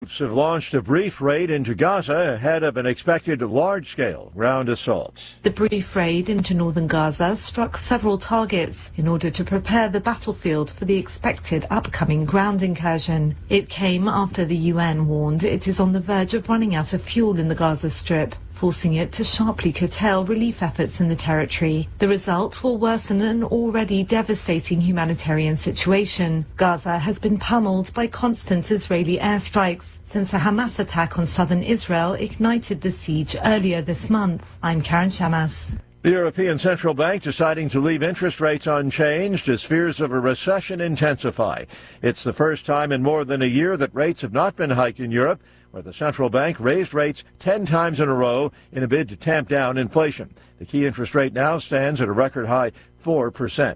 Have launched a brief raid into Gaza ahead of an expected large-scale ground assault. The brief raid into northern Gaza struck several targets in order to prepare the battlefield for the expected upcoming ground incursion. It came after the UN warned it is on the verge of running out of fuel in the Gaza Strip, forcing it to sharply curtail relief efforts in the territory. The result will worsen an already devastating humanitarian situation. Gaza has been pummeled by constant Israeli airstrikes since a Hamas attack on southern Israel ignited the siege earlier this month. I'm Karen Shamas. The European Central Bank deciding to leave interest rates unchanged as fears of a recession intensify. It's the first time in more than a year that rates have not been hiked in Europe, where the central bank raised rates 10 times in a row in a bid to tamp down inflation. The key interest rate now stands at a record high 4%.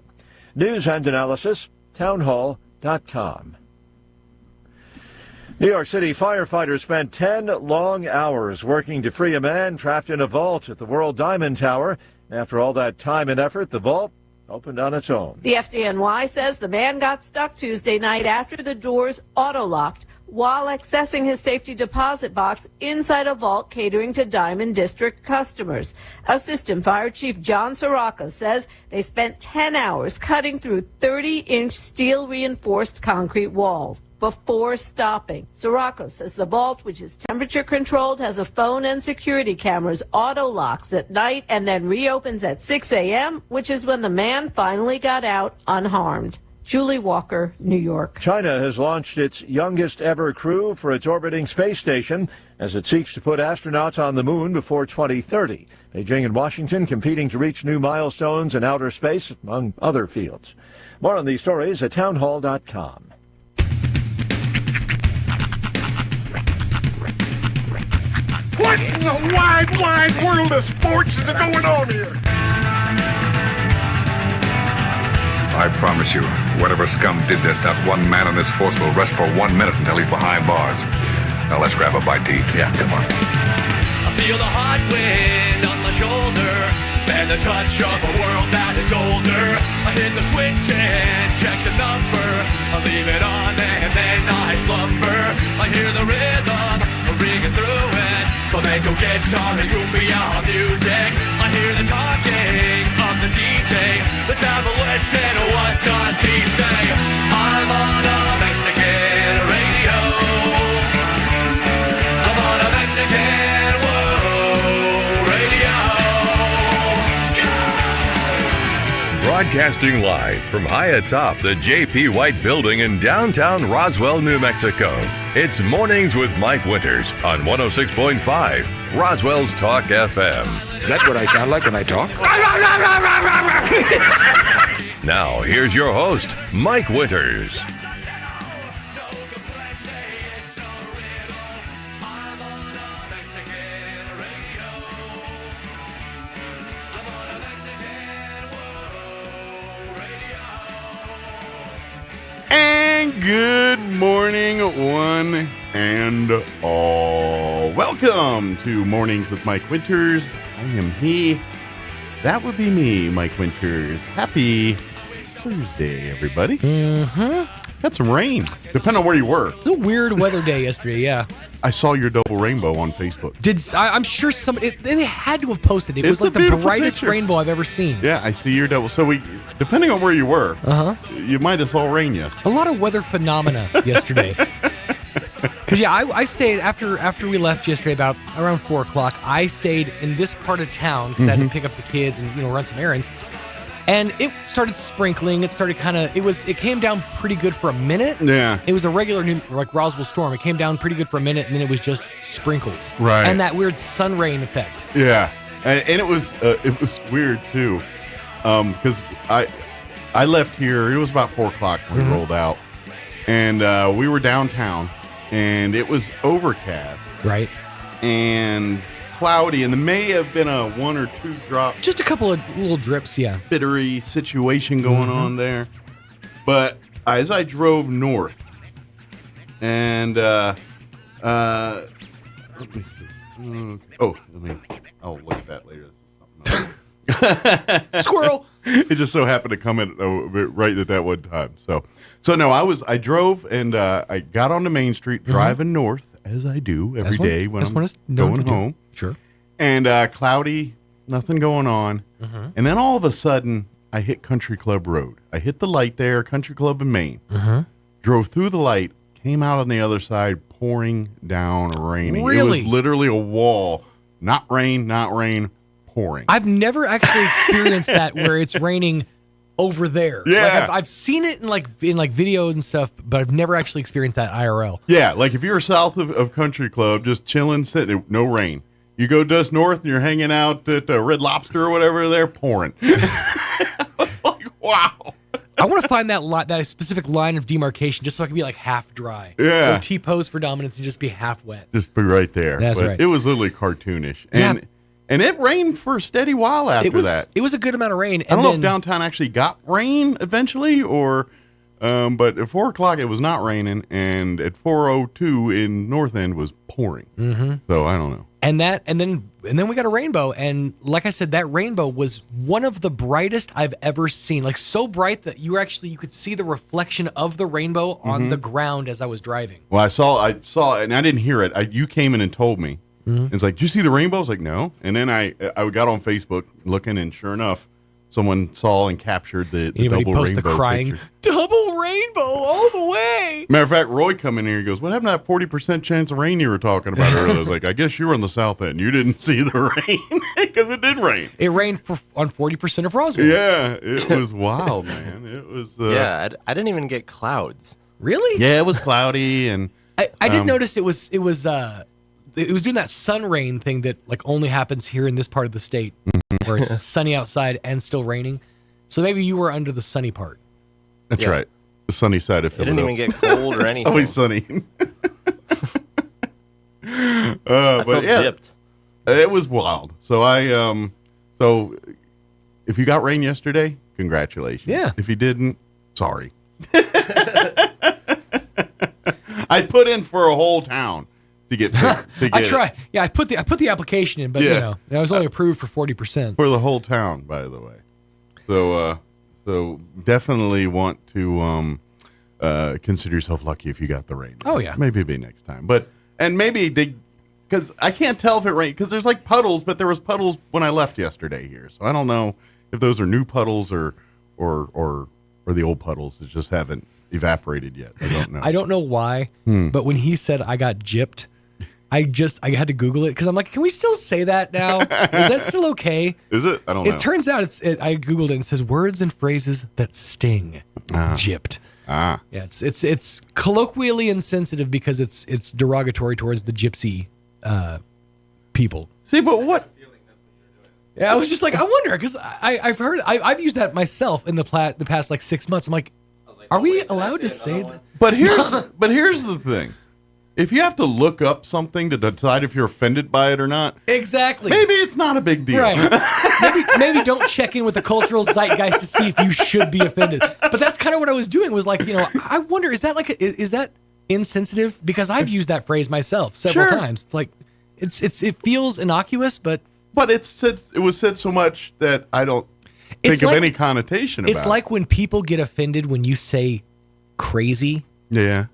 News and analysis, townhall.com. New York City firefighters spent 10 long hours working to free a man trapped in a vault at the World Diamond Tower. After all that time and effort, the vault opened on its own. The FDNY says the man got stuck Tuesday night after the doors auto-locked while accessing his safety deposit box inside a vault catering to Diamond District customers. Assistant Fire Chief John Sirocco says they spent 10 hours cutting through 30-inch steel-reinforced concrete walls before stopping. Sirocco says the vault, which is temperature-controlled, has a phone and security cameras, auto-locks at night, and then reopens at 6 a.m., which is when the man finally got out unharmed. Julie Walker, New York. China has launched its youngest ever crew for its orbiting space station as it seeks to put astronauts on the moon before 2030. Beijing and Washington competing to reach new milestones in outer space, among other fields. More on these stories at townhall.com. What in the wide, wide world of sports is going on here? I promise you, whatever scum did this, not one man in this force will rest for 1 minute until he's behind bars. Now let's grab a bite to eat. Yeah, come on. I feel the hot wind on my shoulder and the touch of a world that is older. I hit the switch and check the number. I leave it on and then I slumber. I hear the rhythm ringing through it. Flamenco guitar and cumbia music. I hear the talking of the DJ. The travelation, what does he say? I'm on a Mexican radio. I'm on a Mexican radio. Broadcasting live from high atop the J.P. White Building in downtown Roswell, New Mexico. It's Mornings with Mike Winters on 106.5 Roswell's Talk FM. Is that what I sound like when I talk? Now, here's your host, Mike Winters. And good morning, one and all. Welcome to Mornings with Mike Winters. I am he. That would be me, Mike Winters. Happy Thursday, everybody. Had some rain, depending on where you were. It was a weird weather day yesterday, yeah. I saw your double rainbow on Facebook. I'm sure they had to have posted it. It was like the brightest rainbow I've ever seen. Yeah, I see your double. So depending on where you were, you might have saw rain yesterday. A lot of weather phenomena yesterday. Because I stayed after we left yesterday about around 4 o'clock. I stayed in this part of town because I had to pick up the kids and run some errands. And it started sprinkling. It started it came down pretty good for a minute. Yeah. It was a regular Roswell storm. It came down pretty good for a minute, and then it was just sprinkles. Right. And that weird sun rain effect. Yeah. And it was weird too, because I left here. It was about 4 o'clock when we rolled out, and we were downtown, and it was overcast. Right. And cloudy, and there may have been a 1 or 2 drop. Just a couple of little drips, yeah. Bittery situation going on there. But as I drove north, and let me see. I'll look at that later. Squirrel. It just so happened to come in right at that one time. So no, I drove and I got onto Main Street driving north as I do every day when I'm going going home. Sure. And cloudy, nothing going on. Mm-hmm. And then all of a sudden, I hit Country Club Road. I hit the light there, Country Club in Maine. Mm-hmm. Drove through the light, came out on the other side, pouring down, raining. Really? It was literally a wall. Not rain, pouring. I've never actually experienced that where it's raining over there. Yeah. Like I've seen it in videos and stuff, but I've never actually experienced that IRL. Yeah, like if you're south of Country Club, just chilling, sitting, no rain. You go just north and you're hanging out at Red Lobster or whatever, they're pouring. I was like, wow. I want to find that specific line of demarcation just so I can be like half dry. Yeah. Or T-pose for dominance and just be half wet. Just be right there. That's right. It was literally cartoonish. And it rained for a steady while after that. It was a good amount of rain. I don't know if downtown actually got rain eventually or... but at 4 o'clock it was not raining, and at 4:02 in North End was pouring. Mm-hmm. So I don't know. And then we got a rainbow, and like I said, that rainbow was one of the brightest I've ever seen. Like so bright that you could see the reflection of the rainbow on the ground as I was driving. Well, I saw it, and I didn't hear it. You came in and told me. Mm-hmm. It's like, did you see the rainbow? I was like, no. And then I got on Facebook looking, and sure enough, someone saw and captured the double post rainbow the crying picture. Double rainbow all the way. Matter of fact, Roy come in here. He goes, "What happened to that 40% chance of rain you were talking about earlier?" I was like, "I guess you were on the south end. You didn't see the rain because it did rain. It rained on 40% of Roswell." Yeah, it was wild, man. It was. I didn't even get clouds. Really? Yeah, it was cloudy, and I did notice it was doing that sun rain thing that like only happens here in this part of the state, where it's sunny outside and still raining. So maybe you were under the sunny part. That's right. The sunny side of Philadelphia. It didn't even get cold or anything. Always sunny. I but felt yeah, dipped. It was wild. So so if you got rain yesterday, congratulations. Yeah. If you didn't, sorry. I put in for a whole town to get I try. Yeah, I put the application in, but I was only approved for 40%. For the whole town, by the way. So definitely want to consider yourself lucky if you got the rain. Oh yeah, maybe it'll be next time. And maybe because I can't tell if it rained because there's like puddles, but there was puddles when I left yesterday here. So I don't know if those are new puddles or the old puddles that just haven't evaporated yet. I don't know. I don't know why, but when he said I got gypped, I had to Google it because I'm like, can we still say that now? Is that still okay? Is it? I don't know. It turns out I Googled it and it says words and phrases that sting. Gypped. Yeah, it's colloquially insensitive because it's derogatory towards the gypsy people. See, but what? Yeah, I was just like, I wonder because I've used that myself in the past like 6 months. I'm like, are we allowed to say that? But here's the thing. If you have to look up something to decide if you're offended by it or not, exactly. Maybe it's not a big deal. Right. maybe don't check in with the cultural zeitgeist to see if you should be offended. But that's kind of what I was doing. Was like, I wonder, is that insensitive? Because I've used that phrase myself several times. It's like, it feels innocuous, but it was said so much that I don't think of any connotation about it. It's like when people get offended when you say crazy. Yeah.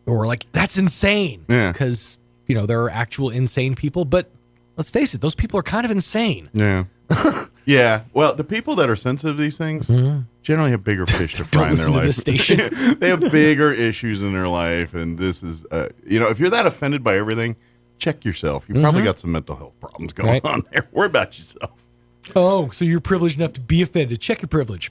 Or like, that's insane. Yeah. Because, there are actual insane people. But let's face it, those people are kind of insane. Yeah. Yeah. Well, the people that are sensitive to these things generally have bigger fish to fry in their life. This station. They have bigger issues in their life. And this is, if you're that offended by everything, check yourself. You probably got some mental health problems going on there. Worry about yourself. Oh, so you're privileged enough to be offended. Check your privilege.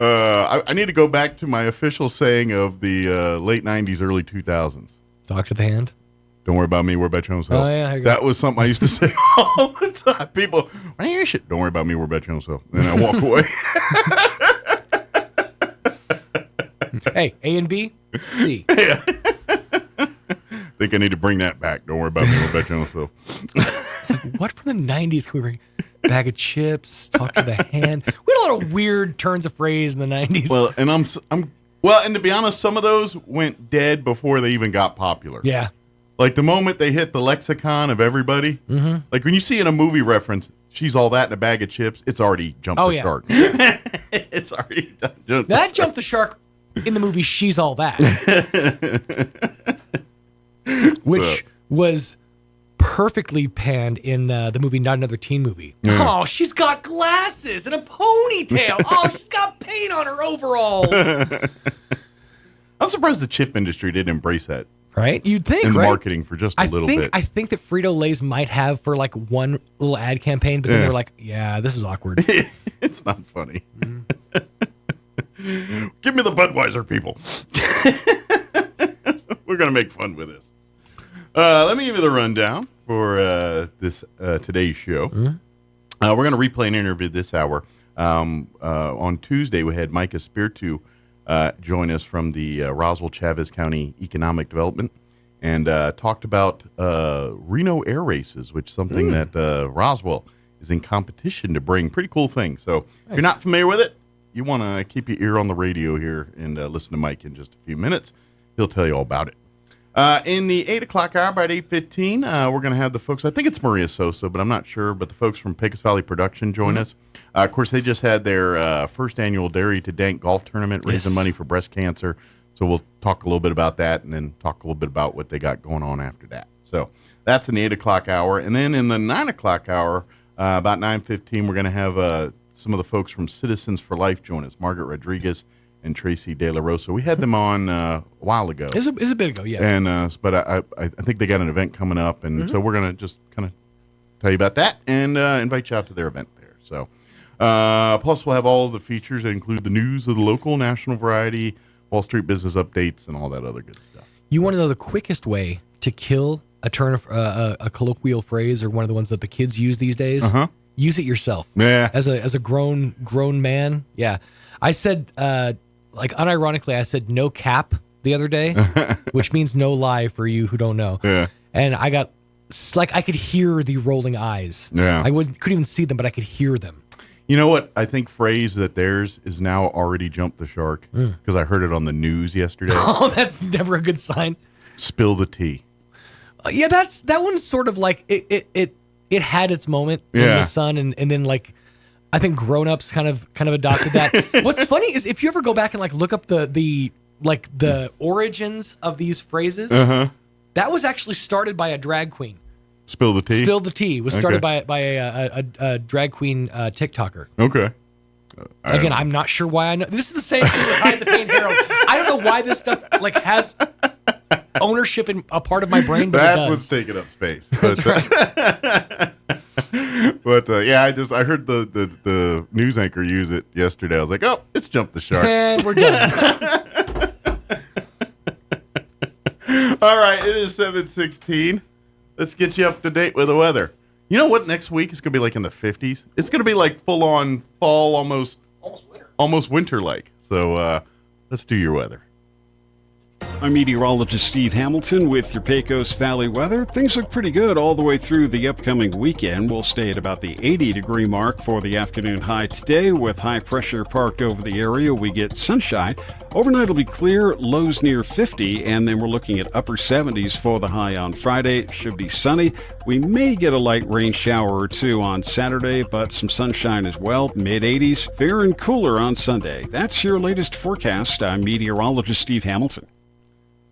I need to go back to my official saying of the late 90s, early 2000s. Doctor the hand. Don't worry about me, worry about your own self. Oh, yeah. That was something I used to say all the time. People, shit, don't worry about me, worry about your own self. And I walk away. Hey, A and B, C. Yeah. Think I need to bring that back. Don't worry about me, worry about your own self. It's like, what from the 90s can we bring? Bag of chips, talk to the hand. We had a lot of weird turns of phrase in the 90s. Well, and to be honest, some of those went dead before they even got popular. Yeah. Like the moment they hit the lexicon of everybody, like when you see in a movie reference, She's All That in a Bag of Chips, it's already jumped the shark. It's already done. That jumped the shark in the movie She's All That. Which was perfectly panned in the movie Not Another Teen Movie. Oh, she's got glasses and a ponytail. Oh, she's got paint on her overalls. I'm surprised the chip industry didn't embrace that. Right? You'd think, in right? marketing for just a little bit. I think that Frito-Lay's might have for like one little ad campaign, but then they're like, yeah, this is awkward. It's not funny. Give me the Budweiser, people. We're going to make fun with this. Let me give you the rundown for this today's show. We're going to replay an interview this hour. On Tuesday, we had Micah Spiritu join us from the Roswell Chavez County Economic Development and talked about Reno air races, which is something that Roswell is in competition to bring. Pretty cool thing. So if you're not familiar with it, you want to keep your ear on the radio here and listen to Mike in just a few minutes. He'll tell you all about it. In the 8 o'clock hour, about 8:15, we're going to have the folks, I think it's Maria Sosa, but I'm not sure, but the folks from Pecos Valley Production join us. Of course, they just had their first annual Dairy to Dank golf tournament, raising money for breast cancer. So we'll talk a little bit about that and then talk a little bit about what they got going on after that. So that's in the 8 o'clock hour. And then in the 9 o'clock hour, about 9:15, we're going to have some of the folks from Citizens for Life join us, Margaret Rodriguez and Tracy De La Rosa. We had them on a while ago. It's a bit ago, yeah. And but I think they got an event coming up, and so we're going to just kind of tell you about that and invite you out to their event there. So plus we'll have all of the features that include the news of the local, national variety, Wall Street business updates, and all that other good stuff. You want to know the quickest way to kill a turn of a colloquial phrase or one of the ones that the kids use these days? Use it yourself. Yeah. As a grown man. Yeah. I said like unironically, I said no cap the other day, which means no lie for you who don't know. Yeah. And I got like I could hear the rolling eyes. Yeah. I couldn't even see them, but I could hear them. You know what? I think phrase that theirs is now already jumped the shark because I heard it on the news yesterday. Oh, that's never a good sign. Spill the tea. Yeah, that one's sort of like it had its moment in the sun, and then like I think grown-ups kind of adopted that. What's funny is if you ever go back and like look up the origins of these phrases, that was actually started by a drag queen. Spill the tea? Spill the tea was started by a drag queen TikToker. Okay. Again, I'm not sure why I know. This is the same thing with Hide the Pain Herald. I don't know why this stuff like has ownership in a part of my brain, but that's it does. what's taking up space. That's right. But yeah, I heard the news anchor use it yesterday. I was like, oh, it's jumped the shark. And we're done. All right, it is 7:16. Let's get you up to date with the weather. You know what? Next week is going to be like in the 50s. It's going to be like full on fall, almost winter like. So let's do your weather. I'm meteorologist Steve Hamilton with your Pecos Valley weather. Things look pretty good all the way through the upcoming weekend. We'll stay at about the 80-degree mark for the afternoon high today. With high pressure parked over the area, we get sunshine. Overnight will be clear, lows near 50, and then we're looking at upper 70s for the high on Friday. It should be sunny. We may get a light rain shower or two on Saturday, but some sunshine as well. Mid-80s, fair and cooler on Sunday. That's your latest forecast. I'm meteorologist Steve Hamilton.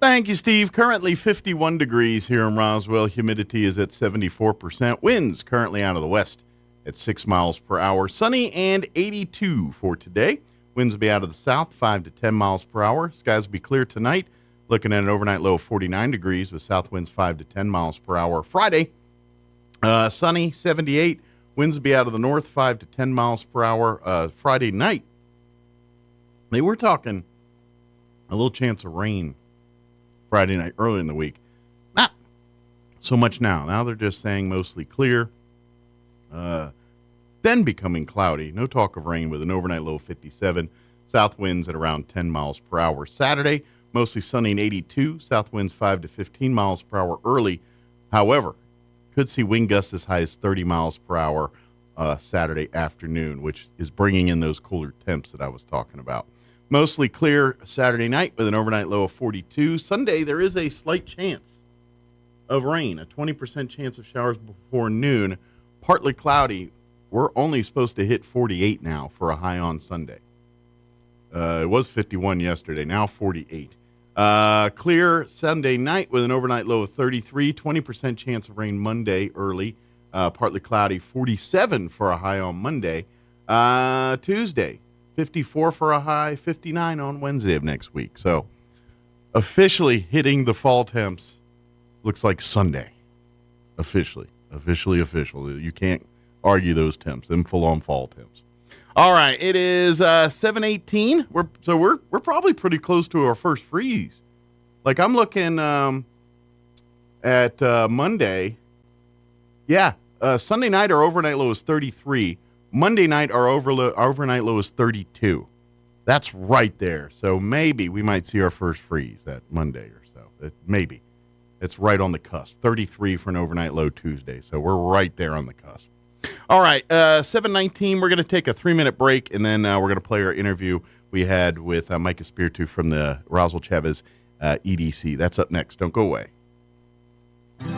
Thank you, Steve. Currently 51 degrees here in Roswell. Humidity is at 74%. Winds currently out of the west at 6 miles per hour. Sunny and 82 for today. Winds will be out of the south, 5 to 10 miles per hour. Skies will be clear tonight. Looking at an overnight low of 49 degrees with south winds 5 to 10 miles per hour. Friday, sunny, 78. Winds will be out of the north, 5 to 10 miles per hour. Friday night, they were talking a little chance of rain Friday night, early in the week. Not so much now. Now they're just saying mostly clear, then becoming cloudy. No talk of rain with an overnight low of 57. South winds at around 10 miles per hour. Saturday, mostly sunny and 82. South winds 5 to 15 miles per hour early. However, could see wind gusts as high as 30 miles per hour Saturday afternoon, which is bringing in those cooler temps that I was talking about. Mostly clear Saturday night with an overnight low of 42. Sunday, there is a slight chance of rain, a 20% chance of showers before noon. Partly cloudy we're only supposed to hit 48 now for a high on Sunday. It was 51 yesterday, now 48. Clear Sunday night with an overnight low of 33, 20% chance of rain Monday early, partly cloudy, 47 for a high on Monday. Tuesday, 54 for a high, 59 on Wednesday of next week. So officially hitting the fall temps looks like Sunday. Official. You can't argue those temps, them full-on fall temps. All right, it is 7:18. We're probably pretty close to our first freeze. Like I'm looking at Monday. Yeah, Sunday night our overnight low is 33. Monday night our overnight low is 32. That's right there. So maybe we might see our first freeze that Monday or so. Maybe. It's right on the cusp. 33 for an overnight low Tuesday. So we're right there on the cusp. All right, 7:19. We're going to take a 3-minute break, and then we're going to play our interview we had with Mike Espiritu from the Roswell Chavez EDC. That's up next. Don't go away.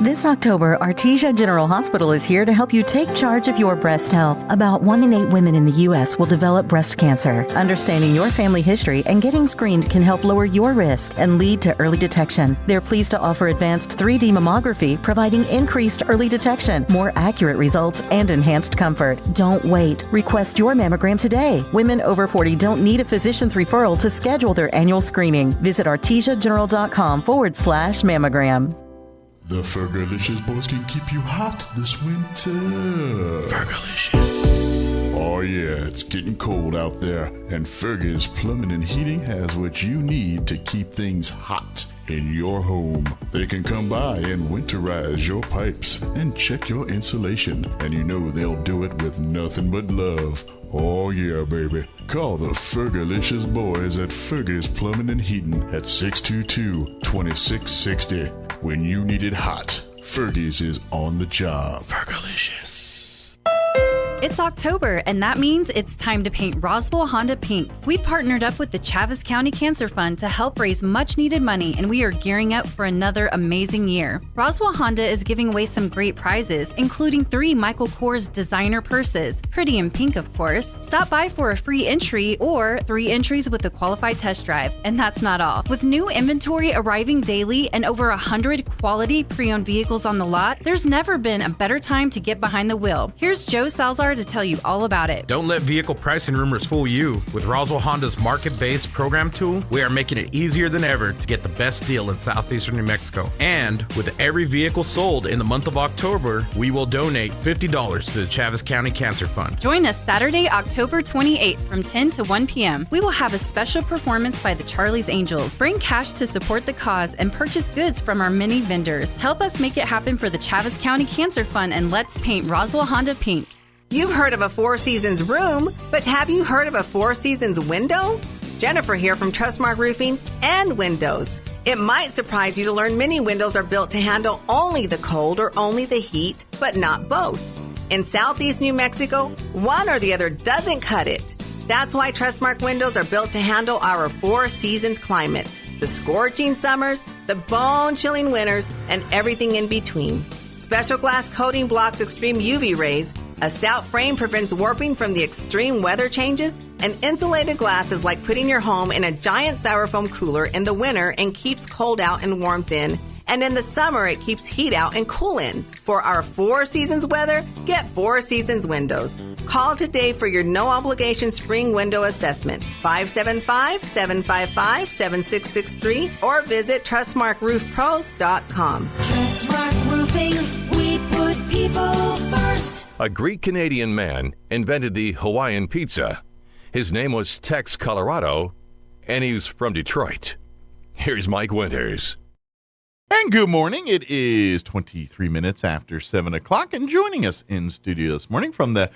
This October, Artesia General Hospital is here to help you take charge of your breast health. About 1 in 8 women in the U.S. will develop breast cancer. Understanding your family history and getting screened can help lower your risk and lead to early detection. They're pleased to offer advanced 3D mammography, providing increased early detection, more accurate results, and enhanced comfort. Don't wait. Request your mammogram today. Women over 40 don't need a physician's referral to schedule their annual screening. Visit artesiageneral.com/mammogram. The Fergalicious boys can keep you hot this winter. Fergalicious. Oh yeah, it's getting cold out there, and Fergus Plumbing and Heating has what you need to keep things hot in your home. They can come by and winterize your pipes and check your insulation, and you know they'll do it with nothing but love. Oh yeah, baby. Call the Fergalicious boys at Fergus Plumbing and Heating at 622-2660. When you need it hot, Fergus is on the job. Fergalicious. It's October, and that means it's time to paint Roswell Honda pink. We partnered up with the Chavez County Cancer Fund to help raise much-needed money, and we are gearing up for another amazing year. Roswell Honda is giving away some great prizes, including 3 Michael Kors designer purses, pretty in pink, of course. Stop by for a free entry or 3 entries with a qualified test drive. And that's not all. With new inventory arriving daily and over 100 quality pre-owned vehicles on the lot, there's never been a better time to get behind the wheel. Here's Joe Salzar to tell you all about it. Don't let vehicle pricing rumors fool you. With Roswell Honda's market-based program tool, we are making it easier than ever to get the best deal in southeastern New Mexico. And with every vehicle sold in the month of October, we will donate $50 to the Chavez County Cancer Fund. Join us Saturday, October 28th from 10 to 1 p.m. We will have a special performance by the Charlie's Angels. Bring cash to support the cause and purchase goods from our many vendors. Help us make it happen for the Chavez County Cancer Fund, and let's paint Roswell Honda pink. You've heard of a Four Seasons room, but have you heard of a Four Seasons window? Jennifer here from Trustmark Roofing and Windows. It might surprise you to learn many windows are built to handle only the cold or only the heat, but not both. In Southeast New Mexico, one or the other doesn't cut it. That's why Trustmark windows are built to handle our Four Seasons climate, the scorching summers, the bone-chilling winters, and everything in between. Special glass coating blocks extreme UV rays. A stout frame prevents warping from the extreme weather changes, and insulated glass is like putting your home in a giant styrofoam cooler in the winter and keeps cold out and warmth in. And in the summer, it keeps heat out and cool in. For our Four Seasons weather, get Four Seasons windows. Call today for your no-obligation spring window assessment, 575-755-7663, or visit TrustmarkRoofPros.com. Trustmark Roofing, we put people first. A Greek-Canadian man invented the Hawaiian pizza. His name was Tex Colorado, and he's from Detroit. Here's Mike Winters. And good morning. It is 23 minutes after 7 o'clock, and joining us in studio this morning from the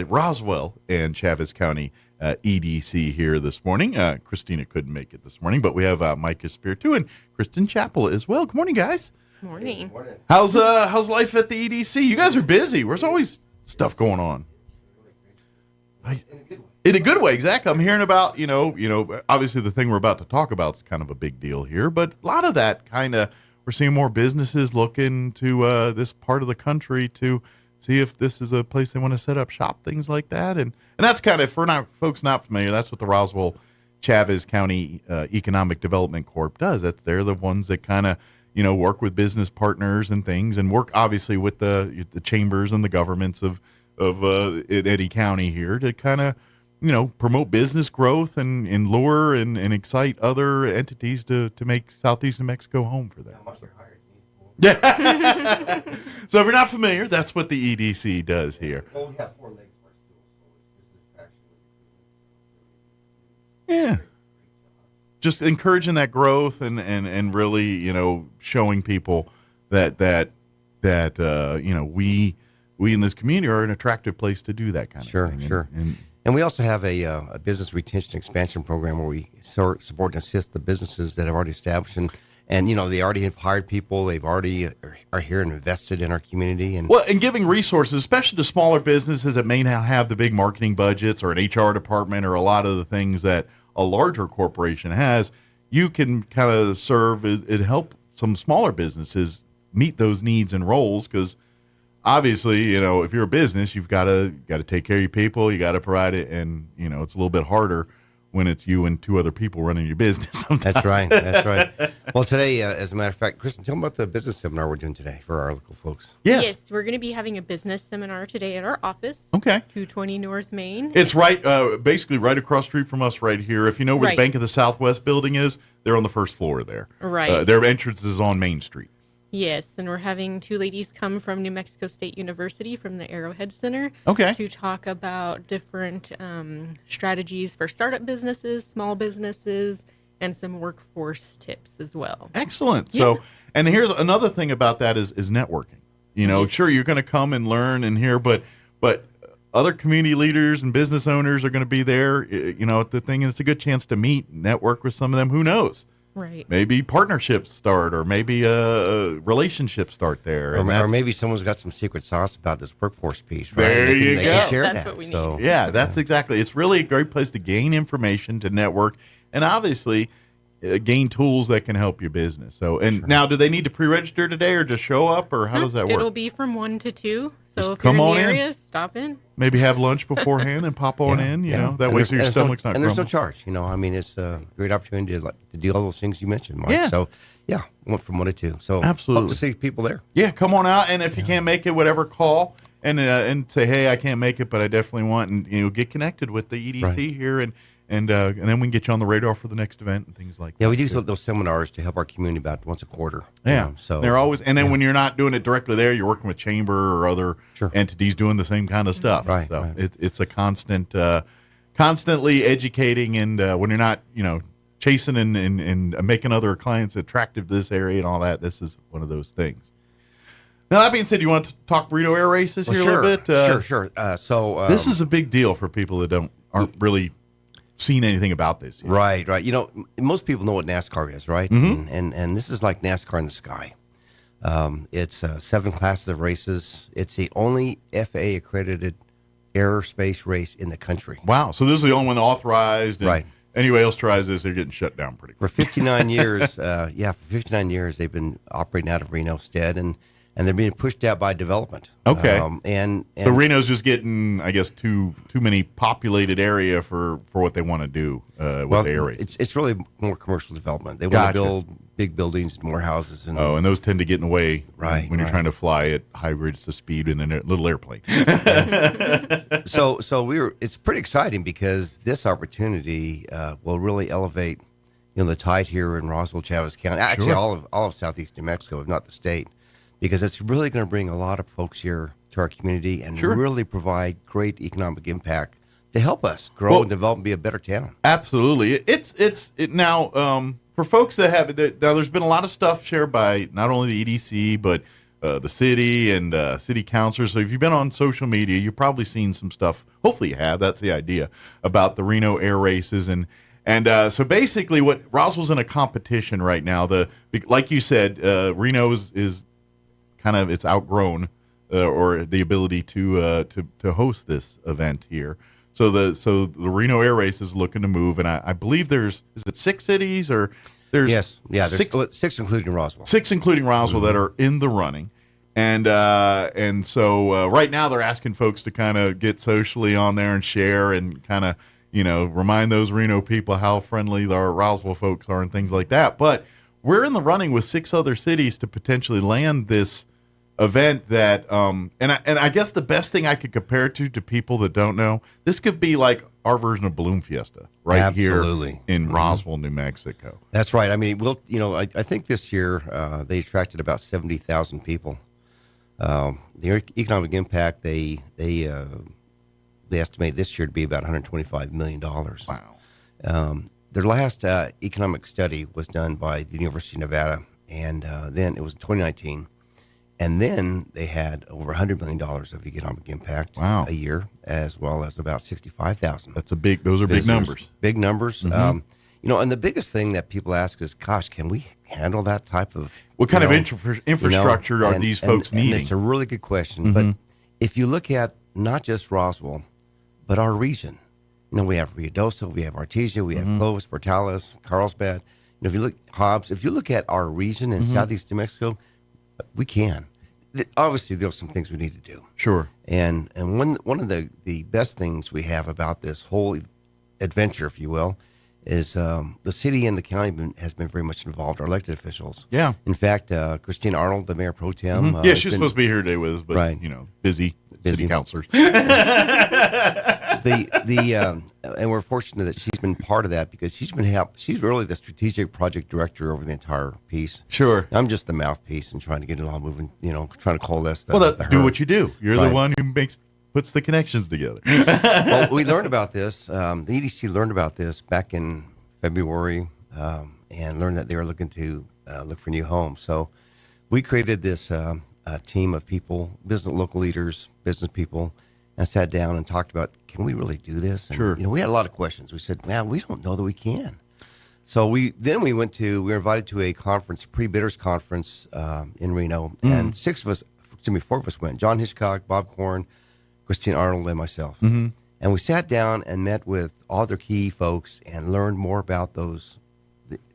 Roswell and Chavez County EDC here this morning. Christina couldn't make it this morning, but we have Mike Espiritu and Kristen Chappell as well. Good morning, guys. Morning. How's life at the EDC? You guys are busy. There's always stuff going on. In a good way, exactly. I'm hearing about, obviously the thing we're about to talk about is kind of a big deal here, but a lot of that we're seeing more businesses looking to this part of the country to see if this is a place they want to set up shop, things like that. And that's kind of, for folks not familiar, that's what the Roswell Chavez County Economic Development Corp does. They're the ones that kind of, work with business partners and things, and work obviously with the chambers and the governments of Eddy County here to kind of, promote business growth and lure and excite other entities to make Southeast New Mexico home for them. Yeah. So if you're not familiar, that's what the EDC does here. Well, we have 4 legs for our stool, so Yeah. Just encouraging that growth and really, showing people that we in this community are an attractive place to do that kind of thing. Sure. And we also have a business retention expansion program where we support and assist the businesses that have already established and they already have hired people. They've already are here and invested in our community. And giving resources, especially to smaller businesses that may not have the big marketing budgets or an HR department or a lot of the things that a larger corporation has, you can kind of serve and help some smaller businesses meet those needs and roles, because obviously, if you're a business, you've got to take care of your people, you got to provide it, and it's a little bit harder when it's you and 2 other people running your business sometimes. That's right. Well, today, as a matter of fact, Kristen, tell them about the business seminar we're doing today for our local folks. Yes, we're going to be having a business seminar today at our office. Okay. 220 North Main. It's basically right across the street from us right here. If you know where the Bank of the Southwest building is, they're on the first floor there. Right. Their entrance is on Main Street. Yes, and we're having 2 ladies come from New Mexico State University from the Arrowhead Center to talk about different strategies for startup businesses, small businesses, and some workforce tips as well. Excellent. Yeah. So, and here's another thing about that is networking. Sure, you're going to come and learn and hear, but other community leaders and business owners are going to be there. The thing is, it's a good chance to meet, network with some of them. Who knows? Right. Maybe partnerships start, or maybe relationships start there. Or maybe someone's got some secret sauce about this workforce piece, right? There you go. They can share That's that. what we need. Yeah, that's exactly. It's really a great place to gain information, to network, and obviously gain tools that can help your business. So, now, do they need to pre-register today, or just show up, or how does that work? It'll be from 1 to 2. So Just if you're in come the on in. area, stop in. Maybe have lunch beforehand and pop on in. That way, so your stomach's not. And there's no grumbling. charge. It's a great opportunity to do all those things you mentioned, Mike. Yeah. So went from 1 to 2. So Absolutely. hope to see people there. Yeah, come on out, and if you can't make it, whatever, call and say, hey, I can't make it, but I definitely want, and get connected with the EDC here, and then we can get you on the radar for the next event and things like that. Yeah, we do those seminars to help our community about once a quarter. Yeah, so they're always, and then when you're not doing it directly there, you're working with chamber or other entities doing the same kind of stuff. Right. So it's a constantly educating, and when you're not, chasing and making other clients attractive to this area and all that, this is one of those things. Now, that being said, you want to talk Reno Air Races here a little bit? Sure. So this is a big deal for people that aren't really seen anything about this yet. Right. Most people know what NASCAR is, right? Mhm. And this is like NASCAR in the sky. It's 7 classes of races. It's the only FAA accredited aerospace race in the country. Wow. So this is the only one authorized. And right. Anybody else tries this, they're getting shut down pretty quick. For 59 years, for 59 years, they've been operating out of Reno Stead, and they're being pushed out by development. Okay. And so Reno's just getting, I guess, too many populated area for what they want to do with the air race. It's really more commercial development. They want to build big buildings and more houses. And those tend to get in the way when you're trying to fly at high rates of speed in a little airplane. So it's pretty exciting because this opportunity will really elevate the tide here in Roswell, Chavez County. Actually, all of Southeast New Mexico, if not the state. Because it's really going to bring a lot of folks here to our community and really provide great economic impact to help us grow and develop and be a better town. Absolutely. It's now for folks that have now. There's been a lot of stuff shared by not only the EDC but the city and city councilors. So if you've been on social media, you've probably seen some stuff. Hopefully you have. That's the idea about the Reno air races and so basically, what Roswell's in a competition right now. Like you said, Reno is kind of it's outgrown or the ability to host this event here. So the Reno Air Race is looking to move, and I believe is it 6 cities or there's there's 6 including Roswell. 6 including Roswell that are in the running, And so right now they're asking folks to kind of get socially on there and share and kind of, remind those Reno people how friendly our Roswell folks are and things like that. But we're in the running with 6 other cities to potentially land this event that, and I guess the best thing I could compare it to people that don't know, this could be like our version of Balloon Fiesta Absolutely. Here in Roswell, New Mexico. That's right. I mean, I think this year they attracted about 70,000 people. The economic impact they estimate this year to be about $125 million. Wow. Their last economic study was done by the University of Nevada, and then it was in 2019. And then they had over $100 million of economic impact a year, as well as about 65,000. Those are big numbers. Big numbers. Mm-hmm. And the biggest thing that people ask is, gosh, can we handle that type of... What kind of infrastructure are these folks needing? And it's a really good question. Mm-hmm. But if you look at not just Roswell, but our region, we have Ruidoso, we have Artesia, we have Clovis, Portales, Carlsbad. If you look Hobbs, if you look at our region in southeast New Mexico, we can. Obviously, there's some things we need to do. Sure. And one of the best things we have about this whole adventure, if you will, is the city and the county has been very much involved, our elected officials. Yeah. In fact, Christine Arnold, the mayor pro tem. She's supposed to be here today with us, but, busy city councilors. And we're fortunate that she's been part of that because she's really the strategic project director over the entire piece. Sure. I'm just the mouthpiece and trying to get it all moving, trying to coalesce do what you do. You're the one who puts the connections together. Well, we learned about this. The EDC learned about this back in February and learned that they were looking to look for new homes. So we created this team of people, local leaders, business people, and sat down and talked about, can we really do this? And, sure. We had a lot of questions. We said, man, we don't know that we can. So we were invited to a conference, pre-bidders conference in Reno, and 4 of us went. John Hitchcock, Bob Korn, Christine Arnold, and myself. Mm-hmm. And we sat down and met with all their key folks and learned more about the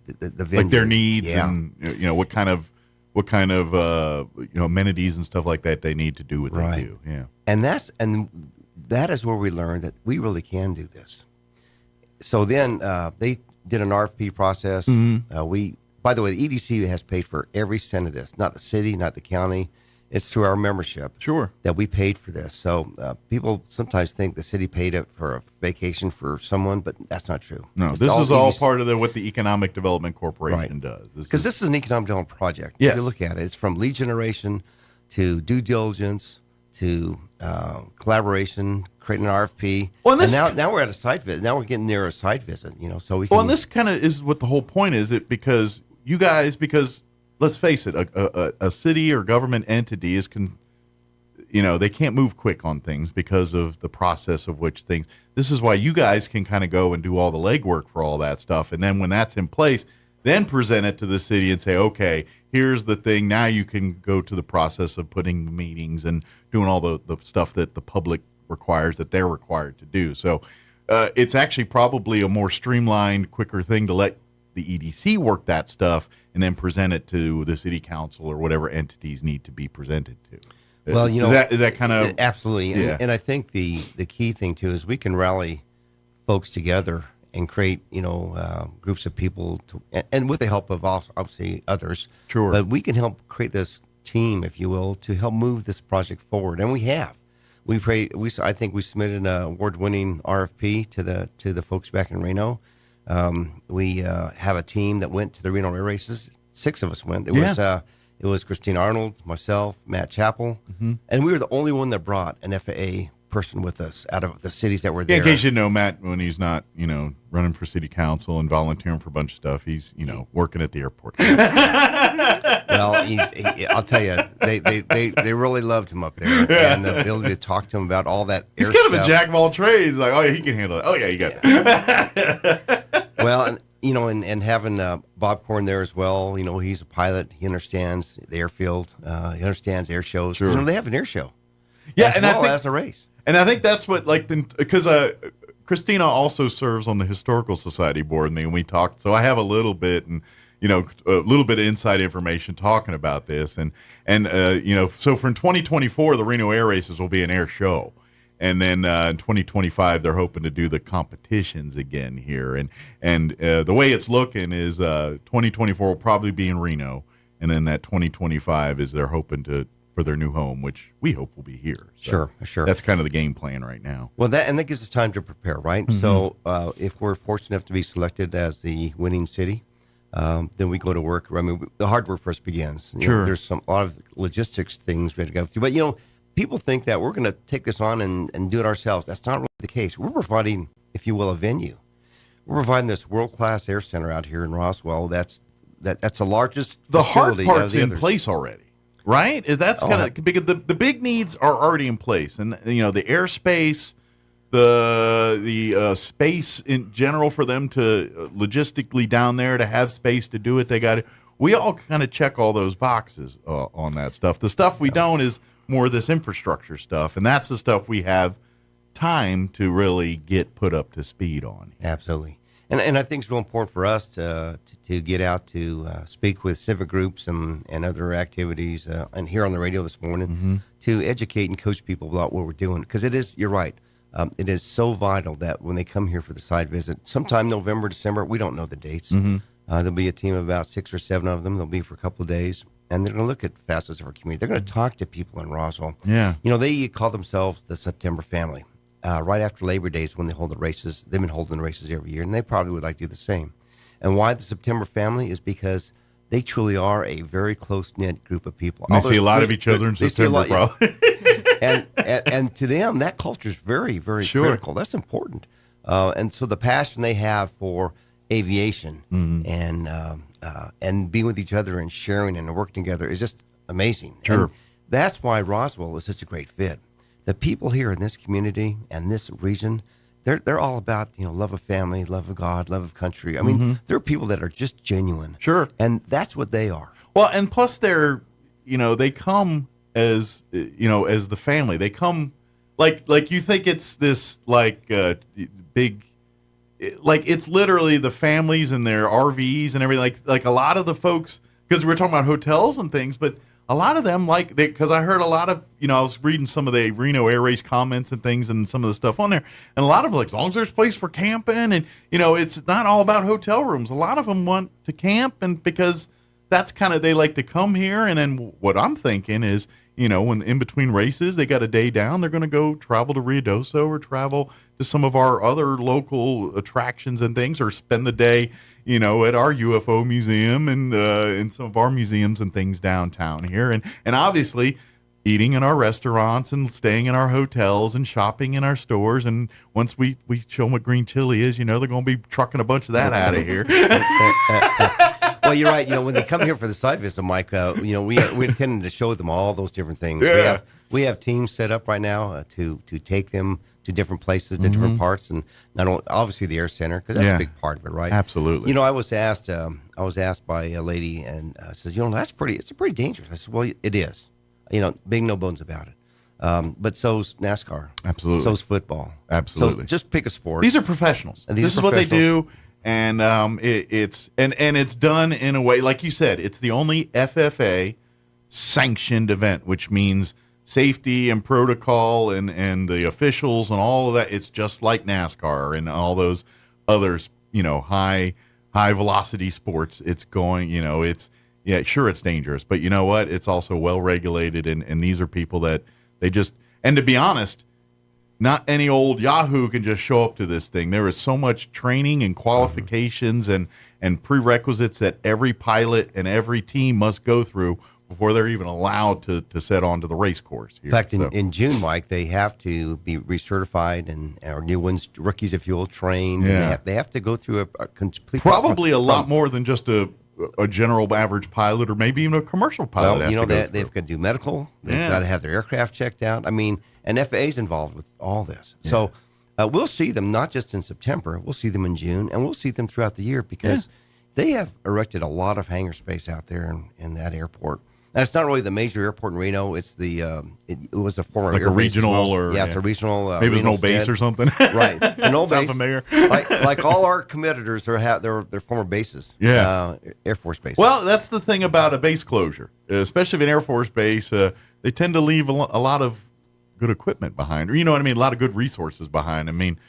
venue. Like their needs and what kind of amenities and stuff like that they need to do what they do. Yeah. And that is where we learned that we really can do this. So then they did an RFP process. Mm-hmm. By the way, the EDC has paid for every cent of this, not the city, not the county. It's through our membership that we paid for this. So people sometimes think the city paid it for a vacation for someone, but that's not true. No, this is all part of what the Economic Development Corporation does. Because this is an economic development project. Yes. If you look at it, it's from lead generation to due diligence to collaboration, creating an RFP. Well, and now we're at a site visit. Now we're getting near a site visit, so we can... Well, and this kind of is what the whole point is, because let's face it, a city or government entity they can't move quick on things because of the process of which things. This is why you guys can kind of go and do all the legwork for all that stuff. And then when that's in place, then present it to the city and say, okay, here's the thing. Now you can go to the process of putting meetings and doing all the stuff that the public requires, that they're required to do. So it's actually probably a more streamlined, quicker thing to let the EDC work that stuff and then present it to the city council or whatever entities need to be presented to. Well, is that kind of absolutely, and I think the key thing too is we can rally folks together and create groups of people and with the help of obviously others. Sure, but we can help create this team, if you will, to help move this project forward, and we have. I think we submitted an award-winning RFP to the folks back in Reno. We have a team that went to the Reno Air Races. 6 of us went. It was Christine Arnold, myself, Matt Chappell, and we were the only one that brought an FAA person with us out of the cities that were there. In case you know, Matt, when he's not, running for city council and volunteering for a bunch of stuff, he's, working at the airport. Well, I'll tell you, they really loved him up there, and the ability to talk to him about all that. He's kind of a jack of all trades. Like, oh yeah, he can handle it. Oh yeah, you got it. Well, and having Bob Korn there as well. He's a pilot. He understands the airfield. He understands air shows. Sure. They have an air show. Yeah, as a race. And I think that's what, because Christina also serves on the Historical Society board, and we talked. So I have a little bit, and a little bit of inside information talking about this. And so for 2024, the Reno Air Races will be an air show. And then in 2025, they're hoping to do the competitions again here. And the way it's looking is 2024 will probably be in Reno. And then that 2025 is they're hoping for their new home, which we hope will be here. So Sure. That's kind of the game plan right now. Well, that gives us time to prepare, right? Mm-hmm. So if we're fortunate enough to be selected as the winning city, then we go to work. I mean, the hard work first begins. There's a lot of logistics things we have to go through. But, people think that we're going to take this on and do it ourselves. That's not really the case. We're providing, if you will, a venue. We're providing this world-class air center out here in Roswell. That's the largest The hard facility part's of the in others. place already, right? That's kind of because the big needs are already in place, and the airspace, the space in general for them to logistically down there to have space to do it. They got it. We all kind of check all those boxes on that stuff. The stuff we don't is more of this infrastructure stuff, and that's the stuff we have time to really get put up to speed on. Absolutely. And I think it's real important for us to get out to speak with civic groups and other activities and here on the radio this morning to educate and coach people about what we're doing. Because you're right, it is so vital that when they come here for the site visit, sometime November, December, we don't know the dates. There'll be a team of about 6 or 7 of them. They'll be for a couple of days. And they're going to look at facets of our community. They're going to talk to people in Roswell. Yeah. They call themselves the September family. Right after Labor Day is when they hold the races. They've been holding the races every year, and they probably would like to do the same. And why the September family is because they truly are a very close-knit group of people. And they see a lot of each other in September, bro. and to them, that culture is very, very critical. That's important. And so the passion they have for aviation and being with each other and sharing and working together is just amazing. Sure. And that's why Roswell is such a great fit. The people here in this community and this region, they're all about love of family, love of God, love of country. I mean, they're people that are just genuine. Sure. And that's what they are. Well, and plus they're they come as as the family. They come like you think it's this big. It's literally the families and their RVs and everything. Like a lot of the folks, because we're talking about hotels and things, but a lot of them because I heard a lot of I was reading some of the Reno Air Race comments and things and some of the stuff on there, and a lot of them as long as there's a place for camping and it's not all about hotel rooms. A lot of them want to camp, and because that's kind of they like to come here. And then what I'm thinking is when in between races they got a day down, they're going to go travel to Ruidoso or travel to some of our other local attractions and things, or spend the day, at our UFO museum and in some of our museums and things downtown here. And obviously eating in our restaurants and staying in our hotels and shopping in our stores. And once we show them what green chili is, they're going to be trucking a bunch of that out of here. Well, you're right. When they come here for the site visit, Mike, we're intending to show them all those different things. Yeah. We have teams set up right now to take them to different places, to different parts, and not only obviously the air center, because that's a big part of it, right? Absolutely. I was asked by a lady and says, it's pretty dangerous. I said, well, it is. Big no bones about it. But so's NASCAR. Absolutely. So's football. Absolutely. So just pick a sport. These are professionals. And this is what they do. And it's done in a way, like you said, it's the only FFA sanctioned event, which means safety and protocol and the officials and all of that. It's just like NASCAR and all those others, high velocity sports. It's going, it's dangerous, but you know what? It's also well regulated, and these are people that they just, and to be honest, not any old Yahoo can just show up to this thing. There is so much training and qualifications and prerequisites that every pilot and every team must go through before they're even allowed to set onto the race course here. In fact, in June, Mike, they have to be recertified, and our new ones, rookies, if you will, trained. Yeah. And they have to go through a complete... Probably a lot more than just a general average pilot, or maybe even a commercial pilot. Well, they've got to do medical. They've got to have their aircraft checked out. I mean, and FAA's involved with all this. Yeah. So we'll see them not just in September. We'll see them in June, and we'll see them throughout the year because they have erected a lot of hangar space out there in that airport. And it's not really the major airport in Reno. It's the it was a former like air a base as regional well. or it's a regional. maybe it was Reno's no base dead. or something. Right, no Sound base. familiar? like all our competitors, they're former bases. Yeah. Air Force bases. Well, that's the thing about a base closure, especially if an Air Force base. They tend to leave a lot of good equipment behind, or you know what I mean, a lot of good resources behind. I mean,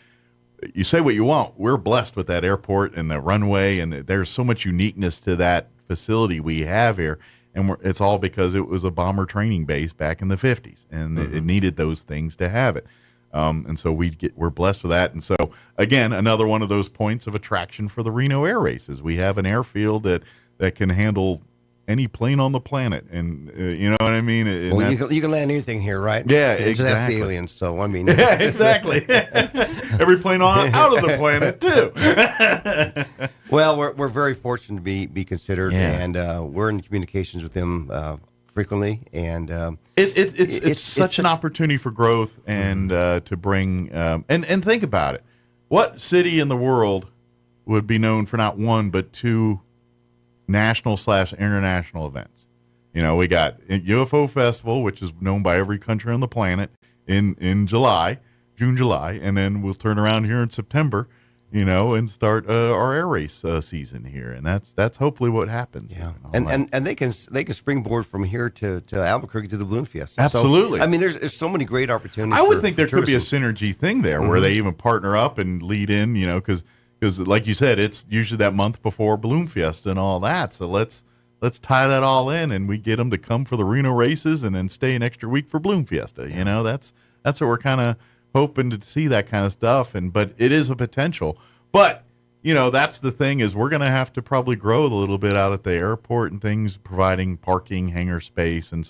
you say what you want. We're blessed with that airport and the runway, and there's so much uniqueness to that facility we have here. And it's all because it was a bomber training base back in the 50s, and it needed those things to have it. And so we're blessed with that. And so, again, another one of those points of attraction for the Reno Air Races. We have an airfield that can handle any plane on the planet, and you know what I mean. And well, you can land anything here, right? Yeah, It's exactly. That's the aliens. So I mean, yeah, exactly. Every plane out of the planet too. Well, we're very fortunate to be considered, Yeah. and we're in communications with them frequently, and it's such an opportunity for growth and to bring and think about it. What city in the world would be known for not one but two national/international events? You know, we got UFO Festival, which is known by every country on the planet in June, July, and then we'll turn around here in September, you know, and start our air race season here, and that's hopefully what happens. Yeah, and they can springboard from here to Albuquerque to the Balloon Fiesta. Absolutely. So, I mean, there's so many great opportunities. I would for think there could be a tourism. synergy thing there where they even partner up and lead in, you know, because like you said, it's usually that month before Balloon Fiesta and all that. So let's tie that all in, and we get them to come for the Reno races and then stay an extra week for Balloon Fiesta. You know, that's what we're kind of hoping to see, that kind of stuff. But it is a potential. But you know, that's the thing, is we're going to have to probably grow a little bit out at the airport and things, providing parking, hangar space, and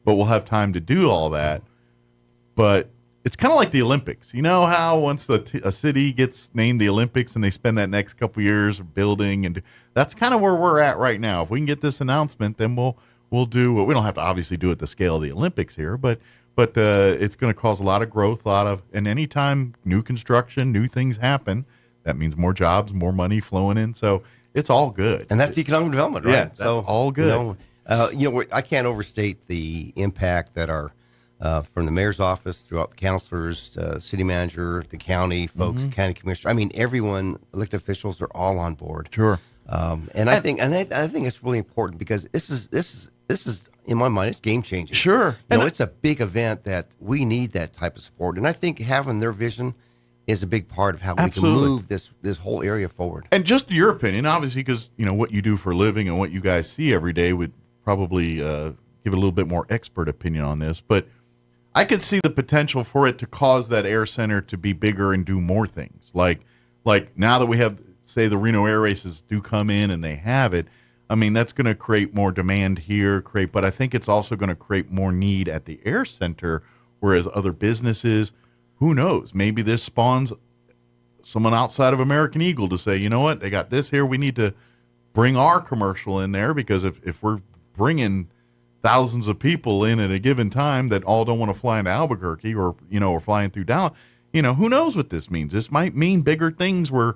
but we'll have time to do all that. But it's kind of like the Olympics. You know how once a city gets named the Olympics and they spend that next couple years building, and that's kind of where we're at right now. If we can get this announcement, then we'll do. We don't have to obviously do it the scale of the Olympics here, but it's going to cause a lot of growth, and anytime new construction, new things happen, that means more jobs, more money flowing in. So it's all good, and that's economic development, right? Yeah, that's all good. I can't overstate the impact that our from the mayor's office, throughout the counselors, city manager, the county folks, county commissioner. I mean, everyone, elected officials, are all on board. Sure. And I think it's really important, because this is in my mind, it's game changing. Sure. It's a big event that we need that type of support, and I think having their vision is a big part of how we can move this whole area forward. And just your opinion, obviously, because you know what you do for a living and what you guys see every day would probably give a little bit more expert opinion on this, but I could see the potential for it to cause that air center to be bigger and do more things. Like now that we have, say, the Reno Air Races do come in and they have it, I mean, that's going to create more demand here, but I think it's also going to create more need at the air center, whereas other businesses, who knows, maybe this spawns someone outside of American Eagle to say, you know what, they got this here, we need to bring our commercial in there, because if we're bringing thousands of people in at a given time that all don't want to fly into Albuquerque, or flying through Dallas, who knows what this means. This might mean bigger things where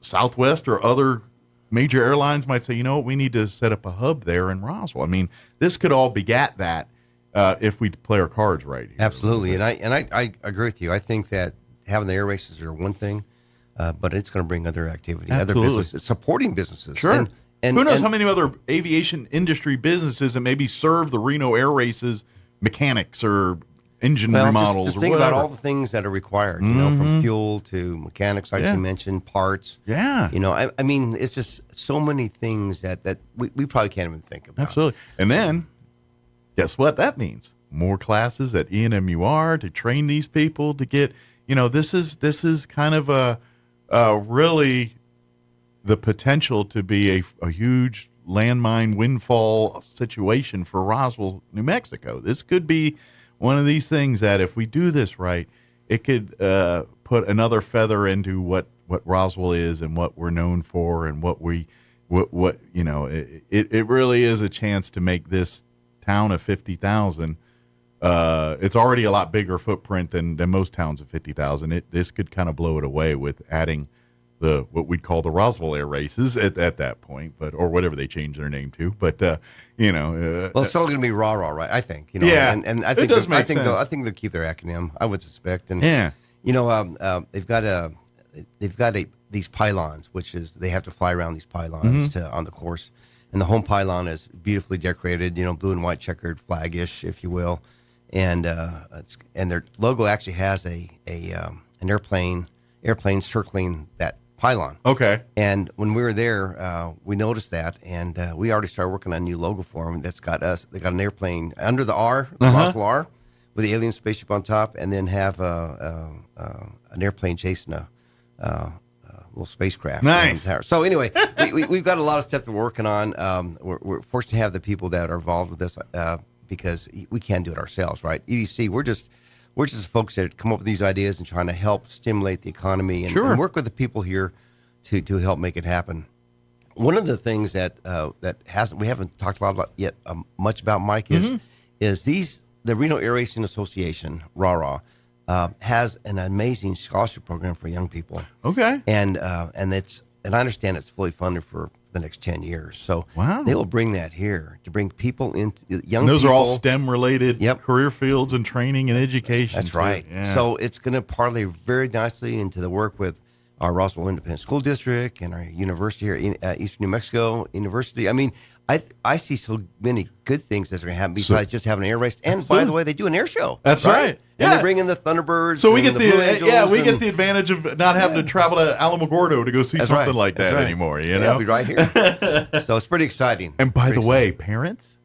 Southwest or other major airlines might say, you know what, we need to set up a hub there in Roswell. I mean, this could all begat that if we play our cards right here. Absolutely, and I agree with you. I think that having the air races are one thing, but it's going to bring other activity, Absolutely. other businesses, supporting businesses. Sure. And who knows how many other aviation industry businesses that maybe serve the Reno Air Races, mechanics or engine remodels. Just or think whatever. about all the things that are required, from fuel to mechanics, like you mentioned, parts. Yeah. I mean, it's just so many things that we probably can't even think about. Absolutely. And then, guess what that means? More classes at ENMUR to train these people to get, this is kind of a really the potential to be a huge landmine windfall situation for Roswell, New Mexico. This could be one of these things that if we do this right, it could put another feather into what Roswell is and what we're known for, and it really is a chance to make this town of 50,000. It's already a lot bigger footprint than most towns of 50,000. This could kind of blow it away with adding what we'd call the Roswell Air Races at that point, or whatever they changed their name to. But well, it's still going to be RAW, right? I think. Yeah, and I think I think they'll keep their acronym. I would suspect. And they've got these pylons, which is they have to fly around these pylons on the course. And the home pylon is beautifully decorated, blue and white checkered flag-ish, if you will. And their logo actually has an airplane circling that pylon. Okay. And when we were there, we noticed that, and we already started working on a new logo for them. That's got us. They got an airplane under the R, the Roswell R, with the alien spaceship on top, and then have an airplane chasing a little spacecraft. Nice. So anyway, we've got a lot of stuff that we're working on. We're fortunate to have the people that are involved with this because we can't do it ourselves, right? EDC, we're just folks that come up with these ideas and trying to help stimulate the economy and work with the people here to help make it happen. One of the things that we haven't talked a lot about yet much about, Mike, is the Reno Air Racing Association, RARA, has an amazing scholarship program for young people. Okay. And I understand it's fully funded for the next 10 years. So they will bring that here to bring people into young and those people. are all STEM related career fields and training and education. That's right. Yeah. So it's going to parlay very nicely into the work with our Roswell Independent School District and our university here, Eastern New Mexico University. I mean, I see so many good things that's going to happen besides just having an air race. And by the way, they do an air show. That's right. And they bring in the Thunderbirds. So we get the Blue Angels we get the advantage of not having to travel to Alamogordo to go see something like that anymore. It'll be right here. So it's pretty exciting. And by the way, parents,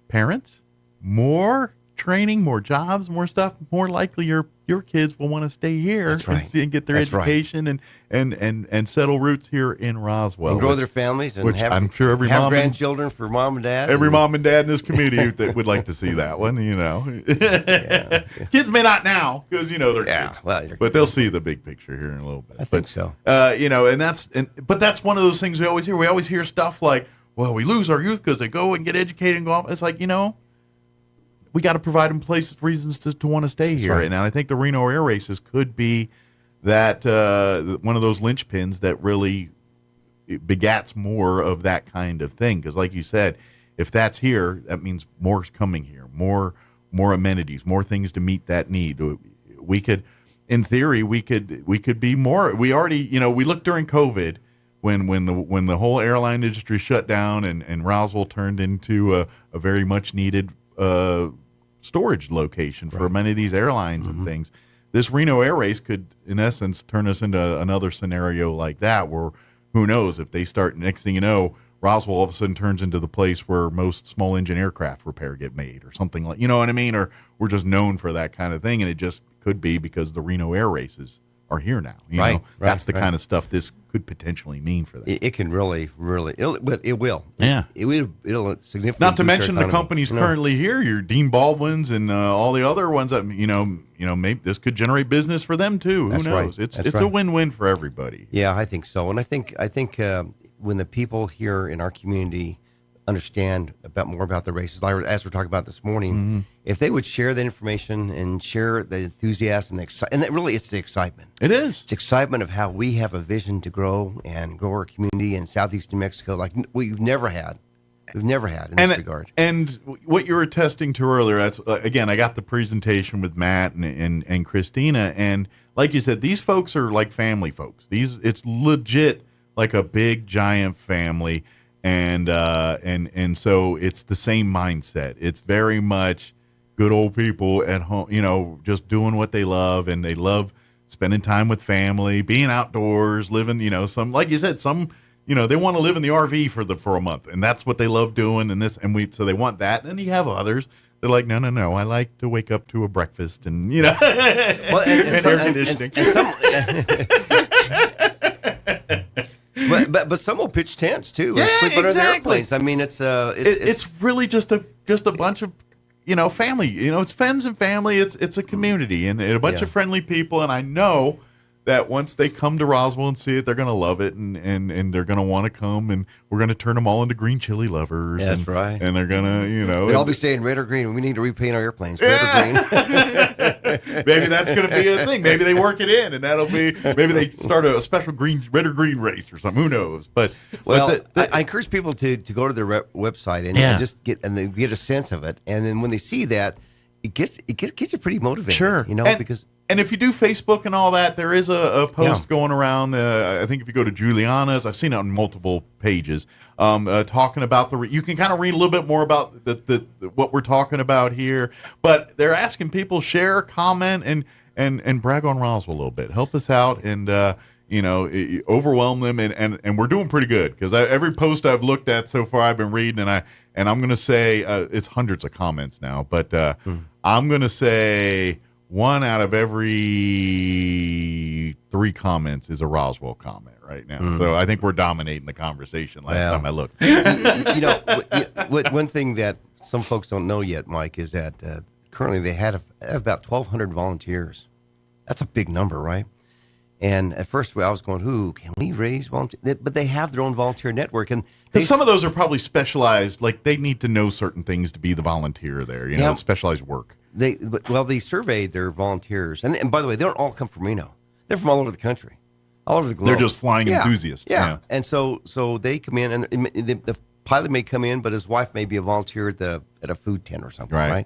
more training, more jobs, more stuff. More likely your kids will want to stay here and get their education and settle roots here in Roswell and grow their families and have, I'm sure every have mom grandchildren for mom and dad. Every mom and dad in this community that would like to see that one, Kids may not now because they're kids, but they'll see the big picture here in a little bit. I think so. But that's one of those things we always hear. We always hear stuff like, "Well, we lose our youth because they go and get educated and go off." It's like we got to provide them places, reasons to want to stay here. Right. And I think the Reno Air Races could be that one of those linchpins that really begats more of that kind of thing. Because like you said, if that's here, that means more's coming here, more amenities, more things to meet that need. We could, in theory, we could be more. We already, we looked during COVID when the whole airline industry shut down and Roswell turned into a very much needed storage location for many of these airlines and things. This Reno Air Race could, in essence, turn us into another scenario like that, where who knows if they start, next thing you know, Roswell all of a sudden turns into the place where most small engine aircraft repair get made or something like, you know what I mean? Or we're just known for that kind of thing. And it just could be because the Reno Air Races are here now. You know? That's the kind of stuff this could potentially mean for that. It can really, but it will. Yeah. It'll significantly. Not to mention the companies currently here, your Dean Baldwin's and all the other ones that, maybe this could generate business for them too. Who knows? It's a win-win for everybody. Yeah, I think so. And I think when the people here in our community understand more about the races, as we're talking about this morning, if they would share the information and share the enthusiasm and it's the excitement. It is. It's excitement of how we have a vision to grow our community in southeast New Mexico like we've never had. We've never had in this regard. And what you were attesting to earlier, that's, again, I got the presentation with Matt and Christina, and like you said, these folks are like family folks. It's legit like a big giant family. And so it's the same mindset. It's very much good old people at home, just doing what they love, and they love spending time with family, being outdoors, living, some, like you said, some, they want to live in the RV for a month, and that's what they love doing. So they want that. And then you have others. They're like, no, I like to wake up to a breakfast and, well, and air conditioning. But some will pitch tents too. Yeah, sleep under their airplanes. I mean, it's really just a bunch of family. It's friends and family. It's a community and a bunch of friendly people. And I know that once they come to Roswell and see it, they're going to love it, and they're going to want to come, and we're going to turn them all into green chili lovers. That's right. And they're going to, They'll all be saying red or green. We need to repaint our airplanes. Red or green. Maybe that's going to be a thing. Maybe they work it in, and that'll be. Maybe they start a special red or green race or something. Who knows? But I encourage people to go to their website and just get a sense of it, and then when they see that, it gets you pretty motivated. Sure, because. And if you do Facebook and all that, there is a post going around. I think if you go to Juliana's, I've seen it on multiple pages, talking about you can kind of read a little bit more about the what we're talking about here. But they're asking people share, comment, and brag on Roswell a little bit. Help us out and overwhelm them. And we're doing pretty good because every post I've looked at so far, I've been reading, and I'm going to say it's hundreds of comments now, but I'm going to say. 1 out of every 3 comments is a Roswell comment right now. So I think we're dominating the conversation last time I looked. One thing that some folks don't know yet, Mike, is that currently they have about 1,200 volunteers. That's a big number, right? And at first I was going, can we raise volunteers? But they have their own volunteer network. And some of those are probably specialized, like they need to know certain things to be the volunteer there, specialized work. They surveyed their volunteers, and by the way, they don't all come from Reno. They're from all over the country, all over the globe. They're just flying enthusiasts. Yeah. And so they come in, and the pilot may come in, but his wife may be a volunteer at a food tent or something, right?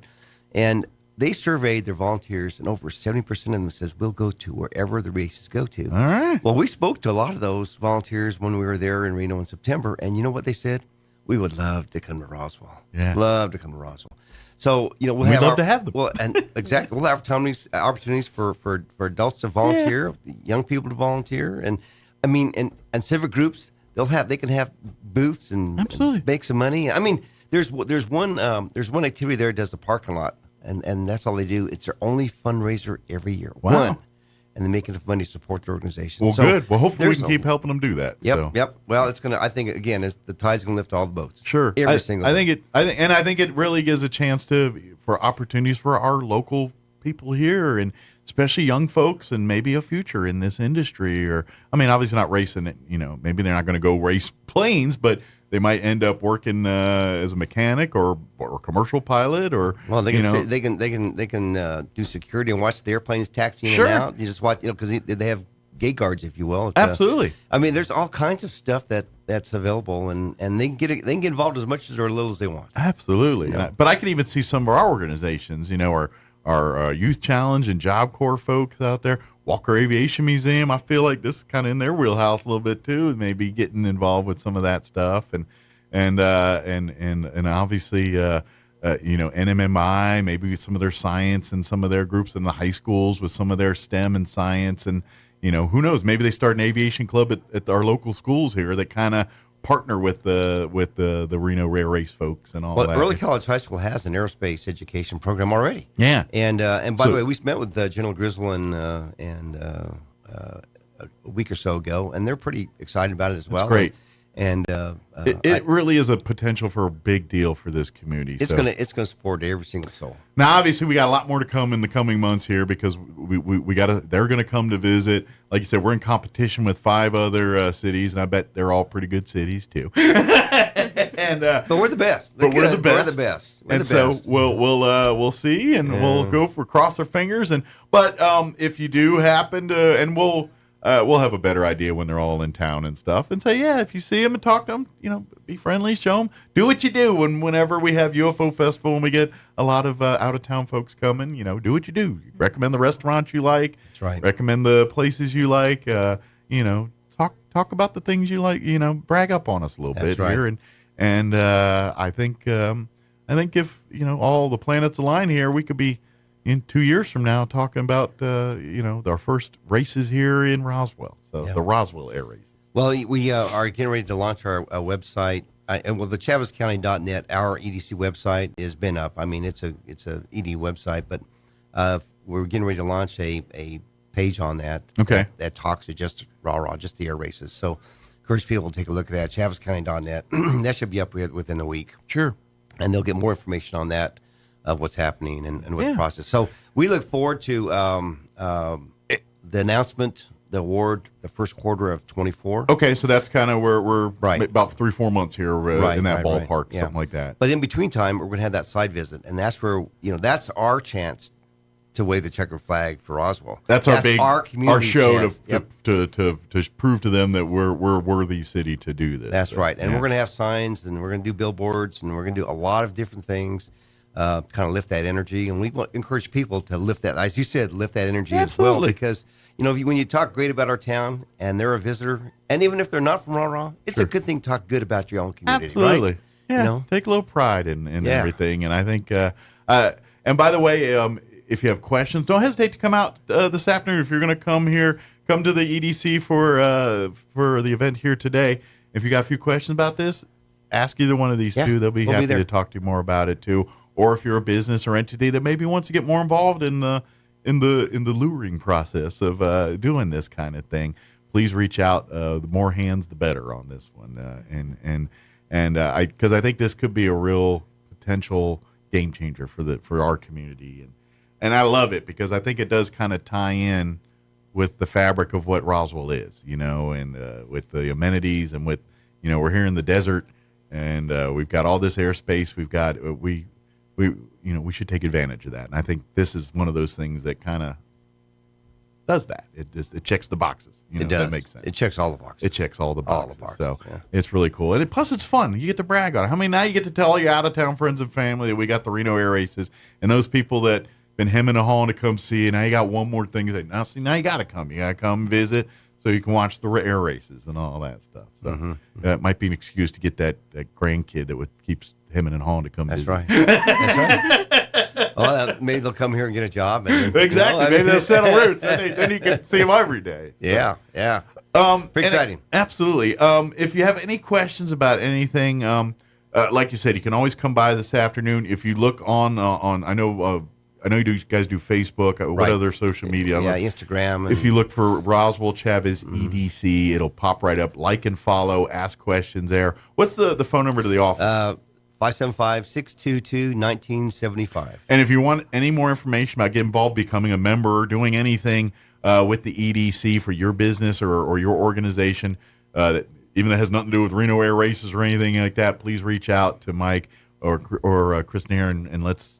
And they surveyed their volunteers, and over 70% of them says we'll go to wherever the races go to. All right. Well, we spoke to a lot of those volunteers when we were there in Reno in September, and you know what they said? We would love to come to Roswell. Yeah. Love to come to Roswell. So, we'd love to have them. Well, and exactly, we'll have opportunities for adults to volunteer, young people to volunteer, and I mean, and civic groups they can have booths and make some money. I mean, there's one activity there that does the parking lot, and that's all they do. It's their only fundraiser every year. Wow. One. And they're making enough money to support their organization. Well, good. Well, hopefully we can keep helping them do that. Yep. Well, it's gonna. I think again, the tide's gonna lift all the boats. Sure. Every single. I think it really gives a chance for opportunities for our local people here, and especially young folks, and maybe a future in this industry. Or, I mean, obviously not racing it. Maybe they're not going to go race planes, but they might end up working as a mechanic or commercial pilot, or they can do security and watch the airplanes taxiing in and out. You just watch, because they have gate guards, if you will. Absolutely. I mean, there's all kinds of stuff that's available, and they can get involved as much or little as they want. Absolutely. But I can even see some of our organizations, our Youth Challenge and Job Corps folks out there. Walker Aviation Museum, I feel like this is kind of in their wheelhouse a little bit too, maybe getting involved with some of that stuff, and obviously NMMI, maybe with some of their science and some of their groups in the high schools with some of their STEM and science, and who knows, maybe they start an aviation club at our local schools here that kind of partner with the Reno Rare Race folks and all that. Well, Early College High School has an aerospace education program already. Yeah. And by the way, we met with General Grizzle a week or so ago, and they're pretty excited about it as well. That's great. And it really is a potential for a big deal for this community. It's gonna support every single soul. Now, obviously, we got a lot more to come in the coming months here, because they're gonna come to visit. Like you said, we're in competition with 5 other cities, and I bet they're all pretty good cities too. But we're the best. We're the best. We're the best. So we'll see, and we'll cross our fingers. But if you do happen to, and we'll have a better idea when they're all in town and stuff, and say, if you see them and talk to them, be friendly, show them, do what you do. Whenever we have UFO Festival and we get a lot of out-of-town folks coming, do what you do. Recommend the restaurants you like. That's right. Recommend the places you like. Talk about the things you like. Brag up on us a little bit here. And I think if all the planets align here, we could be in 2 years from now talking about our first races here in Roswell. So the Roswell Air Races. Well, we are getting ready to launch our website. The ChavezCounty.net, our EDC website, has been up. I mean, it's a ED website, but we're getting ready to launch a page on that. Okay. That talks to just just the air races. So encourage people to take a look at that. ChavezCounty.net. That should be up within the week. Sure. And they'll get more information on that, what's happening and what the process. So we look forward to the announcement the award the first quarter of 24. Okay, so that's kind of where we're about 3-4 months here in that ballpark, Yeah. something like that. But in between time, we're going to have that side visit, and that's where that's our chance to wave the checkered flag for Roswell. That's our big our show chance. to prove to them that we're a worthy city to do this. That's right, and we're going to have signs, and we're going to do billboards, and we're going to do a lot of different things, kind of lift that energy, and we want to encourage people to lift that, as you said, lift that energy as well, because when you talk great about our town and they're a visitor, and even if they're not from Rah-Rah, it's a good thing to talk good about your own community. Absolutely, right? Yeah. Take a little pride in everything, and I think. And by the way, if you have questions, don't hesitate to come out this afternoon. If you're going to come here, come to the EDC for the event here today. If you got a few questions about this, ask either one of these two. They'll be happy to talk to you more about it too. Or if you're a business or entity that maybe wants to get more involved in the luring process of doing this kind of thing, please reach out. The more hands, the better on this one. Because I think this could be a real potential game changer for our community. And I love it because I think it does kind of tie in with the fabric of what Roswell is, and with the amenities and with, we're here in the desert and we've got all this airspace. We've got, we should take advantage of that. And I think this is one of those things that kind of does that. It checks the boxes. It does. That makes sense. It checks all the boxes. It checks all the boxes. So it's really cool. And plus it's fun. You get to brag on it. Now you get to tell all your out-of-town friends and family that we got the Reno Air Races, and those people that been hemming and hawing to come see it. Now you got one more thing to say. Now you got to come. You got to come visit so you can watch the air races and all that stuff. So that might be an excuse to get that grandkid that keeps hemming and hawing to come visit. Right. That's right. Well, maybe they'll come here and get a job. And, exactly. Maybe they'll settle roots. Then you can see them every day. Yeah, yeah. Pretty exciting. Absolutely. If you have any questions about anything, like you said, you can always come by this afternoon. If you look on I know you guys do Facebook. What other social media? Yeah, Instagram. If you look for Roswell Chavez EDC, it'll pop right up. Like and follow. Ask questions there. What's the phone number to the office? 575-622-1975. And if you want any more information about getting involved, becoming a member, doing anything with the EDC for your business or your organization, even that has nothing to do with Reno Air Races or anything like that, please reach out to Mike or Kristen here, and let's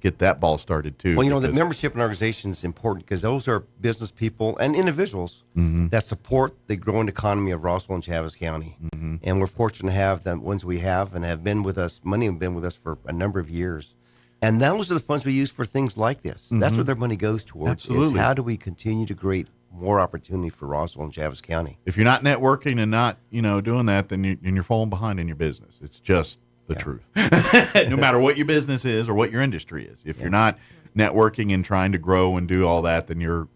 get that ball started too. Well, the membership in organizations is important because those are business people and individuals that support the growing economy of Roswell and Chavez County. And we're fortunate to have the ones we have and have been with us. Many have been with us for a number of years. And those are the funds we use for things like this. That's where their money goes towards. Absolutely. Is how do we continue to create more opportunity for Roswell and Chavez County? If you're not networking and not doing that, then you're falling behind in your business. It's just the truth. No matter what your business is or what your industry is, if you're not networking and trying to grow and do all that, then you're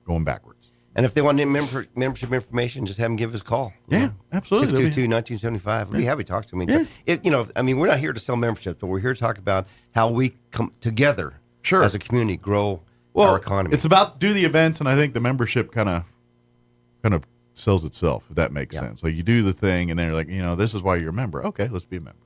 going backwards. And if they want membership information, just have them give us a call. Yeah, absolutely. 622-1975. We'd be happy to talk to them. We're not here to sell memberships, but we're here to talk about how we come together as a community grow our economy. It's about do the events, and I think the membership kind of sells itself, if that makes sense. So you do the thing, and then you're like, this is why you're a member. Okay, let's be a member.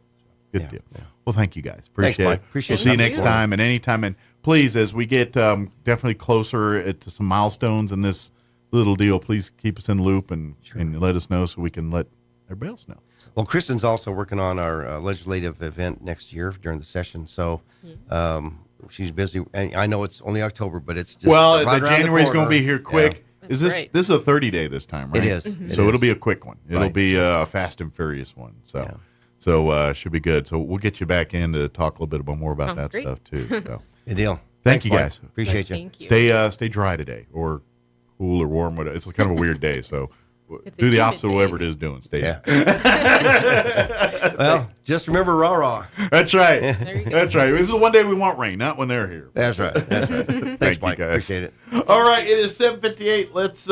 Good deal. Yeah. Well, thank you guys. Appreciate it. Appreciate it. We'll see you next time and anytime. And please, as we get definitely closer to some milestones in this little deal, please keep us in the loop and let us know so we can let everybody else know. Well, Kristen's also working on our legislative event next year during the session. So she's busy. And I know it's only October, but it's just the right January's going to be here quick. Yeah. This is a 30-day this time, right? It is. So it'll be a quick one. It'll be a fast and furious one. So. So should be good. So we'll get you back in to talk a little bit more about that stuff too. So good deal. Thank you guys. Appreciate you. Thank you. Stay dry today, or cool or warm. Whatever. It's kind of a weird day. So do the opposite of whatever it is doing. Stay. Yeah. Well, just remember Rah-Rah. That's right. That's right. This is one day we want rain, not when they're here. That's right. That's right. Thanks, Mike. You guys. Appreciate it. All right. It is 7:58. Let's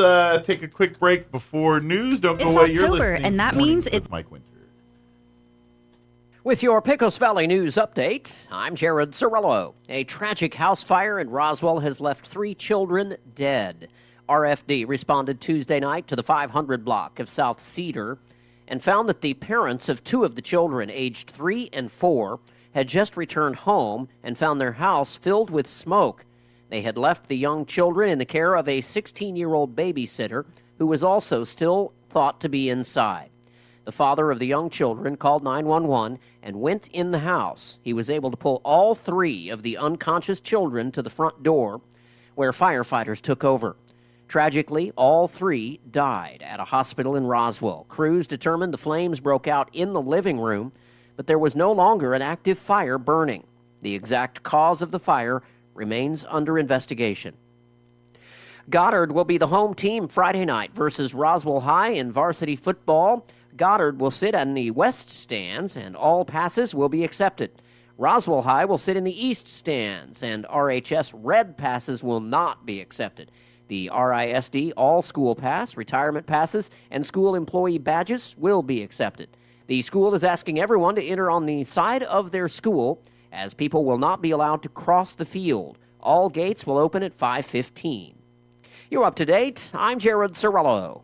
take a quick break before news. Don't go away. It's October, and that means it's Mike Winter. With your Pecos Valley News update, I'm Jared Cirillo. A tragic house fire in Roswell has left 3 children dead. RFD responded Tuesday night to the 500 block of South Cedar and found that the parents of 2 of the children, aged 3 and 4, had just returned home and found their house filled with smoke. They had left the young children in the care of a 16-year-old babysitter who was also still thought to be inside. The father of the young children called 911 and went in the house. He was able to pull all 3 of the unconscious children to the front door, where firefighters took over. Tragically, all 3 died at a hospital in Roswell. Crews determined the flames broke out in the living room, but there was no longer an active fire burning. The exact cause of the fire remains under investigation. Goddard will be the home team Friday night versus Roswell High in varsity football. Goddard will sit in the west stands, and all passes will be accepted. Roswell High will sit in the east stands, and RHS red passes will not be accepted. The RISD all-school pass, retirement passes, and school employee badges will be accepted. The school is asking everyone to enter on the side of their school, as people will not be allowed to cross the field. All gates will open at 5:15. You're up to date. I'm Jared Cirillo.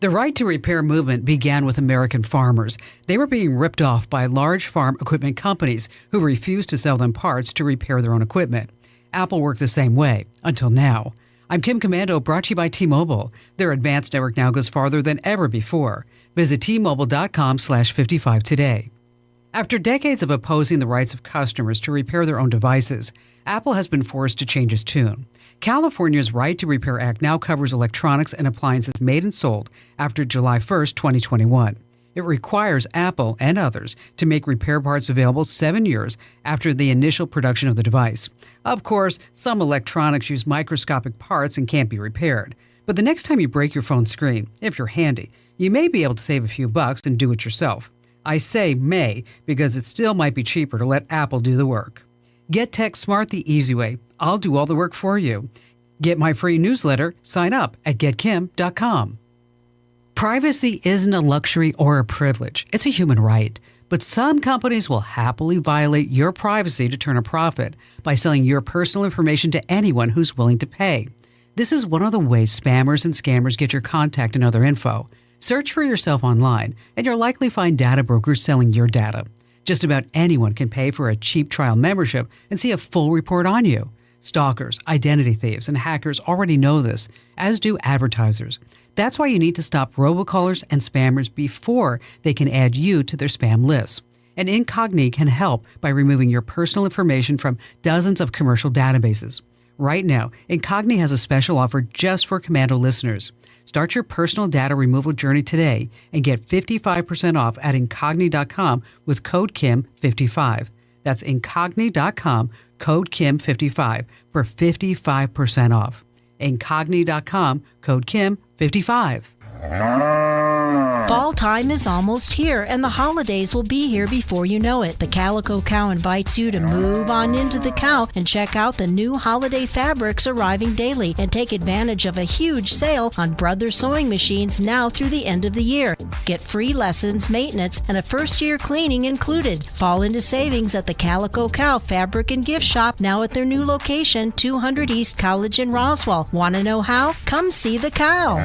The right to repair movement began with American farmers. They were being ripped off by large farm equipment companies who refused to sell them parts to repair their own equipment. Apple worked the same way, until now. I'm Kim Commando, brought to you by T-Mobile. Their advanced network now goes farther than ever before. Visit T-Mobile.com/55 today. After decades of opposing the rights of customers to repair their own devices, Apple has been forced to change its tune. California's Right to Repair Act now covers electronics and appliances made and sold after July 1st, 2021. It requires Apple and others to make repair parts available 7 years after the initial production of the device. Of course, some electronics use microscopic parts and can't be repaired. But the next time you break your phone screen, if you're handy, you may be able to save a few bucks and do it yourself. I say may because it still might be cheaper to let Apple do the work. Get tech smart the easy way. I'll do all the work for you. Get my free newsletter. Sign up at getkim.com. Privacy isn't a luxury or a privilege. It's a human right. But some companies will happily violate your privacy to turn a profit by selling your personal information to anyone who's willing to pay. This is one of the ways spammers and scammers get your contact and other info. Search for yourself online, and you'll likely find data brokers selling your data. Just about anyone can pay for a cheap trial membership and see a full report on you. Stalkers, identity thieves, and hackers already know this, as do advertisers. That's why you need to stop robocallers and spammers before they can add you to their spam lists. And Incogni can help by removing your personal information from dozens of commercial databases. Right now, Incogni has a special offer just for Commando listeners. Start your personal data removal journey today and get 55% off at Incogni.com with code KIM55. That's Incogni.com, code KIM55 for 55% off. Incogni.com, code KIM55. Fall time is almost here, and the holidays will be here before you know it. The Calico Cow invites you to move on into the cow and check out the new holiday fabrics arriving daily and take advantage of a huge sale on Brothers sewing machines now through the end of the year. Get free lessons, maintenance, and a first-year cleaning included. Fall into savings at the Calico Cow Fabric and Gift Shop, now at their new location, 200 East College in Roswell. Want to know how? Come see the cow.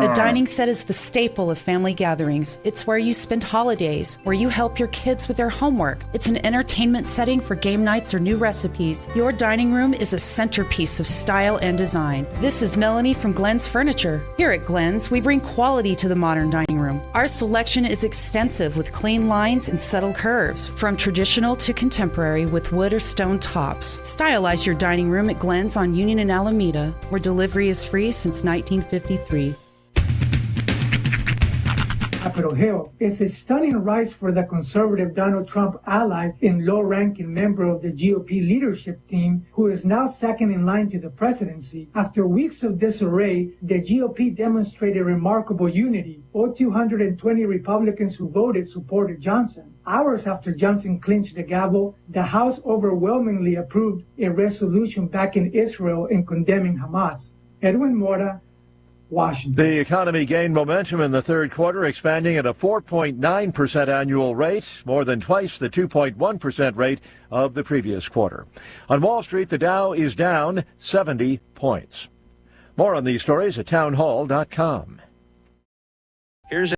A dining set is the staple of family gatherings. It's where you spend holidays, where you help your kids with their homework. It's an entertainment setting for game nights or new recipes. Your dining room is a centerpiece of style and design. This is Melanie from Glenn's Furniture. Here at Glenn's, we bring quality to the modern dining room. Our selection is extensive with clean lines and subtle curves, from traditional to contemporary with wood or stone tops. Stylize your dining room at Glenn's on Union and Alameda, where delivery is free since 1953. Capitol Hill is a stunning rise for the conservative Donald Trump ally and low-ranking member of the GOP leadership team, who is now second in line to the presidency. After weeks of disarray, the GOP demonstrated remarkable unity. All 220 Republicans who voted supported Johnson. Hours after Johnson clinched the gavel, the House overwhelmingly approved a resolution backing Israel and condemning Hamas. Edwin Mora, Washington. The economy gained momentum in the third quarter, expanding at a 4.9% annual rate, more than twice the 2.1% rate of the previous quarter. On Wall Street, the Dow is down 70 points. More on these stories at townhall.com. Here's an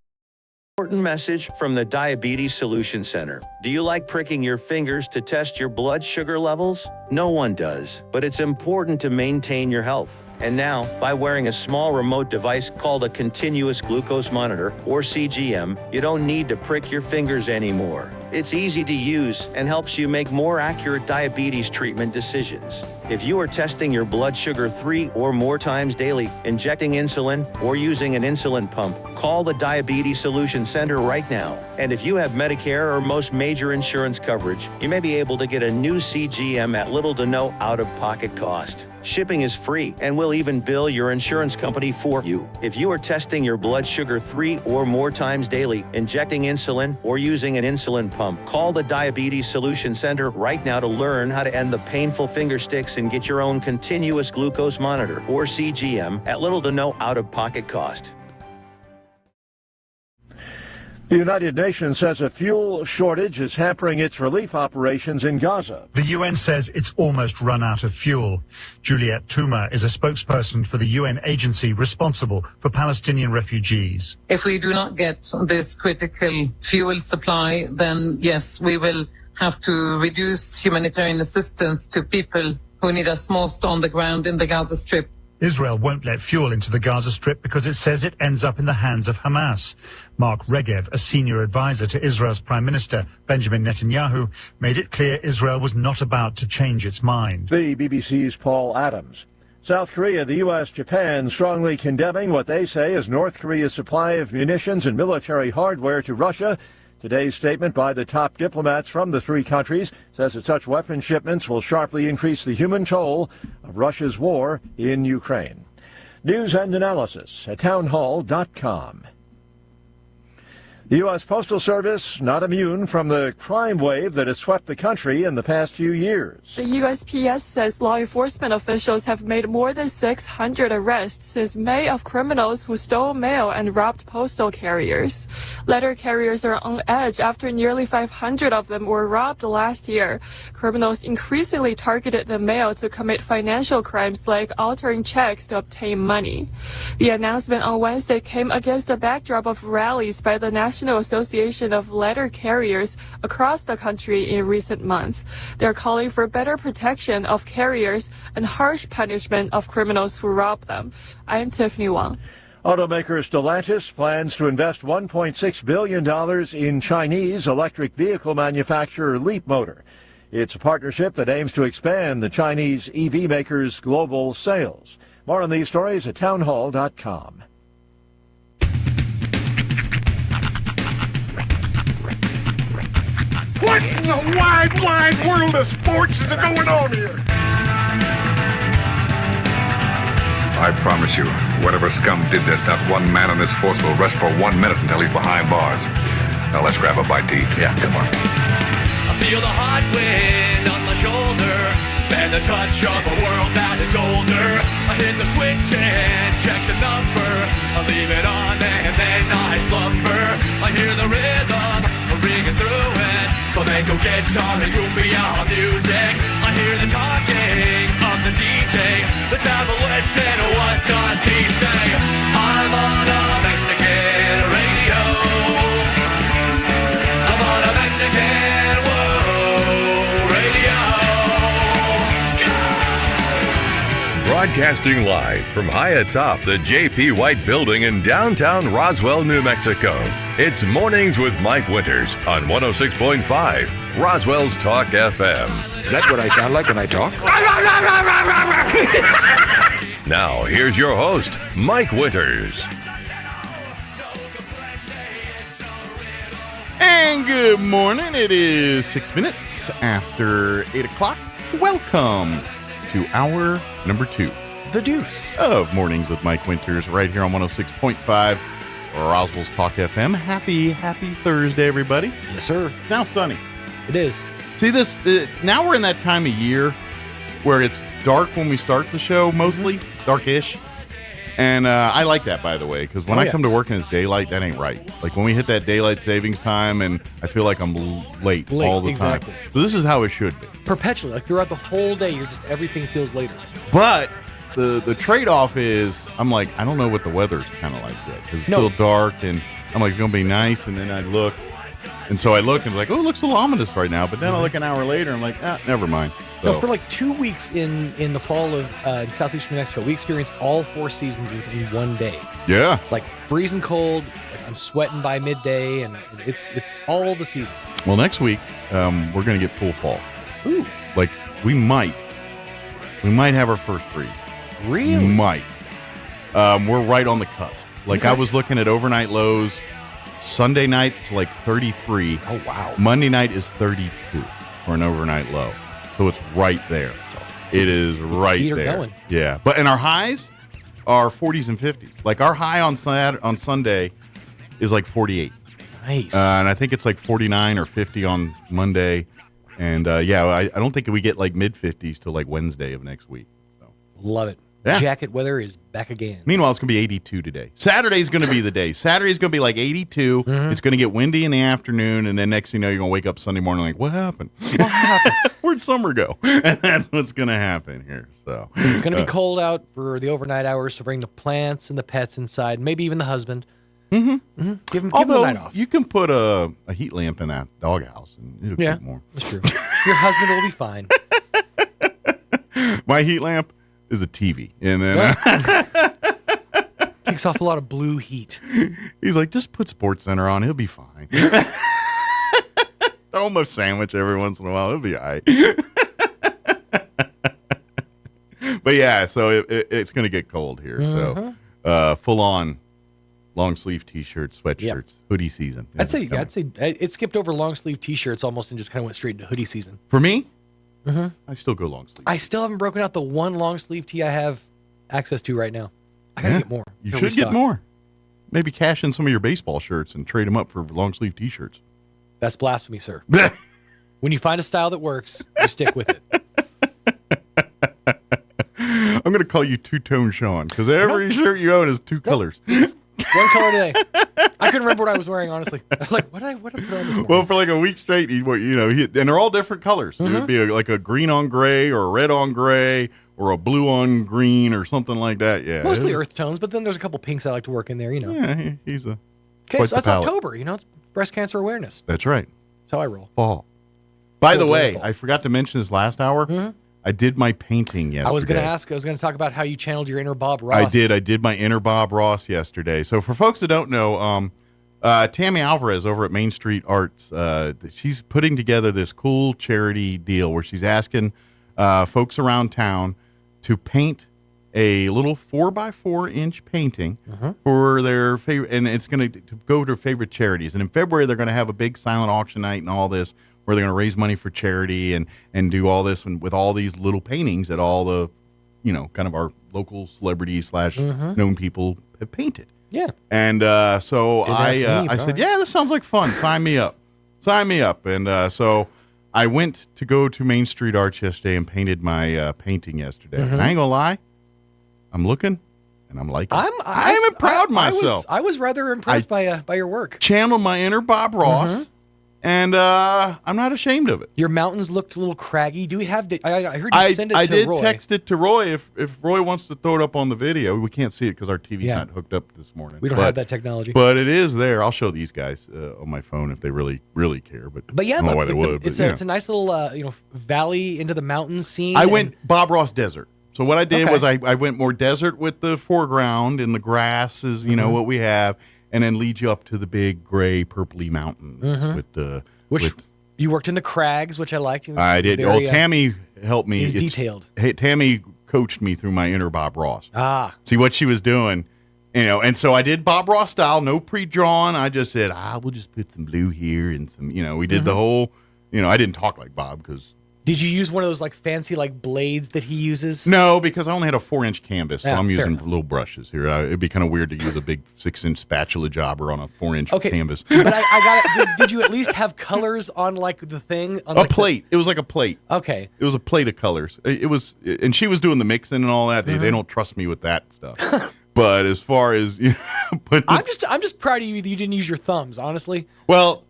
important message from the Diabetes Solution Center. Do you like pricking your fingers to test your blood sugar levels? No one does, but it's important to maintain your health. And now, by wearing a small remote device called a continuous glucose monitor, or CGM, you don't need to prick your fingers anymore. It's easy to use and helps you make more accurate diabetes treatment decisions. If you are testing your blood sugar 3 or more times daily, injecting insulin, or using an insulin pump, call the Diabetes Solution Center right now. And if you have Medicare or most major insurance coverage, you may be able to get a new CGM at little to no out-of-pocket cost. Shipping is free and will even bill your insurance company for you. If you are testing your blood sugar 3 or more times daily, injecting insulin, or using an insulin pump, call the Diabetes Solution Center right now to learn how to end the painful finger sticks and get your own continuous glucose monitor, or CGM, at little to no out-of-pocket cost. The United Nations says a fuel shortage is hampering its relief operations in Gaza. The UN says it's almost run out of fuel. Juliette Touma is a spokesperson for the UN agency responsible for Palestinian refugees. If we do not get this critical fuel supply, then yes, we will have to reduce humanitarian assistance to people who need us most on the ground in the Gaza Strip. Israel won't let fuel into the Gaza Strip because it says it ends up in the hands of Hamas. Mark Regev, a senior advisor to Israel's Prime Minister Benjamin Netanyahu, made it clear Israel was not about to change its mind. The BBC's Paul Adams. South Korea, the U.S., Japan strongly condemning what they say is North Korea's supply of munitions and military hardware to Russia. Today's statement by the top diplomats from the three countries says that such weapon shipments will sharply increase the human toll of Russia's war in Ukraine. News and analysis at townhall.com. The U.S. Postal Service not immune from the crime wave that has swept the country in the past few years. The USPS says law enforcement officials have made more than 600 arrests since May of criminals who stole mail and robbed postal carriers. Letter carriers are on edge after nearly 500 of them were robbed last year. Criminals increasingly targeted the mail to commit financial crimes like altering checks to obtain money. The announcement on Wednesday came against the backdrop of rallies by the National Association of Letter Carriers across the country in recent months. They're calling for better protection of carriers and harsh punishment of criminals who rob them. I'm Tiffany Wang. Automaker Stellantis plans to invest $1.6 billion in Chinese electric vehicle manufacturer Leapmotor. It's a partnership that aims to expand the Chinese EV maker's global sales. More on these stories at townhall.com. What in the wide, wide world of sports is going on here? I promise you, whatever scum did this, not one man on this force will rest for 1 minute until he's behind bars. Now let's grab a bite to eat. Yeah, come on. I feel the hot wind on my shoulder and the touch of a world that is older. I hit the switch and check the number. I leave it on and then I slumber. I hear the rhythm ringing through it. Flamenco guitar and cumbia music. I hear the talking of the DJ. The travel listen, what does he say? I'm on a Mexican radio. I'm on a Mexican radio. Broadcasting live from high atop the J.P. White Building in downtown Roswell, New Mexico. It's Mornings with Mike Winters on 106.5 Roswell's Talk FM. Is that what I sound like when I talk? Now, here's your host, Mike Winters. And good morning. It is 6 minutes after 8 o'clock. Welcome to hour number 2, The Deuce, of Mornings with Mike Winters, right here on 106.5 Roswell's Talk FM. Happy Thursday, everybody. Yes, sir. Now sunny. It is. See this, now we're in that time of year where it's dark when we start the show, mostly, darkish. And I like that, by the way, because when I come to work and it's daylight, that ain't right. Like when we hit that daylight savings time and I feel like I'm late all the time. So this is how it should be. Perpetually, like throughout the whole day, everything feels later. But the trade-off is, I'm like, I don't know what the weather's kind of like yet, because it's still dark, and I'm like, it's going to be nice, and then I look, and so I look, and it's like, oh, it looks a little ominous right now, but then I look an hour later, I'm like, never mind. No, for like 2 weeks in the fall of in southeastern New Mexico, we experienced all 4 seasons within one day. Yeah. It's like freezing cold. It's like I'm sweating by midday, and it's all the seasons. Well, next week, we're going to get full fall. Ooh. Like, we might have our first freeze. Really? Might. We're right on the cusp. Like, Okay. I was looking at overnight lows. Sunday night, it's like 33. Oh, wow. Monday night is 32 for an overnight low. So it's right there. It is right heat are there. going. Yeah. But and our highs are 40s and 50s. Like, our high on Sunday is like 48. Nice. And I think it's like 49 or 50 on Monday. And, I don't think we get like mid-50s till like Wednesday of next week. So. Love it. Yeah. Jacket weather is back again. Meanwhile, it's going to be 82 today. Saturday's going to be the day. Saturday's going to be like 82. It's going to get windy in the afternoon, and then next thing you know, you're going to wake up Sunday morning like, what happened? Where'd summer go? And that's what's going to happen here. So It's going to be cold out for the overnight hours, so bring the plants and the pets inside, maybe even the husband. Mm-hmm. Give him Although, the night off. you can put a heat lamp in that doghouse, and it'll keep warm. That's true. Your husband will be fine. My heat lamp is a TV, and then takes off a lot of blue heat. He's like, just put Sports Center on, he'll be fine. Throw him a sandwich every once in a while, it'll be all right. But yeah, so it's going to get cold here. So full on long sleeve t-shirts, sweatshirts, hoodie season. I'd say it skipped over long sleeve t-shirts almost and just kind of went straight into hoodie season. For me, I still go long sleeve. I still haven't broken out the one long sleeve tee I have access to right now. I gotta get more. You should get more. Maybe cash in some of your baseball shirts and trade them up for long sleeve t-shirts. That's blasphemy, sir. When you find a style that works, you stick with it. I'm going to call you Two-Tone Sean because every shirt you own is two colors. One color today. I couldn't remember what I was wearing, honestly. I was like, what did I put on this morning? Well, for like a week straight, and they're all different colors. It would be like a green on gray or a red on gray or a blue on green or something like that. Yeah, mostly earth tones, but then there's a couple pinks I like to work in there. Yeah, he's a. Okay, so that's October. It's breast cancer awareness. That's right. That's how I roll. Fall. By the way, I forgot to mention this last hour. I did my painting yesterday. I was going to talk about how you channeled your inner Bob Ross. I did my inner Bob Ross yesterday. So for folks that don't know, Tammy Alvarez over at Main Street Arts, she's putting together this cool charity deal where she's asking folks around town to paint a little 4x4-inch painting for their favorite, and it's going to go to favorite charities. And in February, they're going to have a big silent auction night and all this, where they're going to raise money for charity and do all this, and with all these little paintings that all the, kind of our local celebrities / known people have painted. Yeah. And so I said, yeah, this sounds like fun. Sign me up. Sign me up. And so I went to go to Main Street Arts yesterday and painted my painting yesterday. And I ain't going to lie, I'm looking and I'm liking it. I'm proud of myself. I was rather impressed by your work. Channeled my inner Bob Ross. And I'm not ashamed of it. Your mountains looked a little craggy. Do we have? I heard you send it to Roy. I did text it to Roy. If Roy wants to throw it up on the video, we can't see it because our TV's not hooked up this morning. We don't have that technology. But it is there. I'll show these guys on my phone if they really, really care. But yeah, I don't know why they would. It's a nice little valley into the mountains scene. I went Bob Ross desert. So what I did was I went more desert with the foreground and the grass is what we have. And then lead you up to the big gray purpley mountains with the you worked in the crags, which I liked. I did. Tammy helped me. He's detailed. Tammy coached me through my inner Bob Ross. See what she was doing, and so I did Bob Ross style, no pre-drawn. I just said, we'll just put some blue here and some, we did the whole, I didn't talk like Bob because. Did you use one of those fancy blades that he uses? No, because I only had a 4-inch canvas, so I'm using enough. little brushes here. It'd be kind of weird to use a big 6-inch spatula jobber on a 4-inch canvas. But I got it. Did you at least have colors on the thing? On, a plate. It was like a plate. Okay. It was a plate of colors. It was, and she was doing the mixing and all that. They don't trust me with that stuff. But as far as I'm just proud of you that you didn't use your thumbs. Honestly. Well.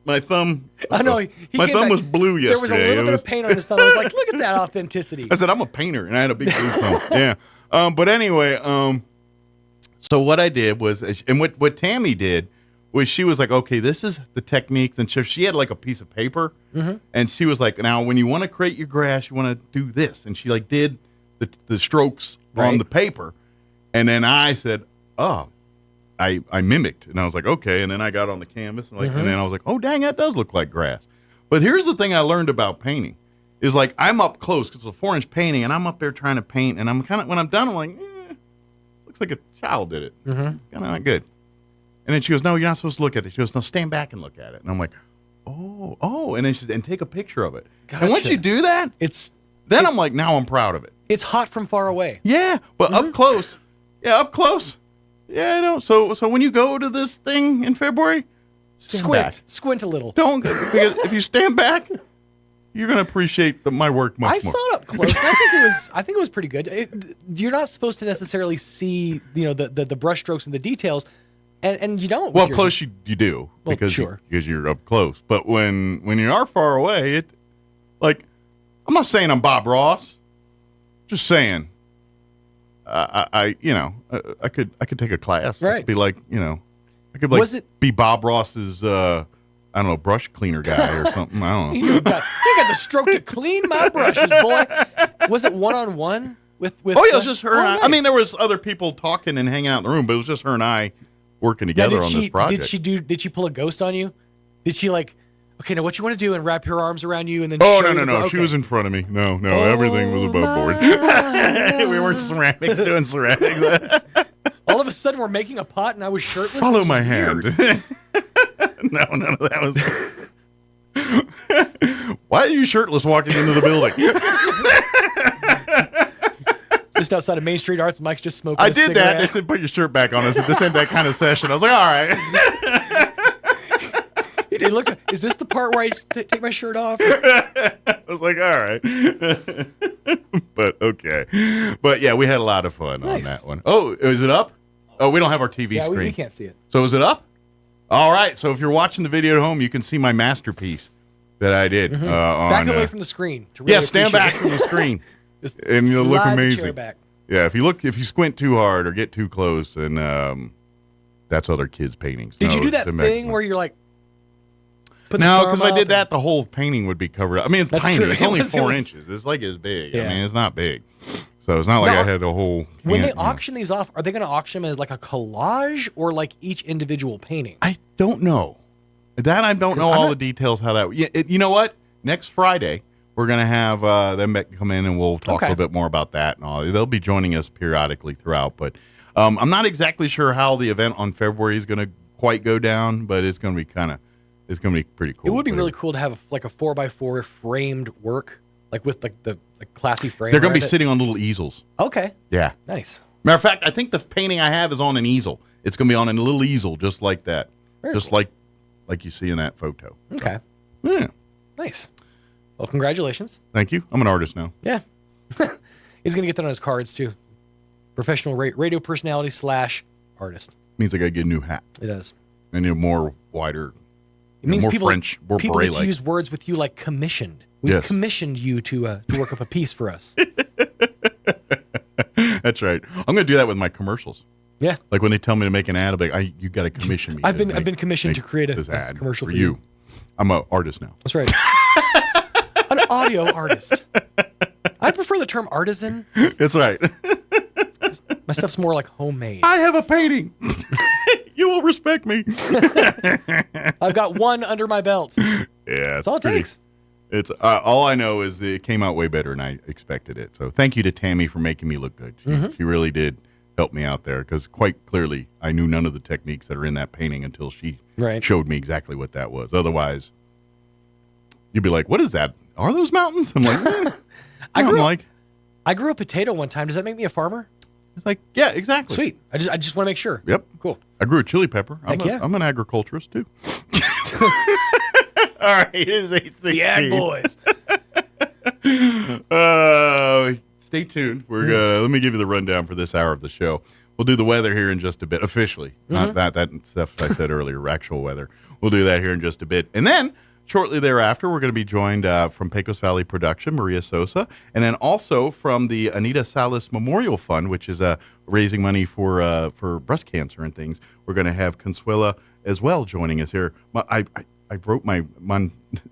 My thumb. I know. My thumb was blue yesterday. There was a little bit of paint on his thumb. I was like, look at that authenticity. I said, I'm a painter, and I had a big blue thumb. Yeah. But anyway, so what I did was, and what Tammy did was she was like, okay, this is the techniques. And she had like a piece of paper. Mhm. And she was like, now, when you want to create your grass, you want to do this. And she like did the strokes on the paper. And then I said, oh, I mimicked. And I was like, okay. And then I got on the canvas. And, and then I was like, oh, dang, that does look like grass. But here's the thing I learned about painting is like I'm up close because it's a 4-inch painting. And I'm up there trying to paint. And I'm kind of, when I'm done, I'm like, looks like a child did it. It's kind of not good. And then she goes, no, you're not supposed to look at it. She goes, no, stand back and look at it. And I'm like, oh. And then she said, and take a picture of it. Gotcha. And once you do that, then I'm like, now I'm proud of it. It's hot from far away. Yeah, but up close. Yeah, up close. Yeah, I know. So when you go to this thing in February, squint a little. Don't, because if you stand back, you're going to appreciate my work much more. I saw it up close. And I think it was pretty good. You're not supposed to necessarily see, the brush strokes and the details. And you don't. Well, close you do because you're up close. But when you are far away, I'm not saying I'm Bob Ross. Just saying, I could take a class. Right. I could be like, I could be Bob Ross's I don't know, brush cleaner guy or something. I don't know. You got the stroke to clean my brushes, boy. Was it one-on-one with? Oh yeah, it was just her and I. Nice. I mean, there was other people talking and hanging out in the room, but it was just her and I working together on this project. Did she pull a ghost on you? Did she okay, now what you want to do and wrap your arms around you and then no. Okay. She was in front of me. No, everything was above board. We weren't ceramics doing ceramics. All of a sudden we're making a pot and I was shirtless. Follow my hand. No, none of that was. Why are you shirtless walking into the building? Just outside of Main Street Arts, Mike's just smoking. I did that. They said, put your shirt back on. I said, this ain't that kind of session. I was like, all right. Hey, look, is this the part where I take my shirt off? I was like, all right. But okay. But yeah, we had a lot of fun on that one. Oh, is it up? Oh, we don't have our TV screen. We can't see it. So is it up? All right. So if you're watching the video at home, you can see my masterpiece that I did. Back away from the screen. To really stand back from the screen. And you'll look amazing. The chair back. Yeah, if you squint too hard or get too close, and that's other kids' paintings. Did you do that thing where you're like? No, because if I did that, the whole painting would be covered up. I mean, it's tiny. True. It's only 4 inches. It's like as big. Yeah. I mean, it's not big. So it's not like I had a whole. When they auction these off, are they going to auction them as like a collage or like each individual painting? I don't know. That I don't know all the details how that. You know what? Next Friday, we're going to have them come in and we'll talk a little bit more about that and all. They'll be joining us periodically throughout. But I'm not exactly sure how the event on February is going to quite go down, but it's going to be it's going to be pretty cool. It would be really cool to have like a 4x4 framed work, like with like the classy frame. They're going to be sitting on little easels. Okay. Yeah. Nice. Matter of fact, I think the painting I have is on an easel. It's going to be on a little easel just like that. Very cool. Like you see in that photo. Okay. Yeah. Nice. Well, congratulations. Thank you. I'm an artist now. Yeah. He's going to get that on his cards too. Professional radio personality / artist. Means I got to get a new hat. It does. I need a more wider. It means more people French, more people get to beret-like. use words with you like commissioned. We commissioned you to work up a piece for us. That's right. I'm going to do that with my commercials. Yeah. Like when they tell me to make an ad, I'm like, you got to commission me. I've been commissioned to create this ad commercial for you. I'm an artist now. That's right. An audio artist. I prefer the term artisan. That's right. My stuff's more like homemade. I have a painting. You will respect me. I've got one under my belt. Yeah, that's all it takes. It's all I know is it came out way better than I expected it. So thank you to Tammy for making me look good. She really did help me out there because quite clearly I knew none of the techniques that are in that painting until she showed me exactly what that was. Otherwise, you'd be like, "What is that? Are those mountains?" I'm like, I grew a potato one time. Does that make me a farmer? It's like, yeah, exactly. Sweet. I just want to make sure. Yep. Cool. I grew a chili pepper. I'm an agriculturist too. All right, it is 8:16. Yeah, boys. Stay tuned. We're gonna let me give you the rundown for this hour of the show. We'll do the weather here in just a bit, officially. Not that stuff I said earlier, actual weather. We'll do that here in just a bit, and then shortly thereafter, we're going to be joined from Pecos Valley Production, Maria Sosa, and then also from the Anita Salas Memorial Fund, which is raising money for breast cancer and things. We're going to have Consuela as well joining us here. I wrote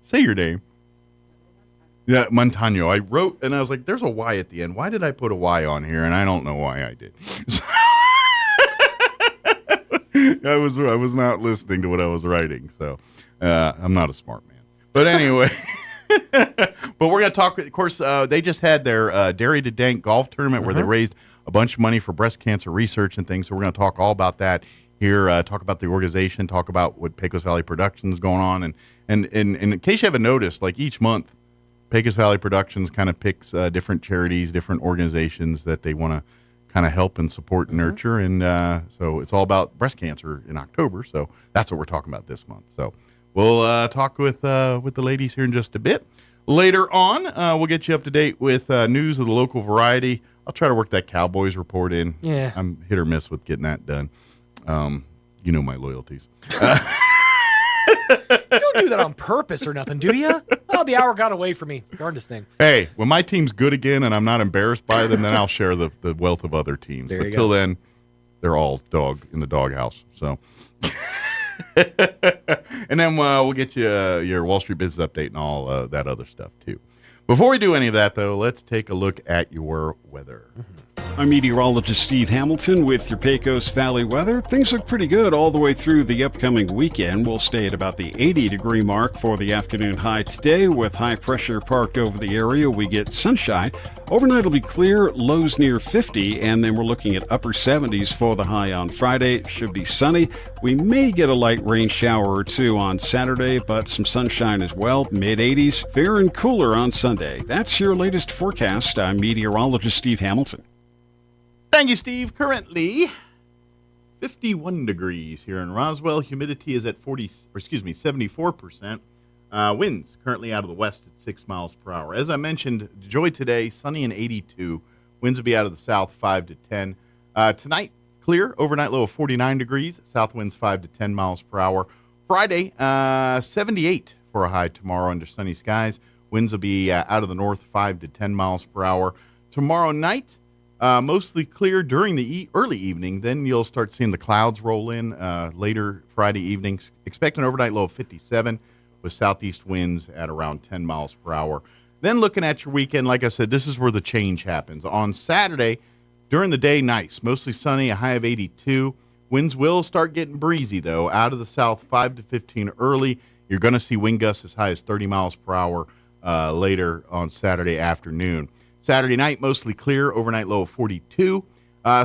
say your name. Yeah, Montano. I wrote, and I was like, there's a Y at the end. Why did I put a Y on here? And I don't know why I did. I was not listening to what I was writing, so I'm not a smart man. But anyway, but we're going to talk, of course, they just had their Dairy to Dank golf tournament where they raised a bunch of money for breast cancer research and things, so we're going to talk all about that here, talk about the organization, talk about what Pecos Valley Productions is going on, and in case you haven't noticed, like each month, Pecos Valley Productions kind of picks different charities, different organizations that they want to kind of help and support and nurture. And so it's all about breast cancer in October. So that's what we're talking about this month. So we'll talk with the ladies here in just a bit. Later on, we'll get you up to date with news of the local variety. I'll try to work that Cowboys report in. Yeah. I'm hit or miss with getting that done. You know my loyalties. Don't do that on purpose or nothing, do you? Oh, the hour got away from me. Darndest thing. Hey, when my team's good again and I'm not embarrassed by them, then I'll share the wealth of other teams. But till then, they're all in the doghouse. So, and then we'll get you your Wall Street business update and all that other stuff too. Before we do any of that, though, let's take a look at your weather. I'm meteorologist Steve Hamilton with your Pecos Valley weather. Things look pretty good all the way through the upcoming weekend. We'll stay at about the 80-degree mark for the afternoon high today. With high pressure parked over the area, we get sunshine. Overnight will be clear, lows near 50, and then we're looking at upper 70s for the high on Friday. It should be sunny. We may get a light rain shower or two on Saturday, but some sunshine as well. Mid-80s, fair and cooler on Sunday. That's your latest forecast. I'm meteorologist Steve Hamilton. Thank you, Steve. Currently 51 degrees here in Roswell. Humidity is at 74%. Winds currently out of the west at 6 miles per hour. As I mentioned, Joy today, sunny and 82. Winds will be out of the south 5 to 10. Tonight, clear. Overnight low of 49 degrees. South winds 5 to 10 miles per hour. Friday, 78 for a high tomorrow under sunny skies. Winds will be out of the north 5 to 10 miles per hour. Tomorrow night, mostly clear during the early evening. Then you'll start seeing the clouds roll in later Friday evening. Expect an overnight low of 57 with southeast winds at around 10 miles per hour. Then looking at your weekend, like I said, this is where the change happens. On Saturday, during the day, nice. Mostly sunny, a high of 82. Winds will start getting breezy, though. Out of the south, 5 to 15 early. You're going to see wind gusts as high as 30 miles per hour later on Saturday afternoon. Saturday night, mostly clear, overnight low of 42.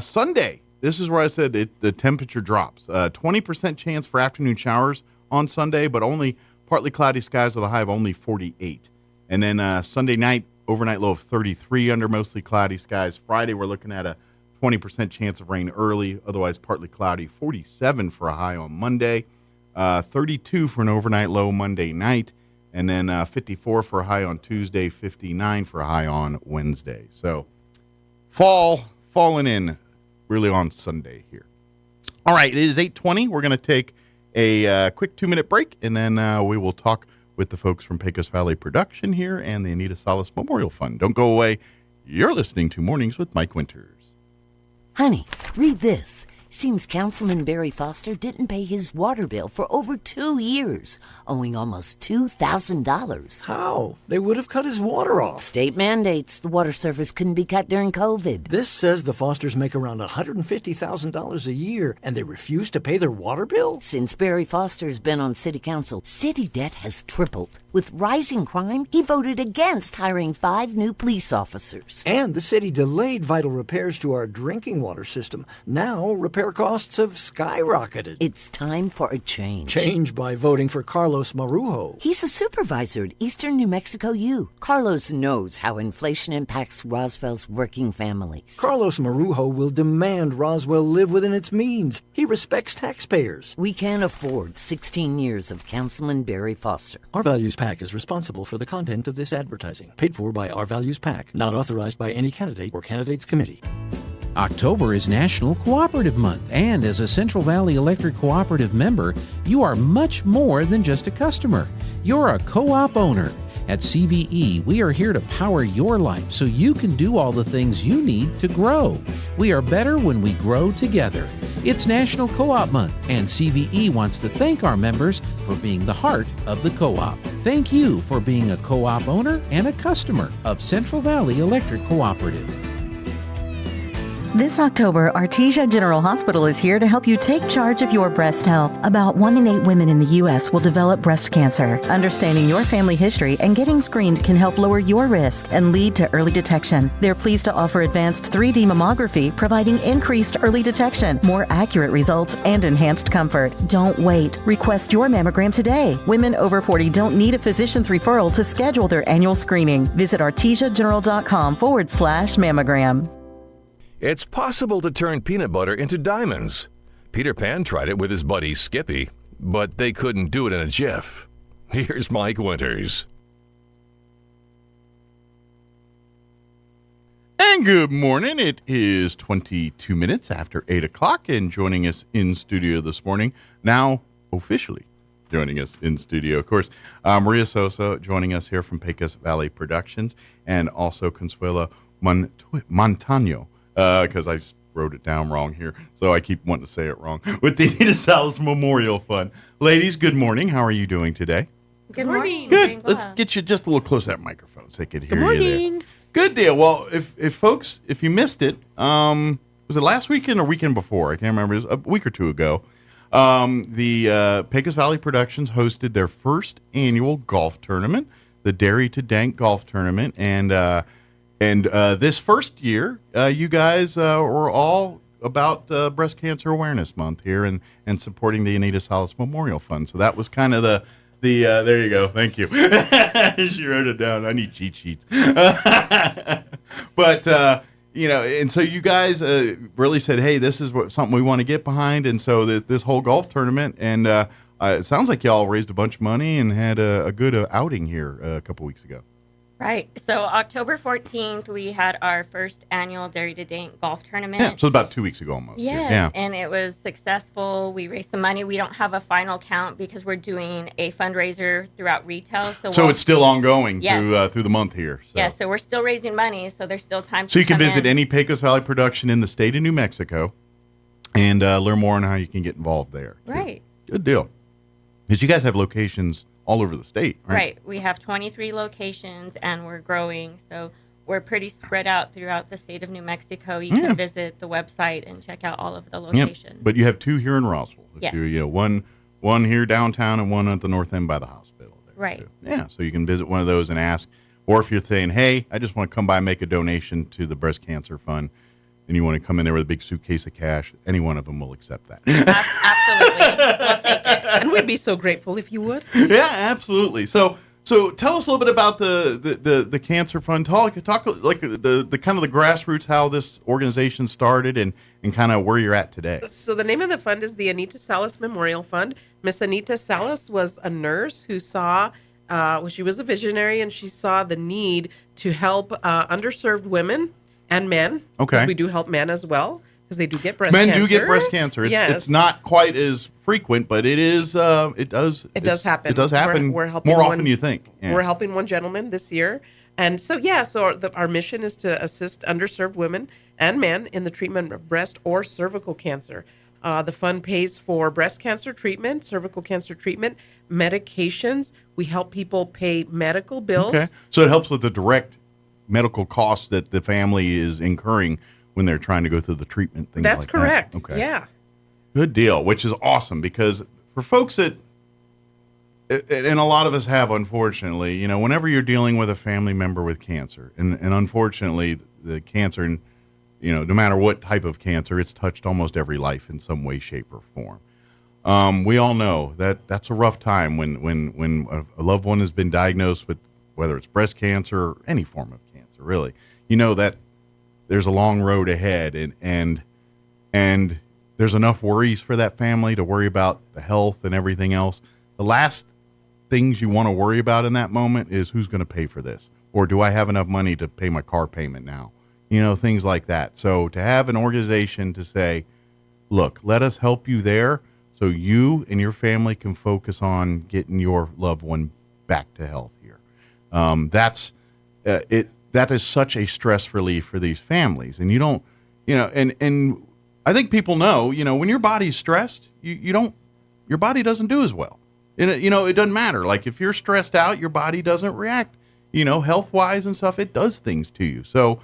Sunday, this is where I said the temperature drops. 20% chance for afternoon showers on Sunday, but only partly cloudy skies with a high of only 48. And then Sunday night, overnight low of 33 under mostly cloudy skies. Friday, we're looking at a 20% chance of rain early, otherwise partly cloudy. 47 for a high on Monday. 32 for an overnight low Monday night. And then 54 for a high on Tuesday, 59 for a high on Wednesday. So falling in really on Sunday here. All right, it is 8:20. We're going to take a quick 2-minute break, and then we will talk with the folks from Pecos Valley Production here and the Anita Salas Memorial Fund. Don't go away. You're listening to Mornings with Mike Winters. Honey, read this. Seems Councilman Barry Foster didn't pay his water bill for over 2 years, owing almost $2,000. How? They would have cut his water off. State mandates the water service couldn't be cut during COVID. This says the Fosters make around $150,000 a year, and they refuse to pay their water bill? Since Barry Foster's been on city council, city debt has tripled. With rising crime, he voted against hiring 5 new police officers. And the city delayed vital repairs to our drinking water system. Now, repair costs have skyrocketed. It's time for a change. Change by voting for Carlos Marujo. He's a supervisor at Eastern New Mexico U. Carlos knows how inflation impacts Roswell's working families. Carlos Marujo will demand Roswell live within its means. He respects taxpayers. We can't afford 16 years of Councilman Barry Foster. Our Values PAC is responsible for the content of this advertising. Paid for by Our Values PAC. Not authorized by any candidate or candidates committee. October is National Cooperative Month, and as a Central Valley Electric Cooperative member, you are much more than just a customer. You're a co-op owner. At CVE, we are here to power your life so you can do all the things you need to grow. We are better when we grow together. It's National Co-op Month, and CVE wants to thank our members for being the heart of the co-op. Thank you for being a co-op owner and a customer of Central Valley Electric Cooperative. This October, Artesia General Hospital is here to help you take charge of your breast health. About 1 in 8 women in the U.S. will develop breast cancer. Understanding your family history and getting screened can help lower your risk and lead to early detection. They're pleased to offer advanced 3D mammography, providing increased early detection, more accurate results, and enhanced comfort. Don't wait. Request your mammogram today. Women over 40 don't need a physician's referral to schedule their annual screening. Visit artesiageneral.com/mammogram. It's possible to turn peanut butter into diamonds. Peter Pan tried it with his buddy Skippy, but they couldn't do it in a jiff. Here's Mike Winters. And good morning. It is 22 minutes after 8 o'clock, and joining us in studio this morning, now officially joining us in studio, of course, Maria Sosa joining us here from Pecos Valley Productions, and also Consuela Montano. Because I wrote it down wrong here, so I keep wanting to say it wrong, with the Anita Salas Memorial Fund. Ladies, good morning. How are you doing today? Good morning. Good. Let's get you just a little closer to that microphone so they can hear Good morning. you there. Good deal. Well, if folks, if you missed it, was it last weekend or weekend before? I can't remember. It was a week or two ago. The Pecos Valley Productions hosted their first annual golf tournament, the Dairy to Dank Golf Tournament, and this first year, you guys were all about Breast Cancer Awareness Month here and supporting the Anita Salas Memorial Fund. So that was kind of the there you go. Thank you. She wrote it down. I need cheat sheets. But, and so you guys really said, hey, this is something we want to get behind. And so this whole golf tournament, and it sounds like y'all raised a bunch of money and had a good outing here a couple weeks ago. Right. So October 14th, we had our first annual Dairy to Dank golf tournament. Yeah, so about 2 weeks ago almost. Yes, yeah. And it was successful. We raised some money. We don't have a final count because we're doing a fundraiser throughout retail. So it's still ongoing yes. through the month here. So. Yes, so we're still raising money, so there's still time to So you can come visit in. any Pecos Valley production in the state of New Mexico and learn more on how you can get involved there. Right. Good deal. Because you guys have locations all over the state, right? Right. We have 23 locations, and we're growing. So we're pretty spread out throughout the state of New Mexico. You can visit the website and check out all of the locations. Yep. But you have 2 here in Roswell. Yes. One here downtown and one at the north end by the hospital. Right. Too. Yeah, so you can visit one of those and ask. Or if you're saying, hey, I just want to come by and make a donation to the Breast Cancer Fund, and you want to come in there with a big suitcase of cash, any one of them will accept that. Absolutely. We'll take it. And we'd be so grateful if you would. Yeah, absolutely. So tell us a little bit about the Cancer Fund. Talk like the kind of the grassroots, how this organization started and kind of where you're at today. So the name of the fund is the Anita Salas Memorial Fund. Miss Anita Salas was a nurse who saw, she was a visionary, and she saw the need to help underserved women and men. Okay. Because we do help men as well, because they do get breast cancer. Men do get breast cancer. It's not quite as frequent, but it is. It does happen. It does happen we're helping more often than you think. Yeah. We're helping one gentleman this year. And so, our mission is to assist underserved women and men in the treatment of breast or cervical cancer. The fund pays for breast cancer treatment, cervical cancer treatment, medications. We help people pay medical bills. Okay. So it helps with the direct medical costs that the family is incurring when they're trying to go through the treatment things. That's like correct. That. Okay. Yeah. Good deal, which is awesome because for folks that, and a lot of us have, unfortunately, whenever you're dealing with a family member with cancer, and unfortunately the cancer, no matter what type of cancer, it's touched almost every life in some way, shape, or form. We all know that that's a rough time when a loved one has been diagnosed with whether it's breast cancer or any form of cancer, really. That there's a long road ahead, and there's enough worries for that family to worry about the health and everything else. The last things you want to worry about in that moment is who's going to pay for this, or do I have enough money to pay my car payment now? Things like that. So to have an organization to say, look, let us help you there so you and your family can focus on getting your loved one back to health here. That is such a stress relief for these families. And you don't, and I think people know, when your body's stressed, your body doesn't do as well. And it doesn't matter. Like if you're stressed out, your body doesn't react, health-wise and stuff. It does things to you. So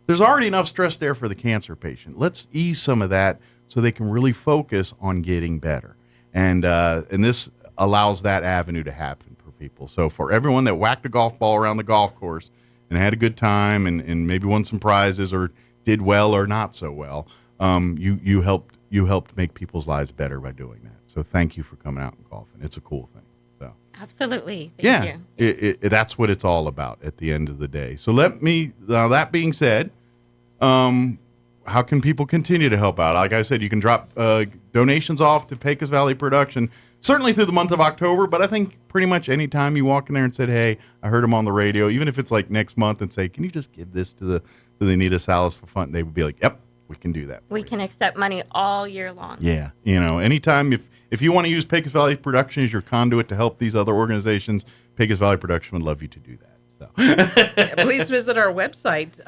there's already enough stress there for the cancer patient. Let's ease some of that so they can really focus on getting better. And this allows that avenue to happen for people. So for everyone that whacked a golf ball around the golf course and had a good time and maybe won some prizes or did well or not so well, you helped make people's lives better by doing that. So thank you for coming out and golfing. It's a cool thing. So absolutely, thank you. That's what it's all about at the end of the day. So that being said, how can people continue to help out? Like I said, you can drop donations off to Pecos Valley Production, certainly through the month of October, but I think pretty much any time you walk in there and said, hey, I heard him on the radio, even if it's like next month, and say, can you just give this to the Anita Salas for fun? They would be like, yep, we can do that. We can accept money all year long. Yeah. Anytime if you want to use Pecos Valley Production as your conduit to help these other organizations, Pecos Valley Production would love you to do that. So. Please visit our website.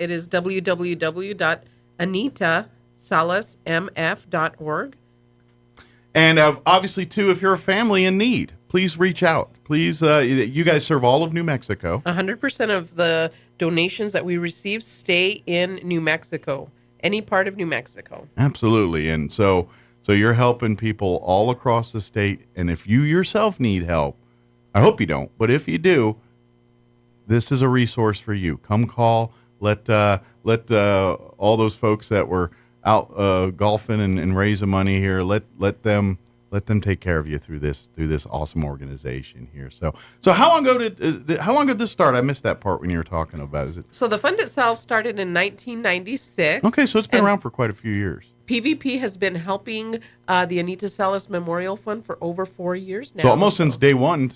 It is www.anitasalasmf.org. And obviously, too, if you're a family in need, please reach out. Please, you guys serve all of New Mexico. 100% of the donations that we receive stay in New Mexico, any part of New Mexico. Absolutely. And so you're helping people all across the state. And if you yourself need help, I hope you don't, but if you do, this is a resource for you. Come call. Let all those folks that were out golfing and raising money here. Let them take care of you through this awesome organization here. So how long ago did this start? I missed that part when you were talking about it. So the fund itself started in 1996. Okay, so it's been around for quite a few years. PVP has been helping the Anita Salas Memorial Fund for over 4 years now. So almost since day one.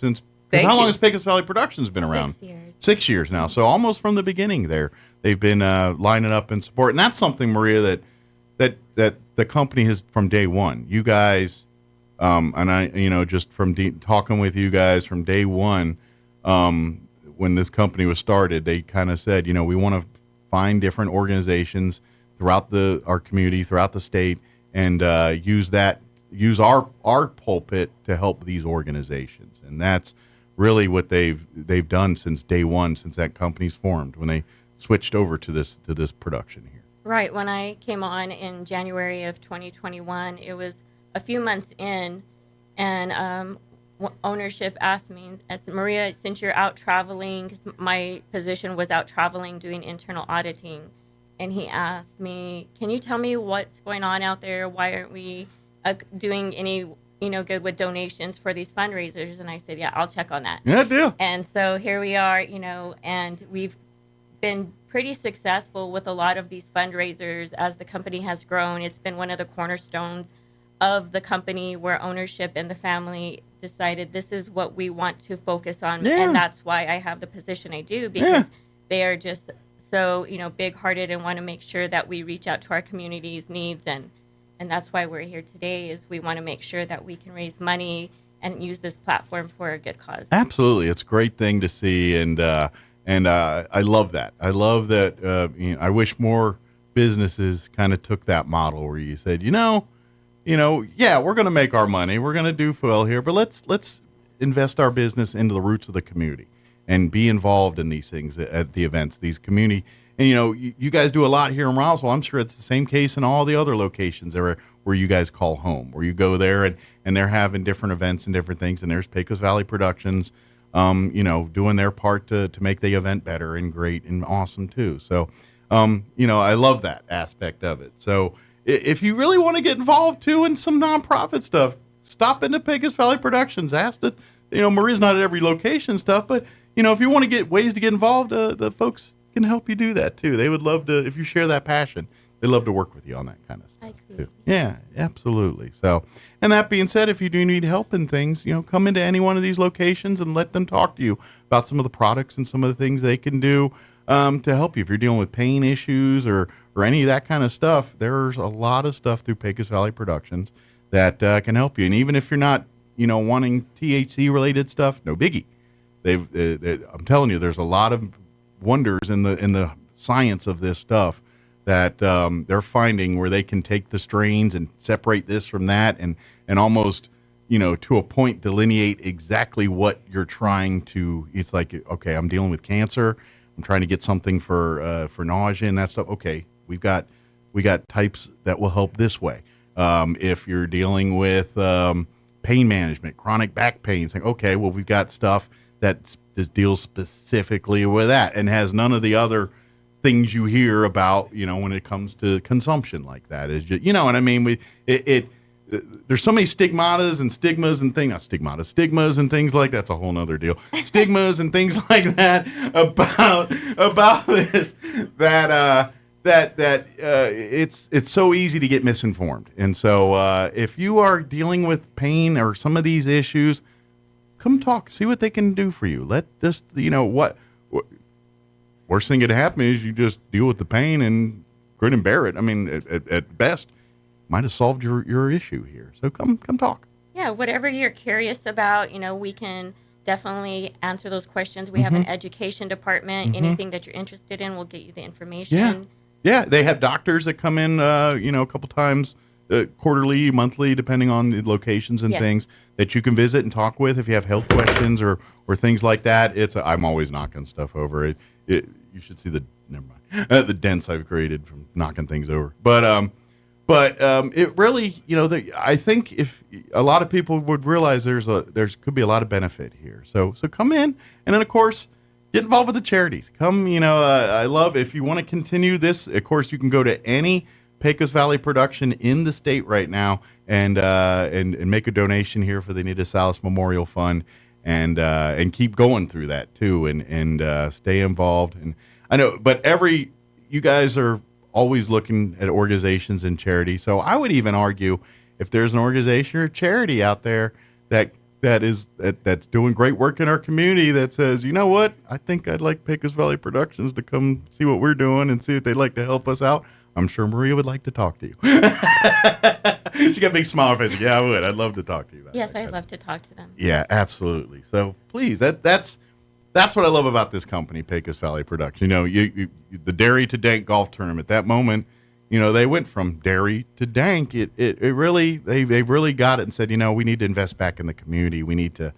How long has Pecos Valley Productions been around? 6 years. 6 years now. So almost from the beginning there, they've been lining up in support. And that's something, Maria, that the company has from day one. You guys, and I, just from talking with you guys from day one, when this company was started, they kind of said, we want to find different organizations throughout our community, throughout the state, and use our pulpit to help these organizations. And that's really what they've done since day one, since that company's formed, when they switched over to this production here. Right. When I came on in January of 2021, it was a few months in, and ownership asked me, Maria, since you're out traveling, because my position was out traveling doing internal auditing, and he asked me, can you tell me what's going on out there? Why aren't we doing any good with donations for these fundraisers? And I said, yeah, I'll check on that. Yeah, deal. And so here we are, and we've been pretty successful with a lot of these fundraisers as the company has grown. It's been one of the cornerstones of the company where ownership and the family decided this is what we want to focus on. Yeah. And that's why I have the position I do, because they are just so, big-hearted and want to make sure that we reach out to our community's needs. And that's why we're here today, is we want to make sure that we can raise money and use this platform for a good cause. Absolutely. It's a great thing to see. And I love that. I love that. I wish more businesses kind of took that model where you said, we're going to make our money. We're going to do well here, but let's invest our business into the roots of the community and be involved in these things at the events, these community. And, you guys do a lot here in Roswell. I'm sure it's the same case in all the other locations where you guys call home, where you go there and they're having different events and different things. And there's Pecos Valley Productions, doing their part to make the event better and great and awesome too. So, I love that aspect of it. So if you really want to get involved too in some nonprofit stuff, stop into Pecos Valley Productions. Ask that, Maria's not at every location stuff, but if you want to get ways to get involved, the folks can help you do that too. They would love to, if you share that passion, they'd love to work with you on that kind of stuff too. Yeah, absolutely. So, and that being said, if you do need help in things, come into any one of these locations and let them talk to you about some of the products and some of the things they can do to help you. If you're dealing with pain issues or any of that kind of stuff, there's a lot of stuff through Pecos Valley Productions that can help you. And even if you're not, wanting THC related stuff, no biggie. I'm telling you, there's a lot of wonders in the science of this stuff that they're finding where they can take the strains and separate this from that and almost, to a point delineate exactly what you're trying to. It's like, okay, I'm dealing with cancer. I'm trying to get something for nausea and that stuff. Okay, we got types that will help this way. If you're dealing with pain management, chronic back pain, saying, okay, well, we've got stuff that just deals specifically with that and has none of the other things you hear about, when it comes to consumption like that. Is just, what I mean? There's so many stigmas and things, not stigmas and things like that's a whole nother deal. Stigmas and things like that about this that it's so easy to get misinformed. And so if you are dealing with pain or some of these issues, come talk, see what they can do for you. Let this, what worst thing that could happen is you just deal with the pain and grin and bear it. I mean, at best, might have solved your issue here. So come talk. Yeah, whatever you're curious about, we can definitely answer those questions. We have an education department. Anything that you're interested in, we'll get you the information. Yeah, they have doctors that come in, a couple times quarterly, monthly, depending on the locations and things that you can visit and talk with if you have health questions or things like that. I'm always knocking stuff over. You should see the dents I've created from knocking things over. But it really, I think if a lot of people would realize there could be a lot of benefit here. So come in, and then of course get involved with the charities. Come, I love if you want to continue this. Of course, you can go to any Pecos Valley production in the state right now and make a donation here for the Anita Salas Memorial Fund and keep going through that too and stay involved. And I know, but you guys are always looking at organizations and charity. So I would even argue if there's an organization or charity out there that's doing great work in our community that says, you know what, I think I'd like Pecos Valley Productions to come see what we're doing and see if they'd like to help us out. I'm sure Maria would like to talk to you. She got a big smile on her face. Yeah, I would. I'd love to talk to you. Yes, I'd love to talk to them. Yeah, absolutely. So please, that's what I love about this company, Pecos Valley Production. You the Dairy to Dank golf tournament. That moment, they went from dairy to dank. It really they really got it and said, we need to invest back in the community. We need to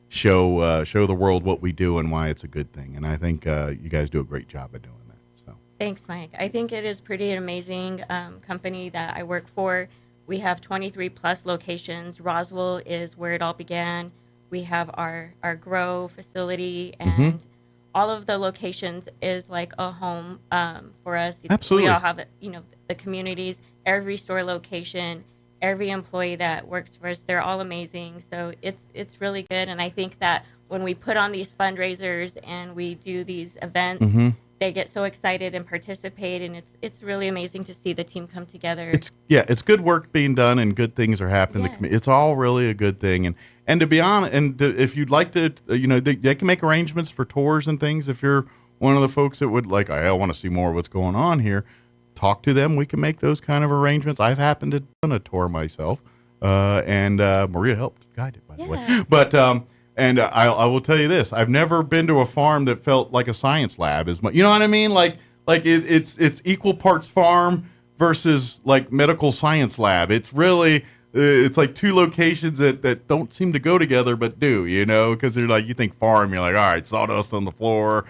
show the world what we do and why it's a good thing. And I think you guys do a great job of doing that. So thanks, Mike. I think it is pretty amazing company that I work for. We have 23 plus locations. Roswell is where it all began. We have our grow facility, and all of the locations is like a home for us. Absolutely. We all have, the communities, every store location, every employee that works for us, they're all amazing. So it's really good. And I think that when we put on these fundraisers and we do these events, they get so excited and participate, and it's really amazing to see the team come together. It's good work being done and good things are happening. Yes. It's all really a good thing. And to be honest, if you'd like to, they can make arrangements for tours and things. If you're one of the folks that would like, I want to see more of what's going on here, talk to them. We can make those kind of arrangements. I've happened to done a tour myself, and Maria helped guide it, by the way. But and I will tell you this: I've never been to a farm that felt like a science lab as much. You know what I mean? Like it's equal parts farm versus like medical science lab. It's really it's like two locations that don't seem to go together, but do, because they're like, you think farm, you're like, all right, sawdust on the floor,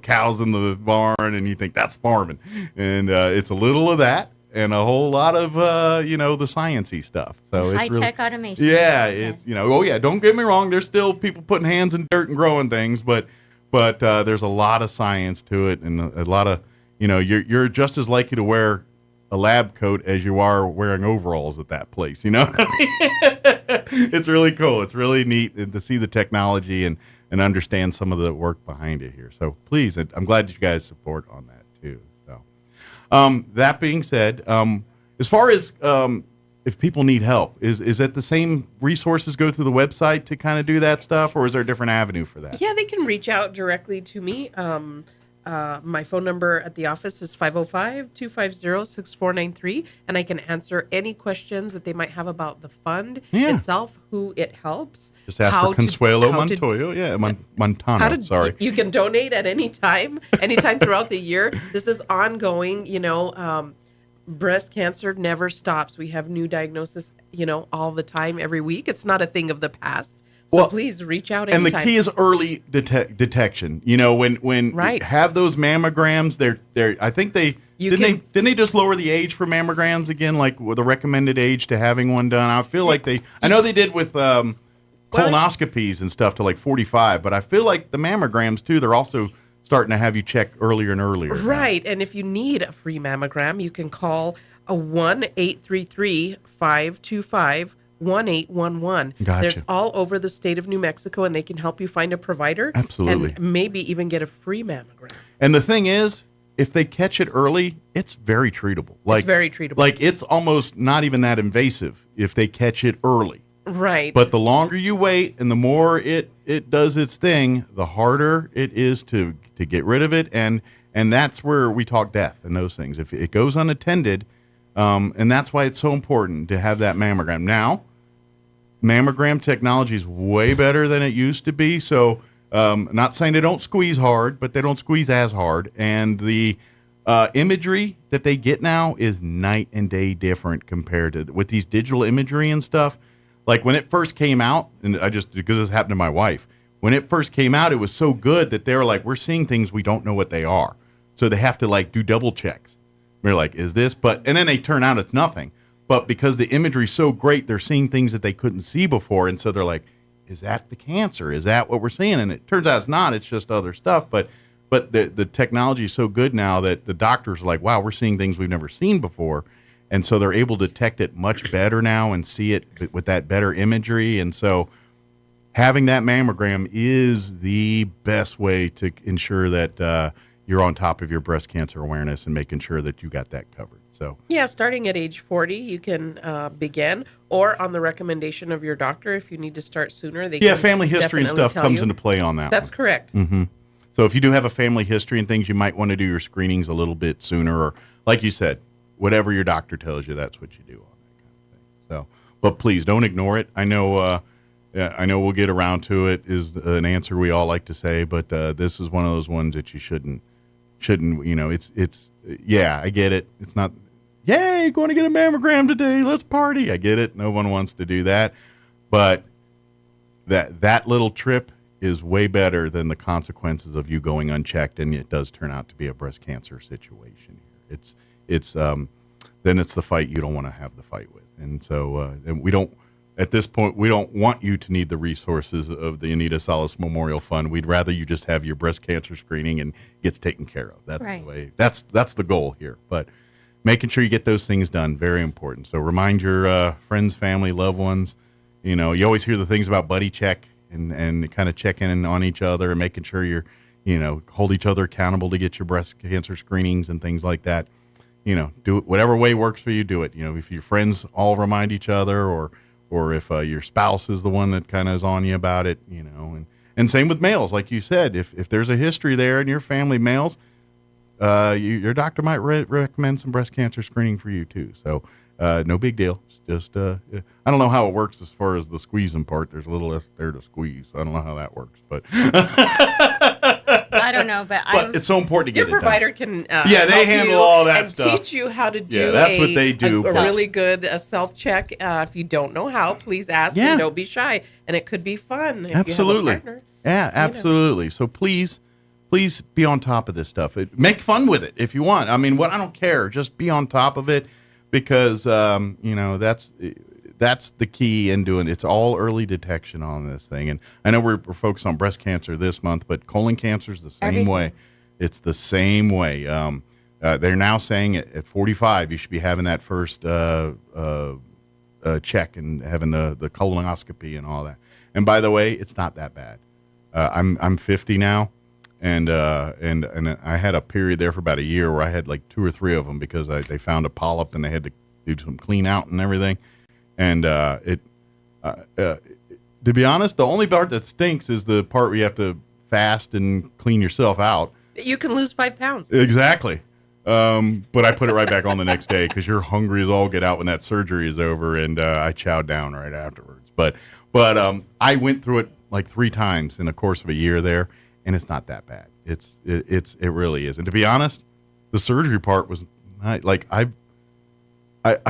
cows in the barn, and you think that's farming, and it's a little of that. And a whole lot of, the science-y stuff. So it's high-tech automation. Yeah, it's, don't get me wrong. There's still people putting hands in dirt and growing things, but there's a lot of science to it and a lot of, you're just as likely to wear a lab coat as you are wearing overalls at that place. You know what I mean? It's really cool. It's really neat to see the technology and understand some of the work behind it here. So please, I'm glad that you guys support on that too. That being said, as far as if people need help, is that the same resources go through the website to kind of do that stuff, or is there a different avenue for that? Yeah, they can reach out directly to me. My phone number at the office is 505-250-6493, and I can answer any questions that they might have about the fund itself, who it helps. Just ask for Consuelo Montoya. Montano, sorry. You can donate at any time throughout the year. This is ongoing, breast cancer never stops. We have new diagnosis, all the time, every week. It's not a thing of the past. So please reach out anytime. And the key is early detection. When we have those mammograms, they're I think didn't they just lower the age for mammograms again, like with the recommended age to having one done? I feel like I know they did with colonoscopies and stuff to like 45, but I feel like the mammograms too, they're also starting to have you check earlier and earlier. Right. And if you need a free mammogram, you can call a 1-833-525-1811. Gotcha. There's all over the state of New Mexico, and they can help you find a provider. Absolutely. And maybe even get a free mammogram. And the thing is, if they catch it early, it's very treatable. It's very treatable. Like it's almost not even that invasive if they catch it early. Right. But the longer you wait and the more it does its thing, the harder it is to get rid of it. And that's where we talk death and those things. If it goes unattended, and that's why it's so important to have that mammogram. Now, mammogram technology is way better than it used to be. So not saying they don't squeeze hard, but they don't squeeze as hard. And the imagery that they get now is night and day different compared to with these digital imagery and stuff. Like when it first came out, and because this happened to my wife, when it first came out, it was so good that they were like, we're seeing things we don't know what they are. So they have to like do double checks. They're like, is this? And then they turn out it's nothing. But because the imagery's so great, they're seeing things that they couldn't see before. And so they're like, is that the cancer? Is that what we're seeing? And it turns out it's not. It's just other stuff. But the technology is so good now that the doctors are like, wow, we're seeing things we've never seen before. And so they're able to detect it much better now and see it with that better imagery. And so having that mammogram is the best way to ensure that you're on top of your breast cancer awareness and making sure that you got that covered. So starting at age 40, you can begin, or on the recommendation of your doctor if you need to start sooner. They can family history and stuff comes into play on that. That's correct. Mm-hmm. So if you do have a family history and things, you might want to do your screenings a little bit sooner, or like you said, whatever your doctor tells you, that's what you do on that kind of thing. So, but please don't ignore it. I know we'll get around to it is an answer we all like to say, but this is one of those ones that you shouldn't. It's I get it. It's not. Yay, going to get a mammogram today. Let's party. I get it. No one wants to do that. But that little trip is way better than the consequences of you going unchecked, and it does turn out to be a breast cancer situation here. Then it's the fight you don't want to have the fight with. And so and we don't, at this point, we don't want you to need the resources of the Anita Salas Memorial Fund. We'd rather you just have your breast cancer screening and gets taken care of. That's the way. That's the goal here. But making sure you get those things done, very important. So remind your friends, family, loved ones. You always hear the things about buddy check and kind of checking in on each other and making sure you're, hold each other accountable to get your breast cancer screenings and things like that. Do it whatever way works for you. Do it. If your friends all remind each other, or if your spouse is the one that kind of is on you about it, and same with males, like you said, if there's a history there in your family, males. Your doctor might recommend some breast cancer screening for you too. So no big deal. It's just I don't know how it works as far as the squeezing part. There's a little less there to squeeze. I don't know how that works, but I don't know. But it's so important to get your provider can they handle all that and stuff. Teach you how to do. Yeah, that's what they do. A really good self check. If you don't know how, please ask. And don't be shy. And it could be fun. If Absolutely. You have a partner. Yeah, absolutely. So please be on top of this stuff. Make fun with it if you want. I mean, I don't care. Just be on top of it because, that's the key in doing it. It's all early detection on this thing. And I know we're focused on breast cancer this month, but colon cancer is the same way. It's the same way. They're now saying at 45, you should be having that first check and having the colonoscopy and all that. And by the way, it's not that bad. I'm 50 now. And I had a period there for about a year where I had like 2 or 3 of them because they found a polyp and they had to do some clean out and everything. And to be honest, the only part that stinks is the part where you have to fast and clean yourself out. You can lose 5 pounds. Exactly. But I put it right back on the next day because you're hungry as all get out when that surgery is over, and I chowed down right afterwards. But I went through it like 3 times in the course of a year there, and it's not that bad. It really is. And to be honest, the surgery part was not, like I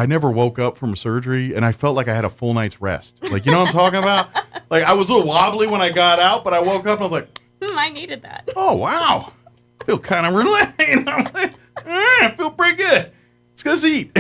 never woke up from surgery, and I felt like I had a full night's rest. Like, you know what I'm talking about? Like, I was a little wobbly when I got out, but I woke up and I was like, I needed that. oh, wow. I feel kind of relaxed. I'm like, I feel pretty good. Let's go eat.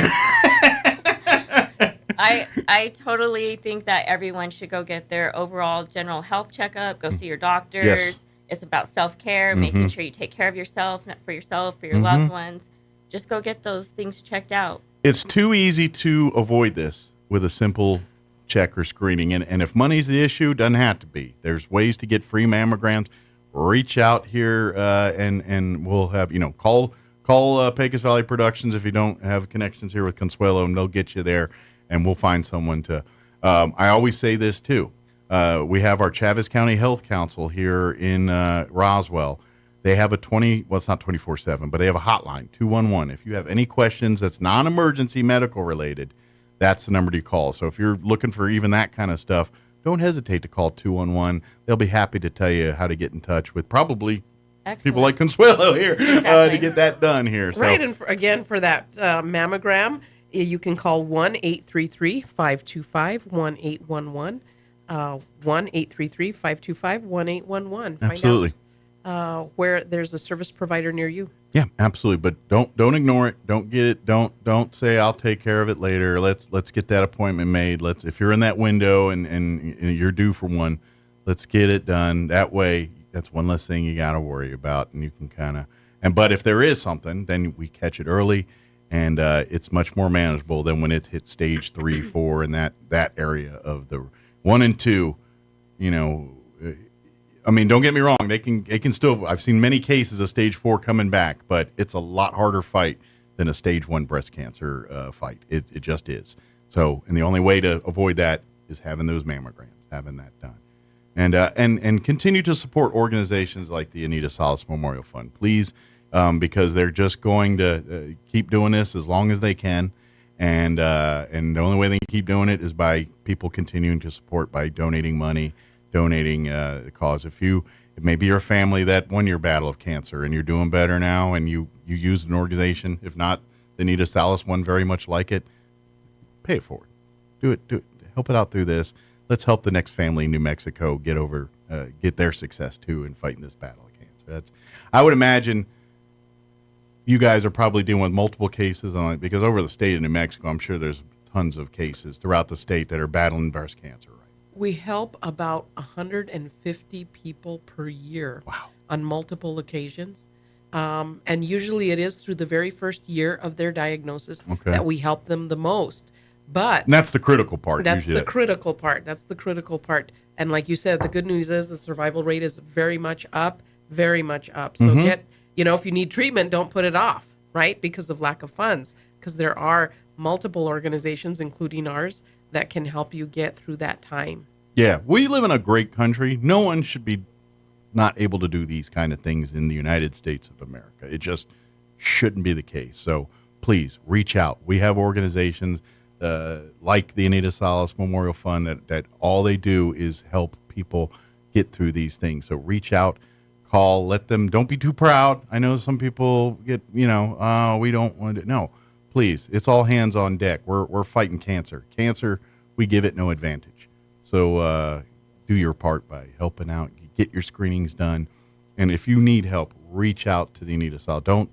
I totally think that everyone should go get their overall general health checkup, go see your doctors. Yes. It's about self-care, making sure you take care of yourself, for your loved ones. Just go get those things checked out. It's too easy to avoid this with a simple check or screening. And if money's the issue, doesn't have to be. There's ways to get free mammograms. Reach out here and we'll have, call Pecos Valley Productions if you don't have connections here with Consuelo, and they'll get you there, and we'll find someone to. I always say this too. We have our Chaves County Health Council here in Roswell. They have it's not 24/7, but they have a hotline, 211. If you have any questions that's non-emergency medical related, that's the number to call. So if you're looking for even that kind of stuff, don't hesitate to call 211. They'll be happy to tell you how to get in touch with probably people like Consuelo here to get that done here. So. Right, and for that mammogram, you can call 1-833-525-1811, 1-833-525-1811. Absolutely. Find out where there's a service provider near you. Yeah, absolutely. But don't ignore it. Don't get it. Don't say I'll take care of it later. Let's get that appointment made. If you're in that window and you're due for one, let's get it done. That way, that's one less thing you got to worry about, and you can but if there is something, then we catch it early, and it's much more manageable than when it hits stage 3, 4, and that area of the 1 and 2. I mean, don't get me wrong. They can still. I've seen many cases of stage 4 coming back, but it's a lot harder fight than a stage 1 breast cancer fight. It just is. So, and the only way to avoid that is having those mammograms, having that done, and continue to support organizations like the Anita Salas Memorial Fund, please, because they're just going to keep doing this as long as they can, and the only way they can keep doing it is by people continuing to support by donating money. Donating the cause. If maybe you're a family that won your battle of cancer and you're doing better now, and you used an organization, if not the Anita Salas one, very much like it, pay it forward. Do it. Help it out through this. Let's help the next family in New Mexico get their success too in fighting this battle of cancer. I would imagine you guys are probably dealing with multiple cases on it, because over the state of New Mexico, I'm sure there's tons of cases throughout the state that are battling breast cancer. We help about 150 people per year on multiple occasions. And usually it is through the very first year of their diagnosis that we help them the most. And that's the critical part. That's the critical part. And like you said, the good news is the survival rate is very much up. So if you need treatment, don't put it off, right? Because of lack of funds. Because there are multiple organizations, including ours, that can help you get through that time. Yeah, we live in a great country. No one should be not able to do these kind of things in the United States of America. It just shouldn't be the case. So please reach out. We have organizations like the Anita Salas Memorial Fund that all they do is help people get through these things. So reach out, call, let them. Don't be too proud. I know some people get, we don't want to. No. Please, it's all hands on deck. We're fighting cancer. Cancer, we give it no advantage. So do your part by helping out. Get your screenings done, and if you need help, reach out to the Anita Salas. Don't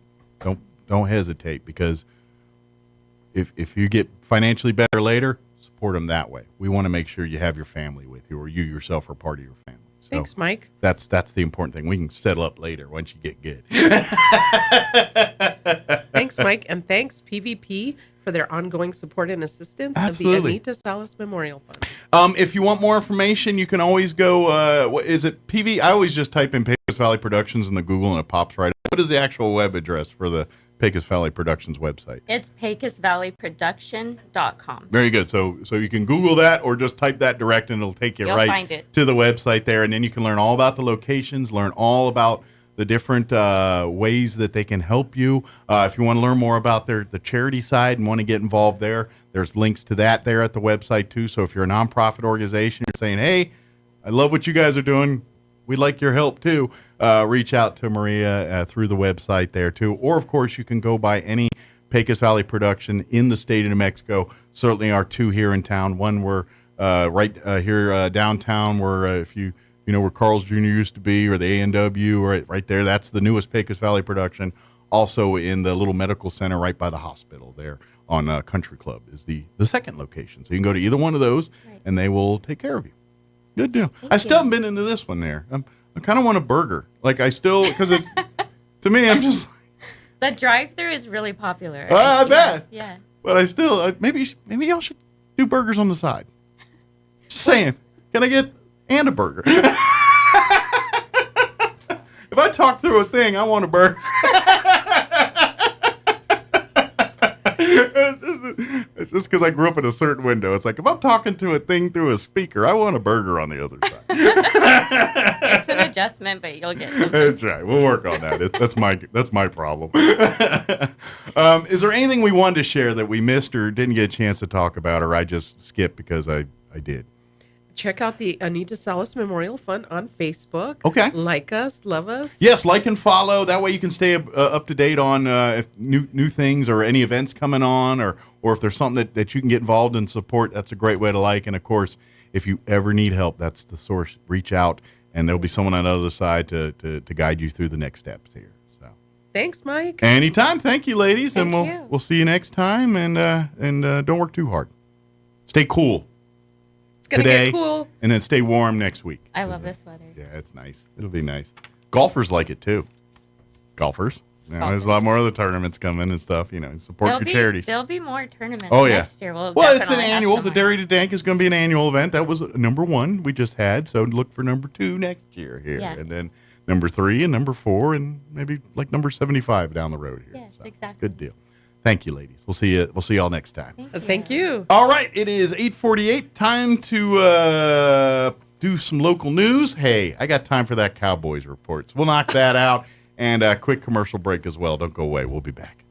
hesitate, because if you get financially better later, support them that way. We want to make sure you have your family with you, or you yourself are part of your family. So thanks, Mike. That's the important thing. We can settle up later once you get good. Thanks, Mike, and thanks PVP for their ongoing support and assistance Absolutely. of the Anita Salas Memorial Fund. If you want more information, you can always go. What is it? PV? I always just type in Pecos Valley Productions in the Google, and it pops right up. What is the actual web address for the Pecos Valley Productions website? It's PecosValleyProduction.com. Very good. So you can Google that, or just type that direct, and it'll take you You'll right find it. to the website there, and then you can learn all about the locations, learn all about the different ways that they can help you. If you want to learn more about the charity side and want to get involved there, there's links to that there at the website too. So if you're a nonprofit organization, you're saying, hey, I love what you guys are doing, we'd like your help too, reach out to Maria through the website there too. Or, of course, you can go by any Pecos Valley production in the state of New Mexico. Certainly our two here in town. One we're right here downtown where if you know where Carl's Jr. used to be, or the A&W right there, that's the newest Pecos Valley production. Also in the little medical center right by the hospital there on Country Club is the second location. So you can go to either one of those, and they will take care of you. Good deal. I still haven't been into this one there. I kind of want a burger. Like I still, because to me, I'm just. The drive-thru is really popular. I bet. Yeah. But I still, maybe y'all should do burgers on the side. Just saying. Can I get a burger? If I talk through a thing, I want a burger. It's just because I grew up in a certain window. It's like, if I'm talking to a thing through a speaker, I want a burger on the other side. It's an adjustment, but you'll get something. That's right. We'll work on that. That's my problem. Is there anything we wanted to share that we missed or didn't get a chance to talk about, or I just skipped because I did? Check out the Anita Salas Memorial Fund on Facebook. Okay. Like us, love us. Yes, like and follow. That way you can stay up to date on if new things or any events coming on, or if there's something that you can get involved in support. That's a great way to like. And, of course, if you ever need help, that's the source. Reach out, and there'll be someone on the other side to guide you through the next steps here. So thanks, Mike. Anytime. Thank you, ladies. Thank and you. We'll see you next time. And don't work too hard. Stay cool. It's going to today, get cool. And then stay warm next week. I love this weather. Yeah, it's nice. It'll be nice. Golfers like it too. Golfers. There's a lot more other tournaments coming and stuff. Support your charities. There'll be more tournaments next year. Well, it's an annual. The Dairy to Dank is going to be an annual event. That was number 1 we just had. So look for number 2 next year here. Yeah. And then number 3 and number 4 and maybe like number 75 down the road here. Yes, exactly. Good deal. Thank you, ladies. We'll see y'all next time. Thank you. All right, it is 8:48. Time to do some local news. Hey, I got time for that Cowboys report. So we'll knock that out, and a quick commercial break as well. Don't go away. We'll be back.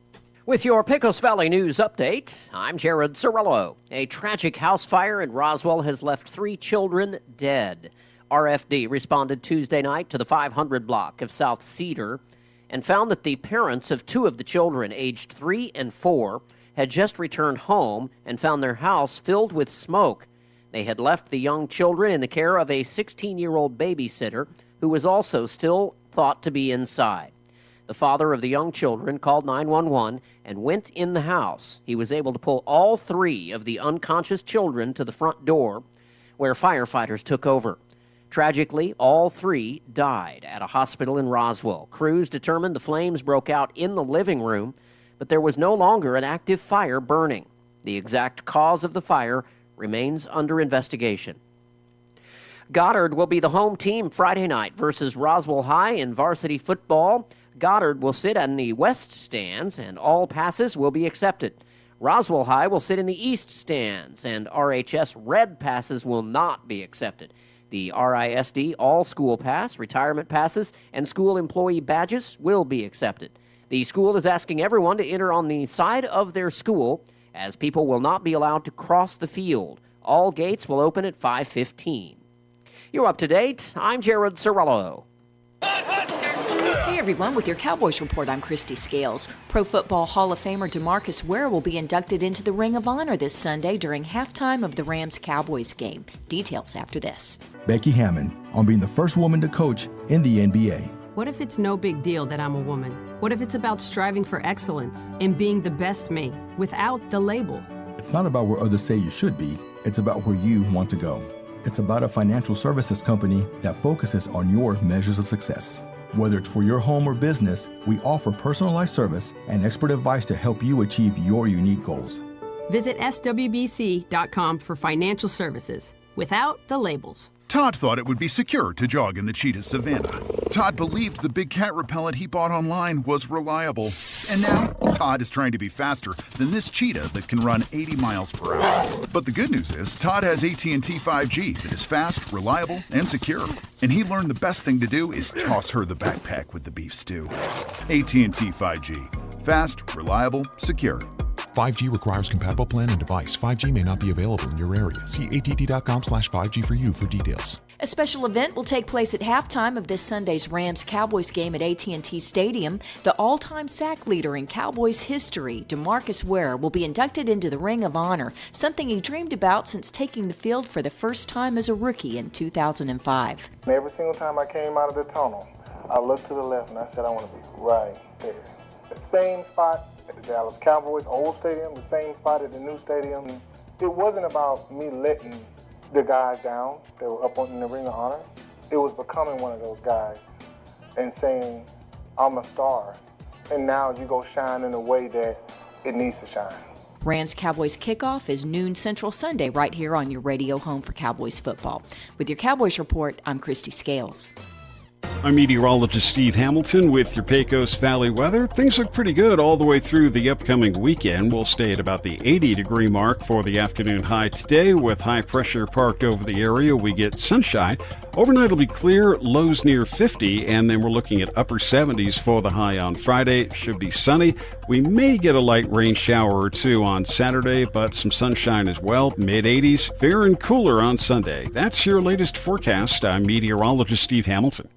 With your Pecos Valley News update, I'm Jared Cirillo. A tragic house fire in Roswell has left 3 children dead. RFD responded Tuesday night to the 500 block of South Cedar and found that the parents of 2 of the children, aged 3 and 4, had just returned home and found their house filled with smoke. They had left the young children in the care of a 16-year-old babysitter who was also still thought to be inside. The father of the young children called 911 and went in the house. He was able to pull all 3 of the unconscious children to the front door, where firefighters took over. Tragically, all 3 died at a hospital in Roswell. Crews determined the flames broke out in the living room, but there was no longer an active fire burning. The exact cause of the fire remains under investigation. Goddard will be the home team Friday night versus Roswell High in varsity football. Goddard will sit in the west stands, and all passes will be accepted. Roswell High will sit in the east stands, and RHS red passes will not be accepted. The RISD all-school pass, retirement passes, and school employee badges will be accepted. The school is asking everyone to enter on the side of their school, as people will not be allowed to cross the field. All gates will open at 5:15. You're up to date. I'm Jared Cirillo. Hey everyone, with your Cowboys report, I'm Christy Scales. Pro Football Hall of Famer DeMarcus Ware will be inducted into the Ring of Honor this Sunday during halftime of the Rams-Cowboys game. Details after this. Becky Hammond on being the first woman to coach in the NBA. What if it's no big deal that I'm a woman? What if it's about striving for excellence and being the best me without the label? It's not about where others say you should be. It's about where you want to go. It's about a financial services company that focuses on your measures of success. Whether it's for your home or business, we offer personalized service and expert advice to help you achieve your unique goals. Visit swbc.com for financial services without the labels. Todd thought it would be secure to jog in the cheetah savanna. Todd believed the big cat repellent he bought online was reliable. And now, Todd is trying to be faster than this cheetah that can run 80 miles per hour. But the good news is, Todd has AT&T 5G that is fast, reliable, and secure. And he learned the best thing to do is toss her the backpack with the beef stew. AT&T 5G. Fast, reliable, secure. 5G requires compatible plan and device. 5G may not be available in your area. See att.com/5G for you for details. A special event will take place at halftime of this Sunday's Rams-Cowboys game at AT&T Stadium. The all-time sack leader in Cowboys history, DeMarcus Ware, will be inducted into the Ring of Honor, something he dreamed about since taking the field for the first time as a rookie in 2005. Every single time I came out of the tunnel, I looked to the left and I said, I want to be right there. The same spot at the Dallas Cowboys old stadium, the same spot at the new stadium. It wasn't about me letting the guys down that were up in the Ring of Honor. It was becoming one of those guys and saying, I'm a star. And now you go shine in a way that it needs to shine. Rams-Cowboys kickoff is noon Central Sunday right here on your radio home for Cowboys football. With your Cowboys Report, I'm Christy Scales. I'm meteorologist Steve Hamilton with your Pecos Valley weather. Things look pretty good all the way through the upcoming weekend. We'll stay at about the 80-degree mark for the afternoon high today. With high pressure parked over the area, we get sunshine. Overnight will be clear, lows near 50, and then we're looking at upper 70s for the high on Friday. It should be sunny. We may get a light rain shower or two on Saturday, but some sunshine as well. Mid-80s, fair and cooler on Sunday. That's your latest forecast. I'm meteorologist Steve Hamilton.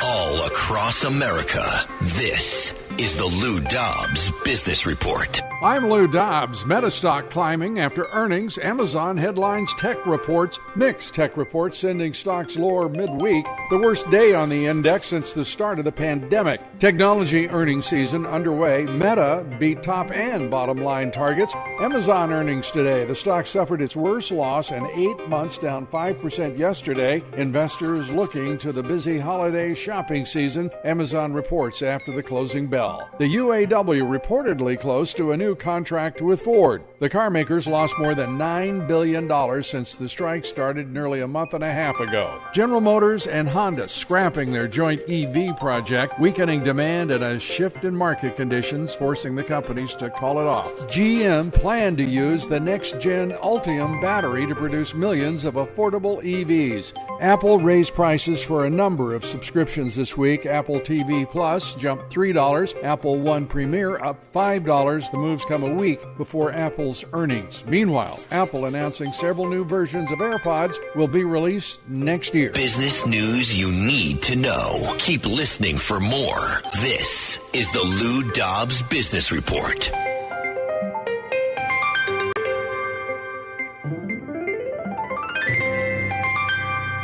All across America, this is the Lou Dobbs Business Report. I'm Lou Dobbs. Meta stock climbing after earnings. Amazon headlines tech reports. Mixed tech reports sending stocks lower midweek. The worst day on the index since the start of the pandemic. Technology earnings season underway. Meta beat top and bottom line targets. Amazon earnings today. The stock suffered its worst loss in 8 months, down 5% yesterday. Investors looking to the busy holiday shopping season. Amazon reports after the closing bell. The UAW reportedly close to a new contract with Ford. The car makers lost more than $9 billion since the strike started nearly a month and a half ago. General Motors and Honda scrapping their joint EV project, weakening demand and a shift in market conditions forcing the companies to call it off. GM planned to use the next-gen Ultium battery to produce millions of affordable EVs. Apple raised prices for a number of subscriptions this week. Apple TV Plus jumped $3. Apple One Premier up $5. The moves come a week before Apple's earnings. Meanwhile, Apple announcing several new versions of AirPods will be released next year. Business news you need to know. Keep listening for more. This is the Lou Dobbs Business Report.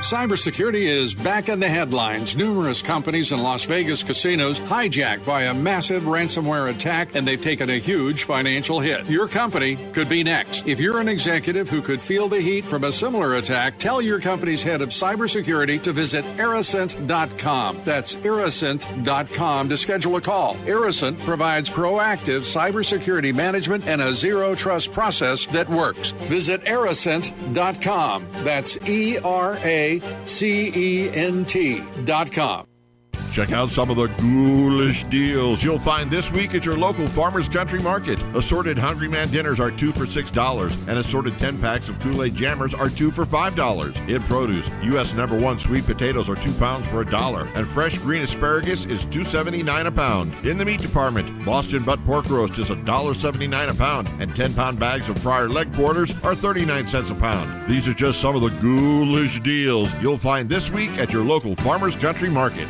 Cybersecurity is back in the headlines. Numerous companies and Las Vegas casinos hijacked by a massive ransomware attack, and they've taken a huge financial hit. Your company could be next. If you're an executive who could feel the heat from a similar attack, tell your company's head of cybersecurity to visit Aricent.com. That's Aricent.com to schedule a call. Aricent provides proactive cybersecurity management and a zero-trust process that works. Visit Aricent.com. That's ERACENT.com. Check out some of the ghoulish deals you'll find this week at your local Farmers Country Market. Assorted Hungry Man dinners are 2 for $6, and assorted 10 packs of Kool-Aid Jammers are 2 for $5. In produce, U.S. #1 sweet potatoes are 2 pounds for $1, and fresh green asparagus is $2.79 a pound. In the meat department, Boston butt pork roast is $1.79 a pound, and 10-pound bags of fryer leg quarters are 39 cents a pound. These are just some of the ghoulish deals you'll find this week at your local Farmers Country Market.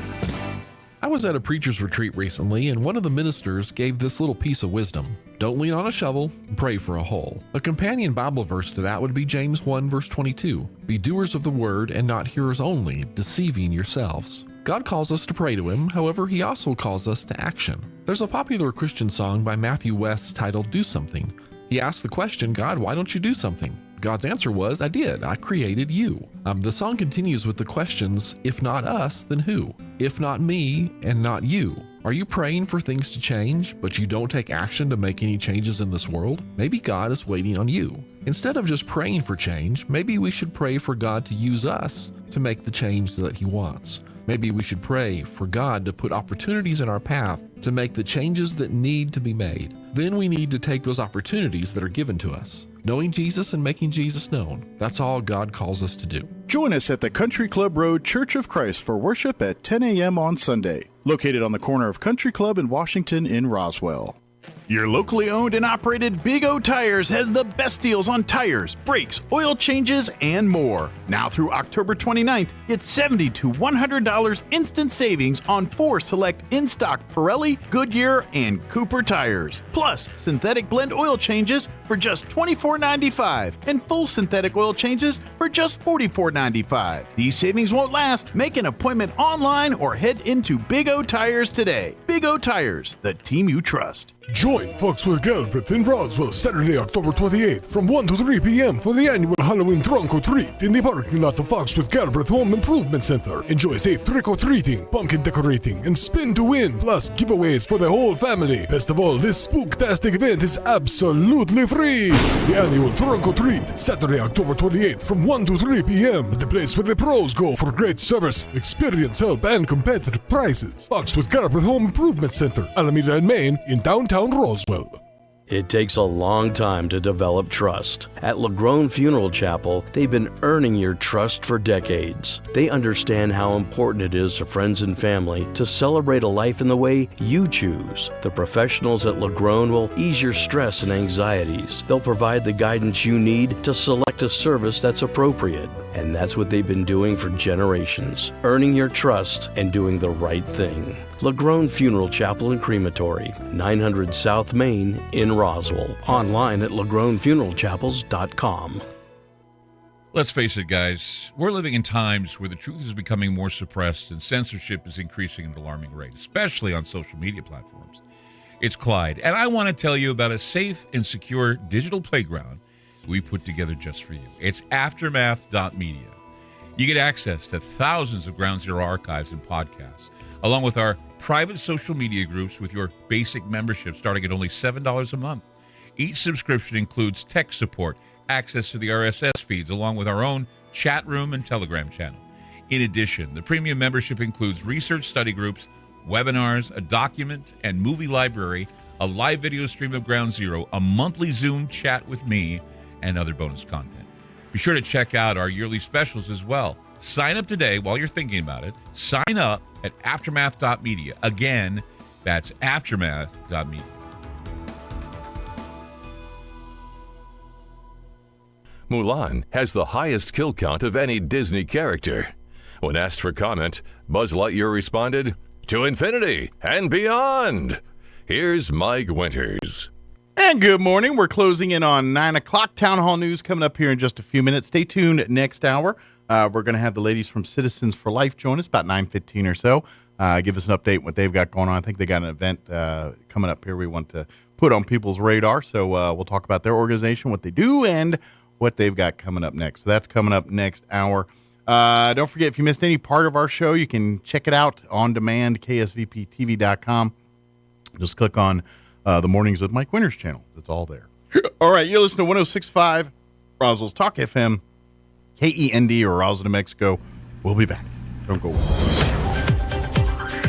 I was at a preacher's retreat recently, and one of the ministers gave this little piece of wisdom. Don't lean on a shovel, pray for a hole. A companion Bible verse to that would be James 1 verse 22. Be doers of the word and not hearers only, deceiving yourselves. God calls us to pray to him, however, he also calls us to action. There's a popular Christian song by Matthew West titled Do Something. He asked the question, God, why don't you do something? God's answer was, I did. I created you. The song continues with the questions, if not us, then who? If not me, and not you? Are you praying for things to change, but you don't take action to make any changes in this world? Maybe God is waiting on you. Instead of just praying for change, maybe we should pray for God to use us to make the change that he wants. Maybe we should pray for God to put opportunities in our path to make the changes that need to be made. Then we need to take those opportunities that are given to us. Knowing Jesus and making Jesus known. That's all God calls us to do. Join us at the Country Club Road Church of Christ for worship at 10 a.m. on Sunday, located on the corner of Country Club and Washington in Roswell. Your locally owned and operated Big O Tires has the best deals on tires, brakes, oil changes, and more. Now through October 29th, get $70 to $100 instant savings on 4 select in-stock Pirelli, Goodyear, and Cooper tires. Plus, synthetic blend oil changes for just $24.95 and full synthetic oil changes for just $44.95. These savings won't last. Make an appointment online or head into Big O Tires today. Big O Tires, the team you trust. Join Foxwell Galbraith in Roswell Saturday, October 28th from 1 to 3 p.m. for the annual Halloween Trunk or Treat in the parking lot of Foxwell Galbraith Home Improvement Center. Enjoy safe trick-or-treating, pumpkin decorating, and spin to win, plus giveaways for the whole family. Best of all, this spooktastic event is absolutely free. The annual Trunk or Treat, Saturday, October 28th from 1 to 3 p.m. The place where the pros go for great service, experience, help, and competitive prizes. Foxwell Galbraith Home Improvement Center, Alameda and Main in Downtown Roswell. It takes a long time to develop trust. At LaGrone Funeral Chapel, they've been earning your trust for decades. They understand how important it is to friends and family to celebrate a life in the way you choose. The professionals at LaGrone will ease your stress and anxieties. They'll provide the guidance you need to select a service that's appropriate. And that's what they've been doing for generations, earning your trust and doing the right thing. LaGrone Funeral Chapel and Crematory, 900 South Main in Roswell. Online at LaGroneFuneralChapels.com. Let's face it, guys. We're living in times where the truth is becoming more suppressed and censorship is increasing at an alarming rate, especially on social media platforms. It's Clyde, and I want to tell you about a safe and secure digital playground we put together just for you. It's aftermath.media. You get access to thousands of Ground Zero archives and podcasts, along with our private social media groups with your basic membership starting at only $7 a month. Each subscription includes tech support, access to the RSS feeds, along with our own chat room and Telegram channel. In addition, the premium membership includes research study groups, webinars, a document and movie library, a live video stream of Ground Zero, a monthly Zoom chat with me, and other bonus content. Be sure to check out our yearly specials as well. Sign up today while you're thinking about it. Sign up at aftermath.media. Again, that's aftermath.media. Mulan has the highest kill count of any Disney character. When asked for comment, Buzz Lightyear responded, "To infinity and beyond." Here's Mike Winters. And good morning. We're closing in on 9 o'clock. Town Hall News coming up here in just a few minutes. Stay tuned next hour. We're going to have the ladies from Citizens for Life join us about 9:15 or so. Give us an update on what they've got going on. I think they got an event coming up here we want to put on people's radar. So we'll talk about their organization, what they do, and what they've got coming up next. So that's coming up next hour. Don't forget, if you missed any part of our show, you can check it out on demand, ksvptv.com. Just click on the Mornings with Mike Winters channel. It's all there. All right, you're listening to 106.5 Roswell's Talk FM, KEND, or Roswell, New Mexico. We'll be back. Don't go away.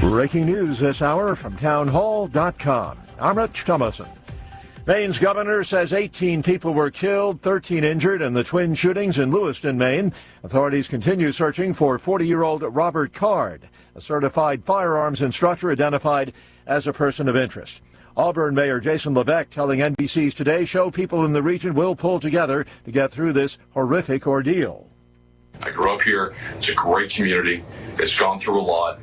Breaking news this hour from townhall.com. I'm Rich Thomason. Maine's governor says 18 people were killed, 13 injured in the twin shootings in Lewiston, Maine. Authorities continue searching for 40-year-old Robert Card, a certified firearms instructor identified as a person of interest. Auburn Mayor Jason Levesque telling NBC's Today Show people in the region will pull together to get through this horrific ordeal. I grew up here. It's a great community. It's gone through a lot.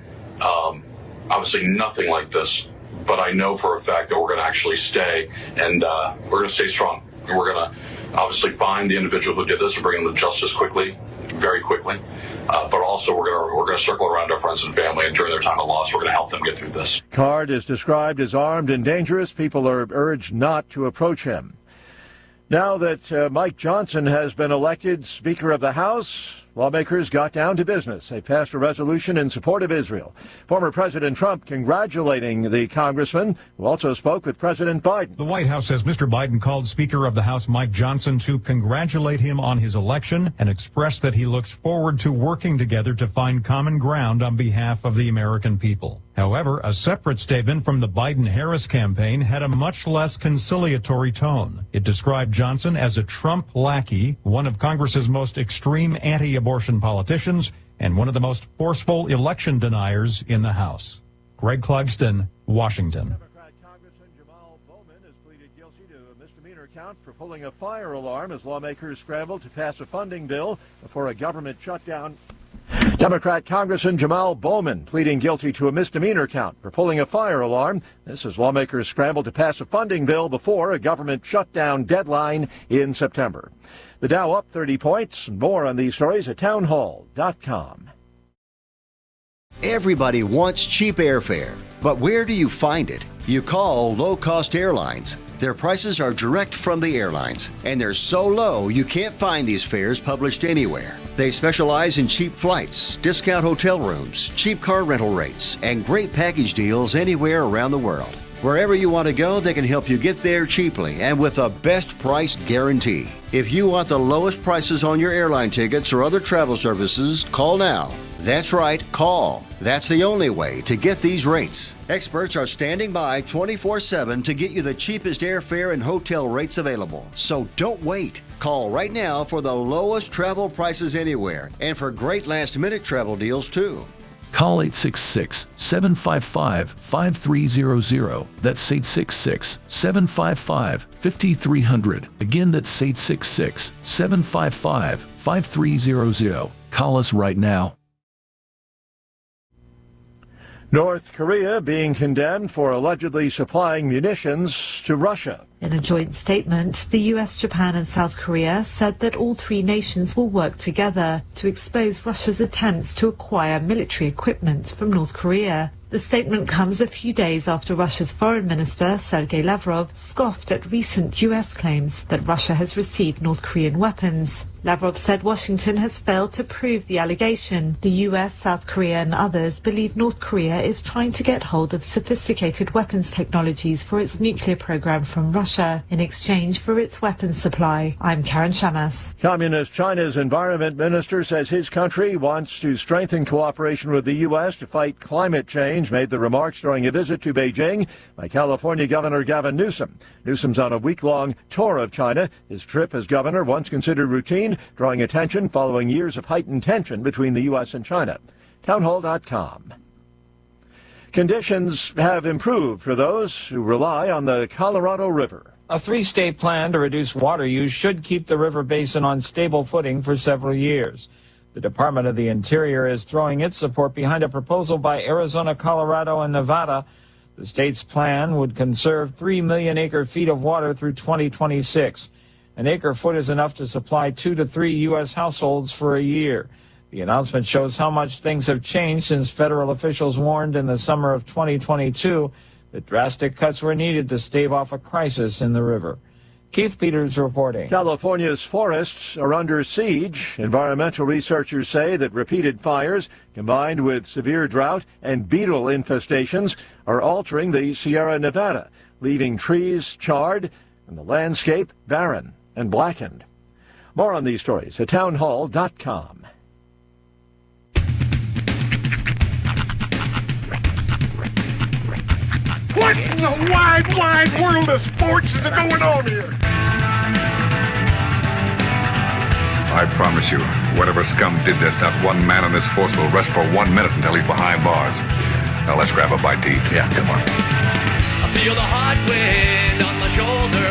Obviously nothing like this, but I know for a fact that we're going to actually stay, and we're going to stay strong. And we're going to obviously find the individual who did this and bring them to justice quickly, very quickly. But also we're going to circle around our friends and family, and during their time of loss, we're going to help them get through this. Card is described as armed and dangerous. People are urged not to approach him. Now that Mike Johnson has been elected Speaker of the House, lawmakers got down to business. They passed a resolution in support of Israel. Former President Trump congratulating the congressman, who also spoke with President Biden. The White House says Mr. Biden called Speaker of the House Mike Johnson to congratulate him on his election and expressed that he looks forward to working together to find common ground on behalf of the American people. However, a separate statement from the Biden-Harris campaign had a much less conciliatory tone. It described Johnson as a Trump lackey, one of Congress's most extreme anti-abortion politicians, and one of the most forceful election deniers in the House. Greg Clugston, Washington. Democrat Congressman Jamal Bowman has pleaded guilty to a misdemeanor count for pulling a fire alarm as lawmakers scrambled to pass a funding bill before a government shutdown. Democrat Congressman Jamal Bowman pleading guilty to a misdemeanor count for pulling a fire alarm. This as lawmakers scrambled to pass a funding bill before a government shutdown deadline in September. The Dow up 30 points. More on these stories at townhall.com. Everybody wants cheap airfare, but where do you find it? You call low-cost airlines. Their prices are direct from the airlines, and they're so low you can't find these fares published anywhere. They specialize in cheap flights, discount hotel rooms, cheap car rental rates, and great package deals anywhere around the world. Wherever you want to go, they can help you get there cheaply and with a best price guarantee. If you want the lowest prices on your airline tickets or other travel services, call now. That's right, call. That's the only way to get these rates. Experts are standing by 24/7 to get you the cheapest airfare and hotel rates available. So don't wait. Call right now for the lowest travel prices anywhere and for great last-minute travel deals too. Call 866-755-5300. That's 866-755-5300. Again, that's 866-755-5300. Call us right now. North Korea being condemned for allegedly supplying munitions to Russia. In a joint statement, the US, Japan and South Korea said that all three nations will work together to expose Russia's attempts to acquire military equipment from North Korea. The statement comes a few days after Russia's Foreign Minister, Sergei Lavrov, scoffed at recent US claims that Russia has received North Korean weapons. Lavrov said Washington has failed to prove the allegation. The US, South Korea and others believe North Korea is trying to get hold of sophisticated weapons technologies for its nuclear program from Russia in exchange for its weapons supply. I'm Karen Shamas. Communist China's environment minister says his country wants to strengthen cooperation with the U.S. to fight climate change, made the remarks during a visit to Beijing by California Governor Gavin Newsom. Newsom's on a week-long tour of China. His trip as governor, once considered routine, drawing attention following years of heightened tension between the U.S. and China. Townhall.com. Conditions have improved for those who rely on the Colorado River. A three-state plan to reduce water use should keep the river basin on stable footing for several years. The Department of the Interior is throwing its support behind a proposal by Arizona, Colorado, and Nevada. The state's plan would conserve 3 million acre-feet of water through 2026. An acre-foot is enough to supply 2 to 3 U.S. households for a year. The announcement shows how much things have changed since federal officials warned in the summer of 2022 that drastic cuts were needed to stave off a crisis in the river. Keith Peters reporting. California's forests are under siege. Environmental researchers say that repeated fires, combined with severe drought and beetle infestations, are altering the Sierra Nevada, leaving trees charred and the landscape barren and blackened. More on these stories at townhall.com. What in the wide, wide world of sports is going on here? I promise you, whatever scum did this, not one man on this force will rest for 1 minute until he's behind bars. Now let's grab a bite to eat. Yeah, come on. I feel the hot wind on my shoulder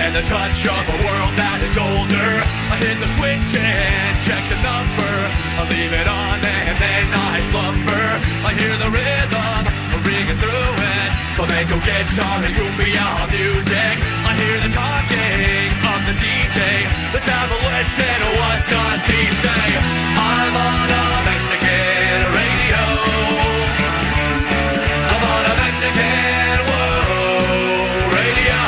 and the touch of a world that is older. I hit the switch and check the number. I leave it on and then I slumber. I hear the rhythm ringing through it. Flamenco guitar and cumbia music. I hear the talking of the DJ. The Javelin, what does he say? I'm on a Mexican radio. I'm on a Mexican radio.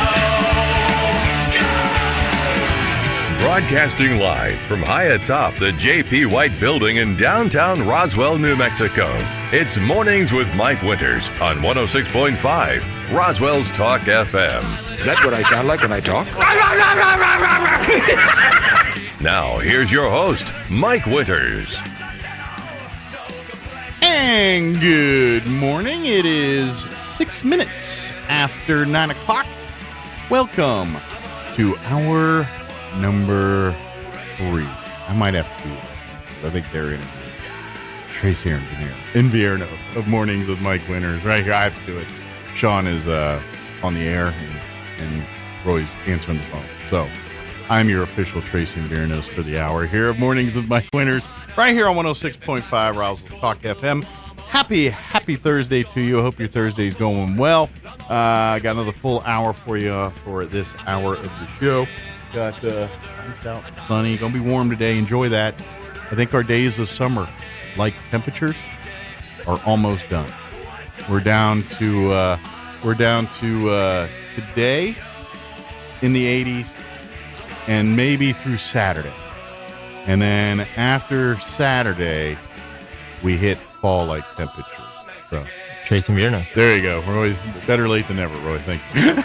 Broadcasting live from high atop the J.P. White Building in downtown Roswell, New Mexico. It's Mornings with Mike Winters on 106.5 Roswell's Talk FM. Is that what I sound like when I talk? Now, here's your host, Mike Winters. And good morning. It is 6 minutes after 9 o'clock. Welcome to hour number 3. I might have to do this. I think they're in Tracy Inviernos of Mornings with Mike Winters. Right here, I have to do it. Sean is on the air, and Roy's answering the phone. So I'm your official Tracy Inviernos for the hour here of Mornings with Mike Winters, right here on 106.5 Roswell Talk FM. Happy Thursday to you. I hope your Thursday's going well. Got another full hour for you for this hour of the show. Got nice out, sunny, gonna be warm today. Enjoy that. I think our days of summer, like temperatures, are almost done. We're down to today in the 80s, and maybe through Saturday, and then after Saturday, we hit fall-like temperatures. So, Tracy Mirna. There you go. We're always better late than never, Roy. Thank you.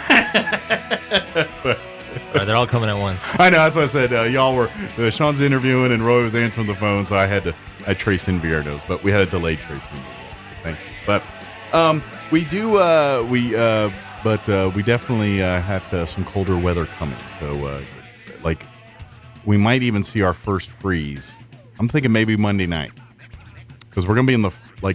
All right, they're all coming at once. I know. That's what I said. Y'all were Sean's interviewing and Roy was answering the phone, so I traced in Viernos, but we had a delayed tracing. Thank you. But we definitely have some colder weather coming. So, we might even see our first freeze. I'm thinking maybe Monday night. Because we're going to be in the,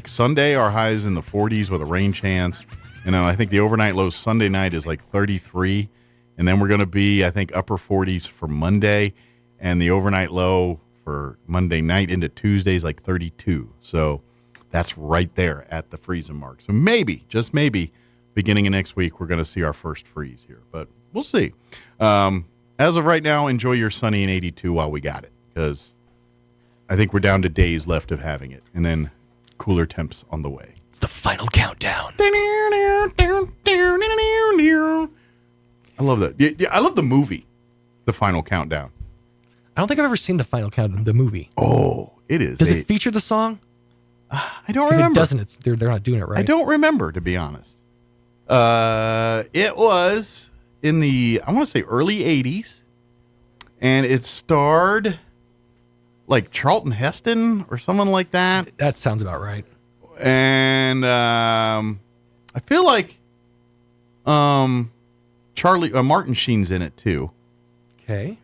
Sunday, our high is in the 40s with a rain chance. And then I think the overnight low Sunday night is 33. And then we're going to be, I think, upper 40s for Monday. And the overnight low for Monday night into Tuesday is 32. So that's right there at the freezing mark. So maybe, just maybe, beginning of next week, we're going to see our first freeze here. But we'll see. As of right now, enjoy your sunny and 82 while we got it. Because I think we're down to days left of having it, and then cooler temps on the way. It's the final countdown. I love that. Yeah, I love the movie, The Final Countdown. I don't think I've ever seen The Final Countdown, the movie. Oh, it is. Does it feature the song? I don't remember. If it doesn't, they're not doing it right. I don't remember, to be honest. It was in the, I want to say, early 80s, and it starred Charlton Heston or someone like that. That sounds about right. And I feel like Martin Sheen's in it too. Okay.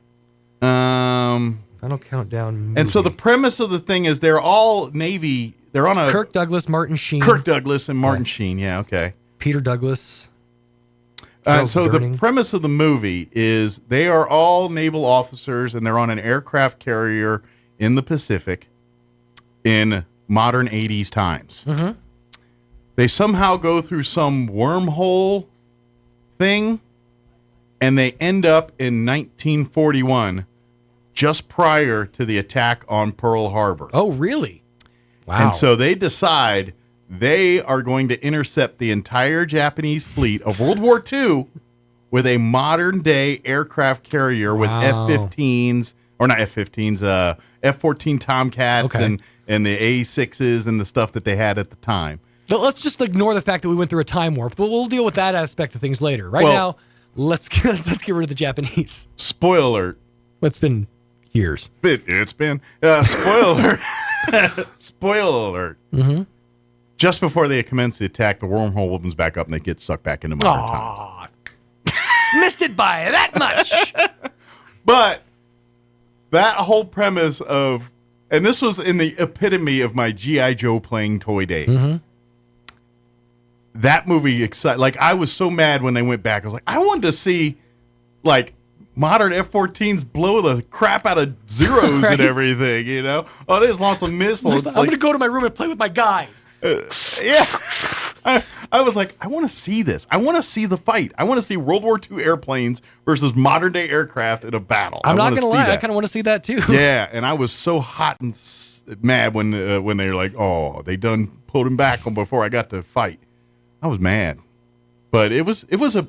Final Countdown movie. And so the premise of the thing is they're all Navy. They're on a Kirk Douglas, Martin Sheen. Kirk Douglas and Martin Sheen. Yeah, okay. Peter Douglas. So the premise of the movie is they are all naval officers and they're on an aircraft carrier in the Pacific in modern 80s times. Mm-hmm. They somehow go through some wormhole thing, and they end up in 1941, just prior to the attack on Pearl Harbor. Oh, really? Wow. And so they decide they are going to intercept the entire Japanese fleet of World War II with a modern-day aircraft carrier with F-15s, or not F-15s, F-14 Tomcats and the A-6s and the stuff that they had at the time. So let's just ignore the fact that we went through a time warp. We'll deal with that aspect of things later. Right now, let's get rid of the Japanese. Spoiler alert. It's been years. It's been spoiler alert. Spoiler alert. Mm-hmm. Just before they commence the attack, the wormhole opens back up and they get sucked back into modern times. Missed it by that much. But that whole premise of, and this was in the epitome of my G.I. Joe playing toy days. Mm-hmm. That movie I was so mad when they went back. I was like, I wanted to see modern F-14s blow the crap out of Zeros Right. and everything, you know? Oh, there's lots of missiles. I'm going to go to my room and play with my guys. Yeah. I was like, I want to see this. I want to see the fight. I want to see World War II airplanes versus modern day aircraft in a battle. I'm not going to lie. I kind of want to see that too. Yeah, and I was so hot and mad when they were like, oh, they done pulled him back before I got to fight. I was mad. But it was a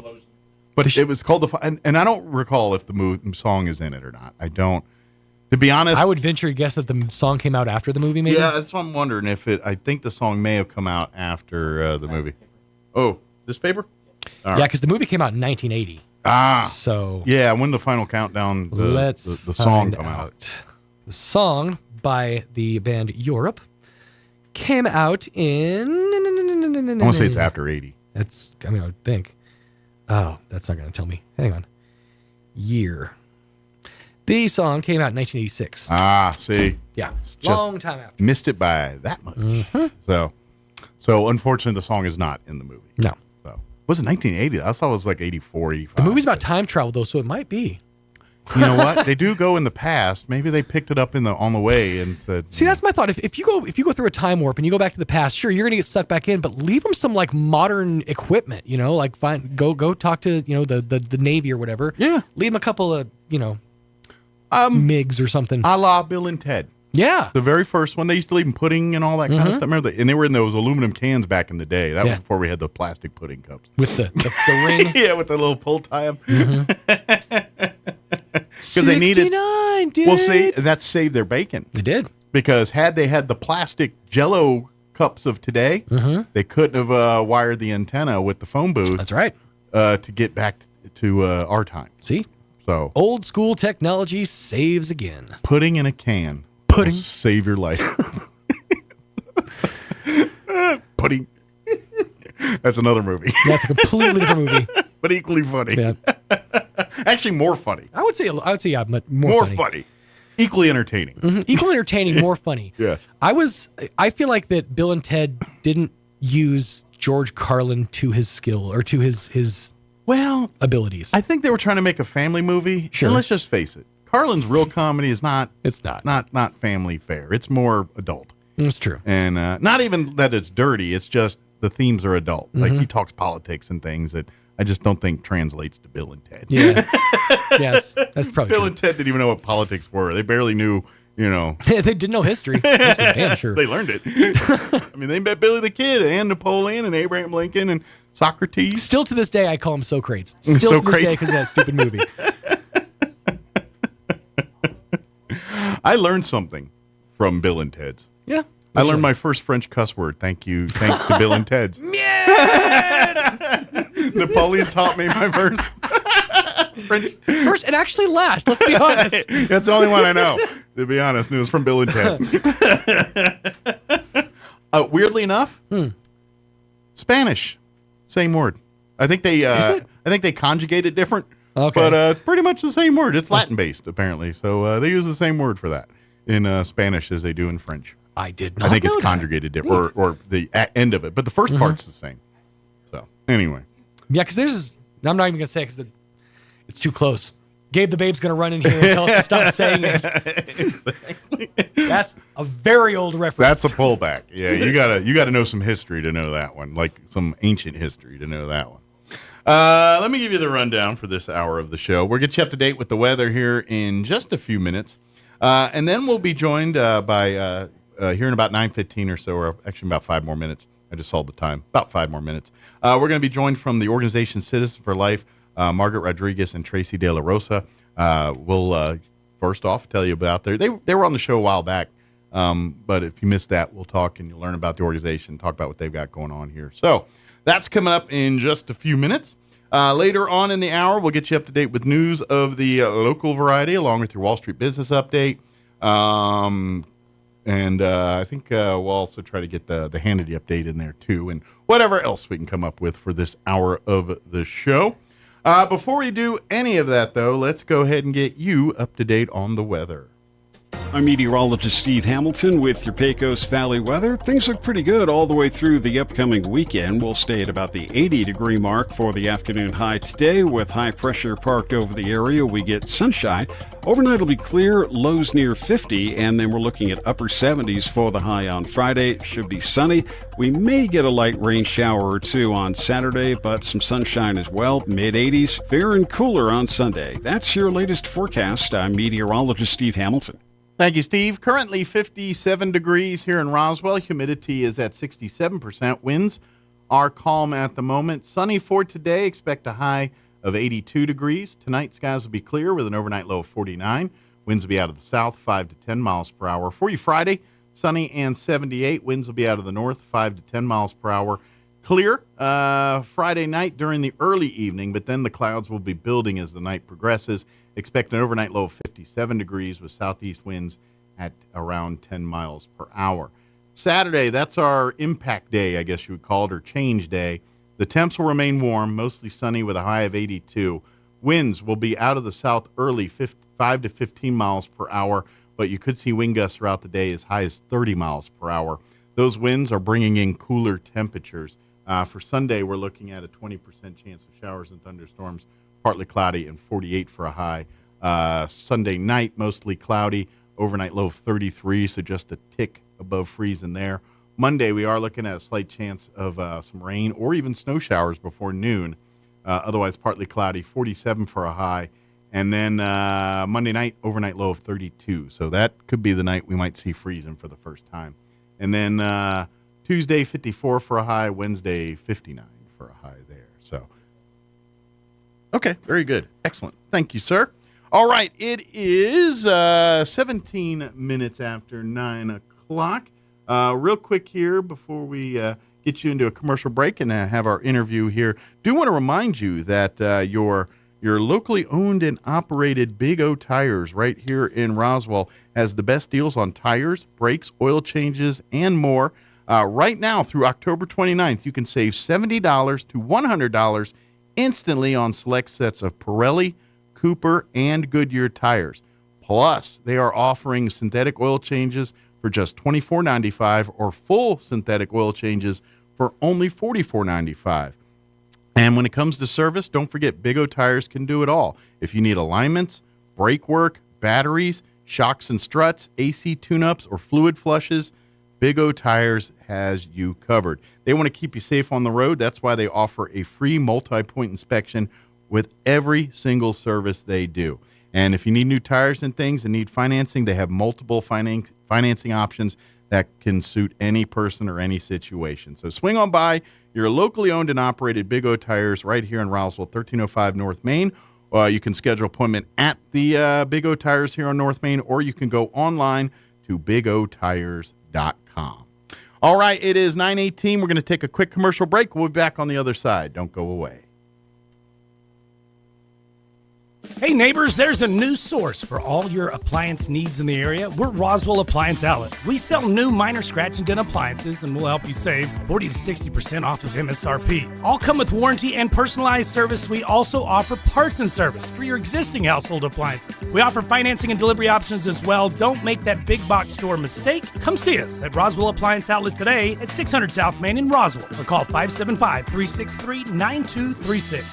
But it was called and I don't recall if the song is in it or not. I don't. To be honest, I would venture to guess that the song came out after the movie. Maybe. Yeah, that's what I'm wondering if it. I think the song may have come out after the movie. Oh, this paper. Yeah, because the movie came out in 1980. So yeah, when the Final Countdown, the song come out. The song by the band Europe came out in. I want to say it's after 80. I would think. Oh, that's not going to tell me. Hang on. Year. The song came out in 1986. See. Yeah, long time after. Missed it by that much. Mm-hmm. So unfortunately, the song is not in the movie. No. So was it 1980? I thought it was like 84, 85. The movie's about time travel, though, so it might be. You know what? They do go in the past. Maybe they picked it up on the way and said. See, that's my thought. If you go through a time warp and you go back to the past, sure, you're gonna get sucked back in, but leave them some like modern equipment. Like go talk to the Navy or whatever. Yeah. Leave them a couple of MiGs or something. A la Bill and Ted. Yeah. The very first one, they used to leave them pudding and all that kind of stuff. Remember that? And they were in those aluminum cans back in the day. That was before we had the plastic pudding cups. With the ring. Yeah, with the little pull tie. Because they needed. Dude. Well, see, that saved their bacon. It did. Because had they had the plastic Jell-O cups of today, they couldn't have wired the antenna with the phone booth. That's right. To get back to our time. See? So old school technology saves again. Pudding in a can. Pudding. Will save your life. Pudding. That's another movie. That's a completely different movie. But equally funny. Yeah. Actually, more funny. I would say yeah, but more funny. Equally entertaining. Mm-hmm. Equally entertaining, more funny. Yes. I feel like that Bill and Ted didn't use George Carlin to his skill or to his abilities. I think they were trying to make a family movie. Sure. And let's just face it. Carlin's real comedy is not. It's not family fare. It's more adult. It's true. And not even that it's dirty. It's just the themes are adult. Like he talks politics and things that I just don't think translates to Bill and Ted. Yeah. Yes, that's probably Bill true. and Ted didn't even know what politics were. They barely knew, They didn't know history. That's for damn sure. They learned it. I mean, they met Billy the Kid and Napoleon and Abraham Lincoln and Socrates. Still to this day, I call him Socrates. Still to this day because of that stupid movie. I learned something from Bill and Ted's. Yeah. I learned my first French cuss word. Thanks to Bill and Ted's. Napoleon taught me my first French. First and actually last, let's be honest. That's the only one I know, to be honest. It was from Bill and Ted. Weirdly enough, Spanish, same word. I think they conjugate it different. Okay. But it's pretty much the same word. It's Latin-based, apparently. So they use the same word for that in Spanish as they do in French. I did not I think know it's that. conjugated different, or the end of it. But the first part's the same. So, anyway. Yeah, because I'm not even going to say it because it's too close. Gabe the Babe's going to run in here and tell us to stop saying it. Exactly. That's a very old reference. That's a pullback. Yeah, you gotta know some history to know that one, like some ancient history to know that one. Let me give you the rundown for this hour of the show. We'll get you up to date with the weather here in just a few minutes. And then we'll be joined by, here in about 9:15 or so, or actually about 5 more minutes. I just saw the time. About 5 more minutes. We're going to be joined from the organization Citizens for Life, Margaret Rodriguez and Tracy De La Rosa. We'll, first off, tell you about they were on the show a while back. But if you missed that, we'll talk and you'll learn about the organization, talk about what they've got going on here. So that's coming up in just a few minutes. Later on in the hour, we'll get you up to date with news of the local variety, along with your Wall Street business update. And I think we'll also try to get the Hannity update in there, too, and whatever else we can come up with for this hour of the show. Before we do any of that, though, let's go ahead and get you up to date on the weather. I'm meteorologist Steve Hamilton with your Pecos Valley weather. Things look pretty good all the way through the upcoming weekend. We'll stay at about the 80-degree mark for the afternoon high today. With high pressure parked over the area, we get sunshine. Overnight will be clear, lows near 50, and then we're looking at upper 70s for the high on Friday. It should be sunny. We may get a light rain shower or two on Saturday, but some sunshine as well. Mid-80s, fair and cooler on Sunday. That's your latest forecast. I'm meteorologist Steve Hamilton. Thank you, Steve. Currently 57 degrees here in Roswell. Humidity is at 67%. Winds are calm at the moment. Sunny for today. Expect a high of 82 degrees. Tonight, skies will be clear with an overnight low of 49. Winds will be out of the south, 5 to 10 miles per hour. For you Friday, sunny and 78. Winds will be out of the north, 5 to 10 miles per hour. Clear Friday night during the early evening, but then the clouds will be building as the night progresses. Expect an overnight low of 57 degrees with southeast winds at around 10 miles per hour. Saturday, that's our impact day, I guess you would call it, or change day. The temps will remain warm, mostly sunny with a high of 82. Winds will be out of the south early, 5 to 15 miles per hour, but you could see wind gusts throughout the day as high as 30 miles per hour. Those winds are bringing in cooler temperatures. For Sunday, we're looking at a 20% chance of showers and thunderstorms, partly cloudy, and 48 for a high. Sunday night, mostly cloudy, overnight low of 33, so just a tick above freezing there. Monday, we are looking at a slight chance of some rain or even snow showers before noon. Otherwise, partly cloudy, 47 for a high. And then Monday night, overnight low of 32. So that could be the night we might see freezing for the first time. And then Tuesday, 54 for a high. Wednesday, 59 for a high there. So, okay, very good. Excellent. Thank you, sir. All right, it is 17 minutes after 9 o'clock. Real quick here before we get you into a commercial break and have our interview here, do want to remind you that your locally owned and operated Big O Tires right here in Roswell has the best deals on tires, brakes, oil changes, and more. Right now through October 29th, you can save $70 to $100 instantly on select sets of Pirelli, Cooper, and Goodyear tires. Plus, they are offering synthetic oil changes for just $24.95 or full synthetic oil changes for only $44.95. And when it comes to service, don't forget Big O Tires can do it all. If you need alignments, brake work, batteries, shocks and struts, AC tune-ups, or fluid flushes, Big O Tires has you covered. They want to keep you safe on the road. That's why they offer a free multi-point inspection with every single service they do. And if you need new tires and things and need financing, they have multiple financing options that can suit any person or any situation. So swing on by your locally owned and operated Big O Tires right here in Roswell, 1305 North Main. You can schedule an appointment at the Big O Tires here on North Main, or you can go online to bigotires.com. All right, it is 9:18. We're going to take a quick commercial break. We'll be back on the other side. Don't go away. Hey neighbors, there's a new source for all your appliance needs in the area. We're Roswell Appliance Outlet. We sell new minor scratch and dent appliances, and we'll help you save 40 to 60% off of MSRP. All come with warranty and personalized service. We also offer parts and service for your existing household appliances. We offer financing and delivery options as well. Don't make that big box store mistake. Come see us at Roswell Appliance Outlet today at 600 South Main in Roswell, or call 575-363-9236.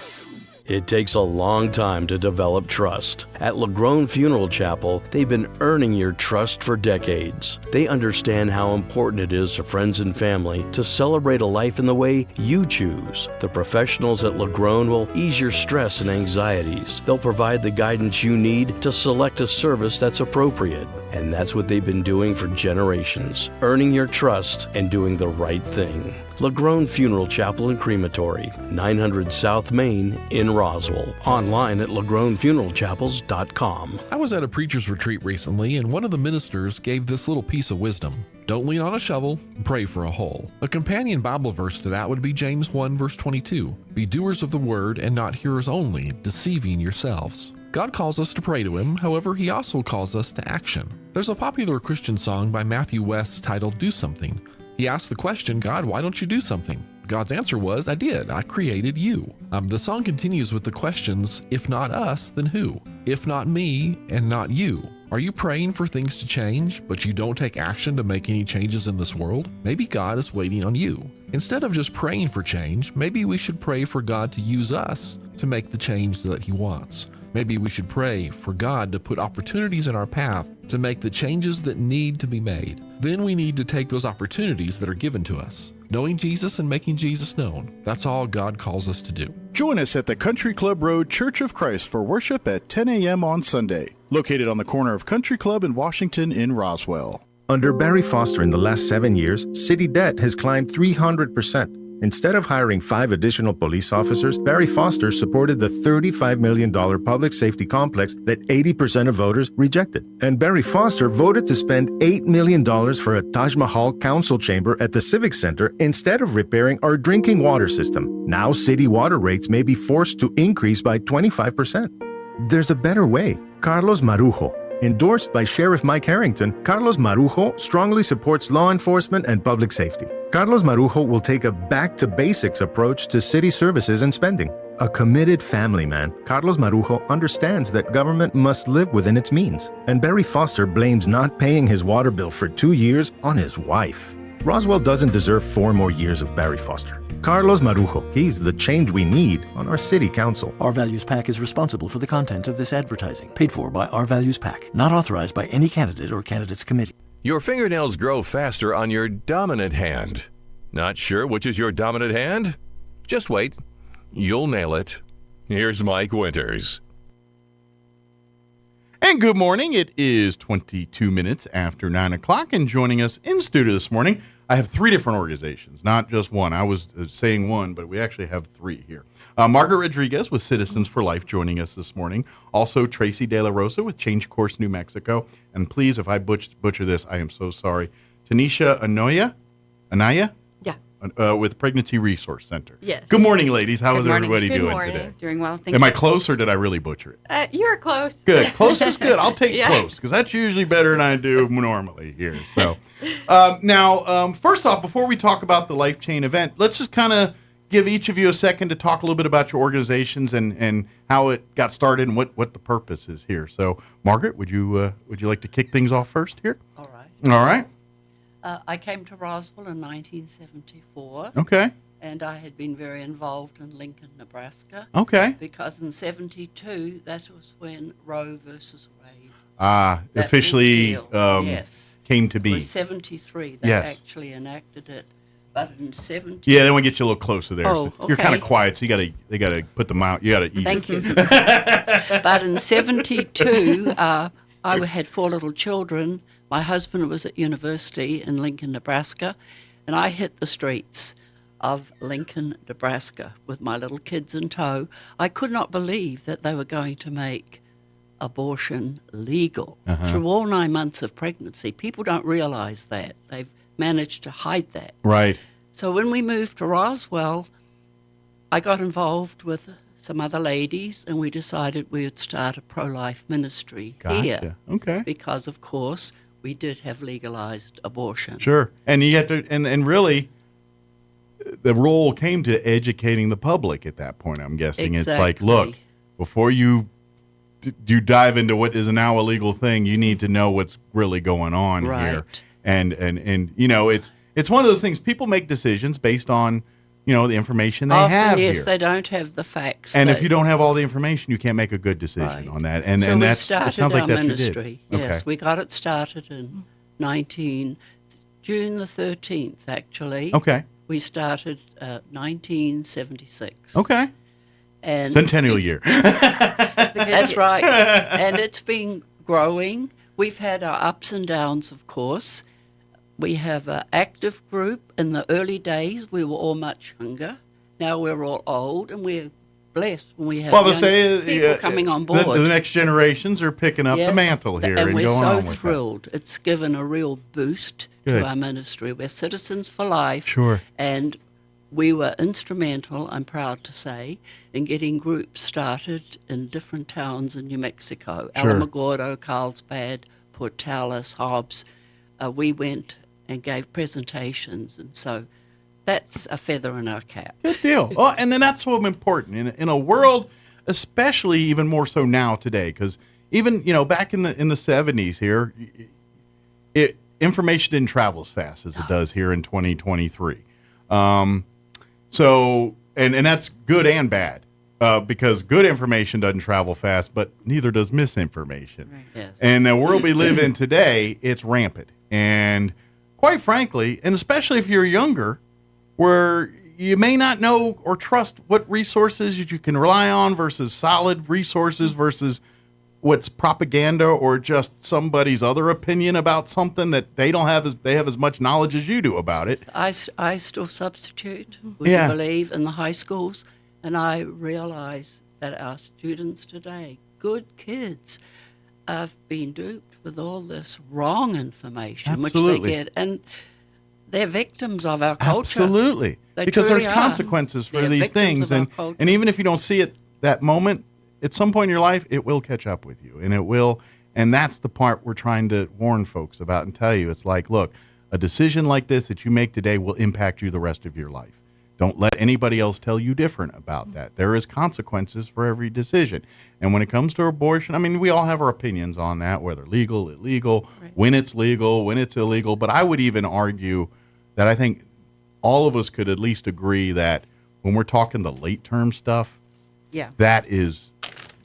It takes a long time to develop trust. At LaGrone Funeral Chapel, they've been earning your trust for decades. They understand how important it is to friends and family to celebrate a life in the way you choose. The professionals at LaGrone will ease your stress and anxieties. They'll provide the guidance you need to select a service that's appropriate. And that's what they've been doing for generations, earning your trust and doing the right thing. LaGrone Funeral Chapel and Crematory, 900 South Main in Roswell. Online at LaGroneFuneralChapels.com. I was at a preacher's retreat recently, and one of the ministers gave this little piece of wisdom. Don't lean on a shovel, pray for a hole. A companion Bible verse to that would be James 1 verse 22. Be doers of the word and not hearers only, deceiving yourselves. God calls us to pray to him, however, he also calls us to action. There's a popular Christian song by Matthew West titled Do Something. He asked the question, God, why don't you do something? God's answer was, I did. I created you. The song continues with the questions, if not us, then who? If not me and not you? Are you praying for things to change, but you don't take action to make any changes in this world? Maybe God is waiting on you. Instead of just praying for change, maybe we should pray for God to use us to make the change that he wants. Maybe we should pray for God to put opportunities in our path to make the changes that need to be made. Then we need to take those opportunities that are given to us. Knowing Jesus and making Jesus known, that's all God calls us to do. Join us at the Country Club Road Church of Christ for worship at 10 a.m. on Sunday, located on the corner of Country Club and Washington in Roswell. Under Barry Foster in the last 7 years, city debt has climbed 300%. Instead of hiring 5 additional police officers, Barry Foster supported the $35 million public safety complex that 80% of voters rejected. And Barry Foster voted to spend $8 million for a Taj Mahal council chamber at the Civic Center instead of repairing our drinking water system. Now city water rates may be forced to increase by 25%. There's a better way. Carlos Marujo. Endorsed by Sheriff Mike Harrington, Carlos Marujo strongly supports law enforcement and public safety. Carlos Marujo will take a back-to-basics approach to city services and spending. A committed family man, Carlos Marujo understands that government must live within its means. And Barry Foster blames not paying his water bill for 2 years on his wife. Roswell doesn't deserve 4 more years of Barry Foster. Carlos Marujo, he's the change we need on our city council. Our Values PAC is responsible for the content of this advertising, paid for by Our Values PAC, not authorized by any candidate or candidate's committee. Your fingernails grow faster on your dominant hand. Not sure which is your dominant hand? Just wait. You'll nail it. Here's Mike Winters. And good morning. It is 22 minutes after 9 o'clock, and joining us in studio this morning, I have 3 different organizations, not just one. I was saying one, but we actually have 3 here. Margaret Rodriguez with Citizens for Life joining us this morning. Also, Tracy De La Rosa with Change Course New Mexico. And please, if I butcher this, I am so sorry. Tanisha Anaya? Yeah. With Pregnancy Resource Center. Yes. Good morning, ladies. How is everybody Good doing morning. today? Doing well. Thank Am you. I close, or did I really butcher it? You're close. Good. Close is good. I'll take Yeah. close, because that's usually better than I do normally here. So now, first off, before we talk about the Life Chain event, let's just kind of give each of you a second to talk a little bit about your organizations and how it got started and what the purpose is here. So, Margaret, would you like to kick things off first here? All right. All right. I came to Roswell in 1974. Okay. And I had been very involved in Lincoln, Nebraska. Okay. Because in 72, that was when Roe versus Wade. That officially yes. came to be. It was 73. They Yes. actually enacted it. But in 70. Yeah, they want to get you a little closer there. Oh, So you're kind of okay. quiet, so they gotta put them out. You gotta eat. Thank you. But in 72, I had 4 little children. My husband was at university in Lincoln, Nebraska, and I hit the streets of Lincoln, Nebraska with my little kids in tow. I could not believe that they were going to make abortion legal through all 9 months of pregnancy. People don't realize that. They've managed to hide that. Right. So when we moved to Roswell, I got involved with some other ladies, and we decided we would start a pro-life ministry here. Okay. Because, of course, we did have legalized abortion. Sure. And you have to, and really, the role came to educating the public at that point, I'm guessing. It's like, look, before you dive into what is now a legal thing, you need to know what's really going on here. And you know, it's one of those things, people make decisions based on, you know, the information they Often, have yes, here. they don't have the facts. And if you don't have all the information, you can't make a good decision on that. And so and we that's started it sounds like our that's ministry. what you did. Yes, we got it started in June the 13th, actually. Okay. We started 1976. Okay. And Centennial year. That's right. And it's been growing. We've had our ups and downs, of course. We have an active group. In the early days, we were all much younger. Now we're all old, and we're blessed when we have young people coming on board. The next generations are picking up the mantle here and we're going so on with thrilled. It's given a real boost Good. to our ministry. We're Citizens for Life. Sure. And we were instrumental, I'm proud to say, in getting groups started in different towns in New Mexico. Sure. Alamogordo, Carlsbad, Portales, Hobbs. We went and gave presentations, and so that's a feather in our cap. Good deal. Well, and then that's so important in a world, especially even more so now today, because even back in the 70s here, information didn't travel as fast as it does here in 2023. So and that's good and bad, because good information doesn't travel fast, but neither does misinformation. Right. Yes. And the world we live in today, it's rampant. And quite frankly, and especially if you're younger, where you may not know or trust what resources you can rely on versus solid resources versus what's propaganda or just somebody's other opinion about something that they don't have they have as much knowledge as you do about it. I still substitute, would you believe, in the high schools, and I realize that our students today, good kids, have been duped with all this wrong information, which they get, and they're victims of our culture. Absolutely, They because truly there's are. consequences for They're these victims things, of our and culture. even if you don't see it that moment, at some point in your life, it will catch up with you, and it will. And that's the part we're trying to warn folks about and tell you. It's like, look, a decision like this that you make today will impact you the rest of your life. Don't let anybody else tell you different about that. There is consequences for every decision. And when it comes to abortion, I mean, we all have our opinions on that, whether legal, illegal, when it's legal, when it's illegal. But I would even argue that I think all of us could at least agree that when we're talking the late term stuff, that is,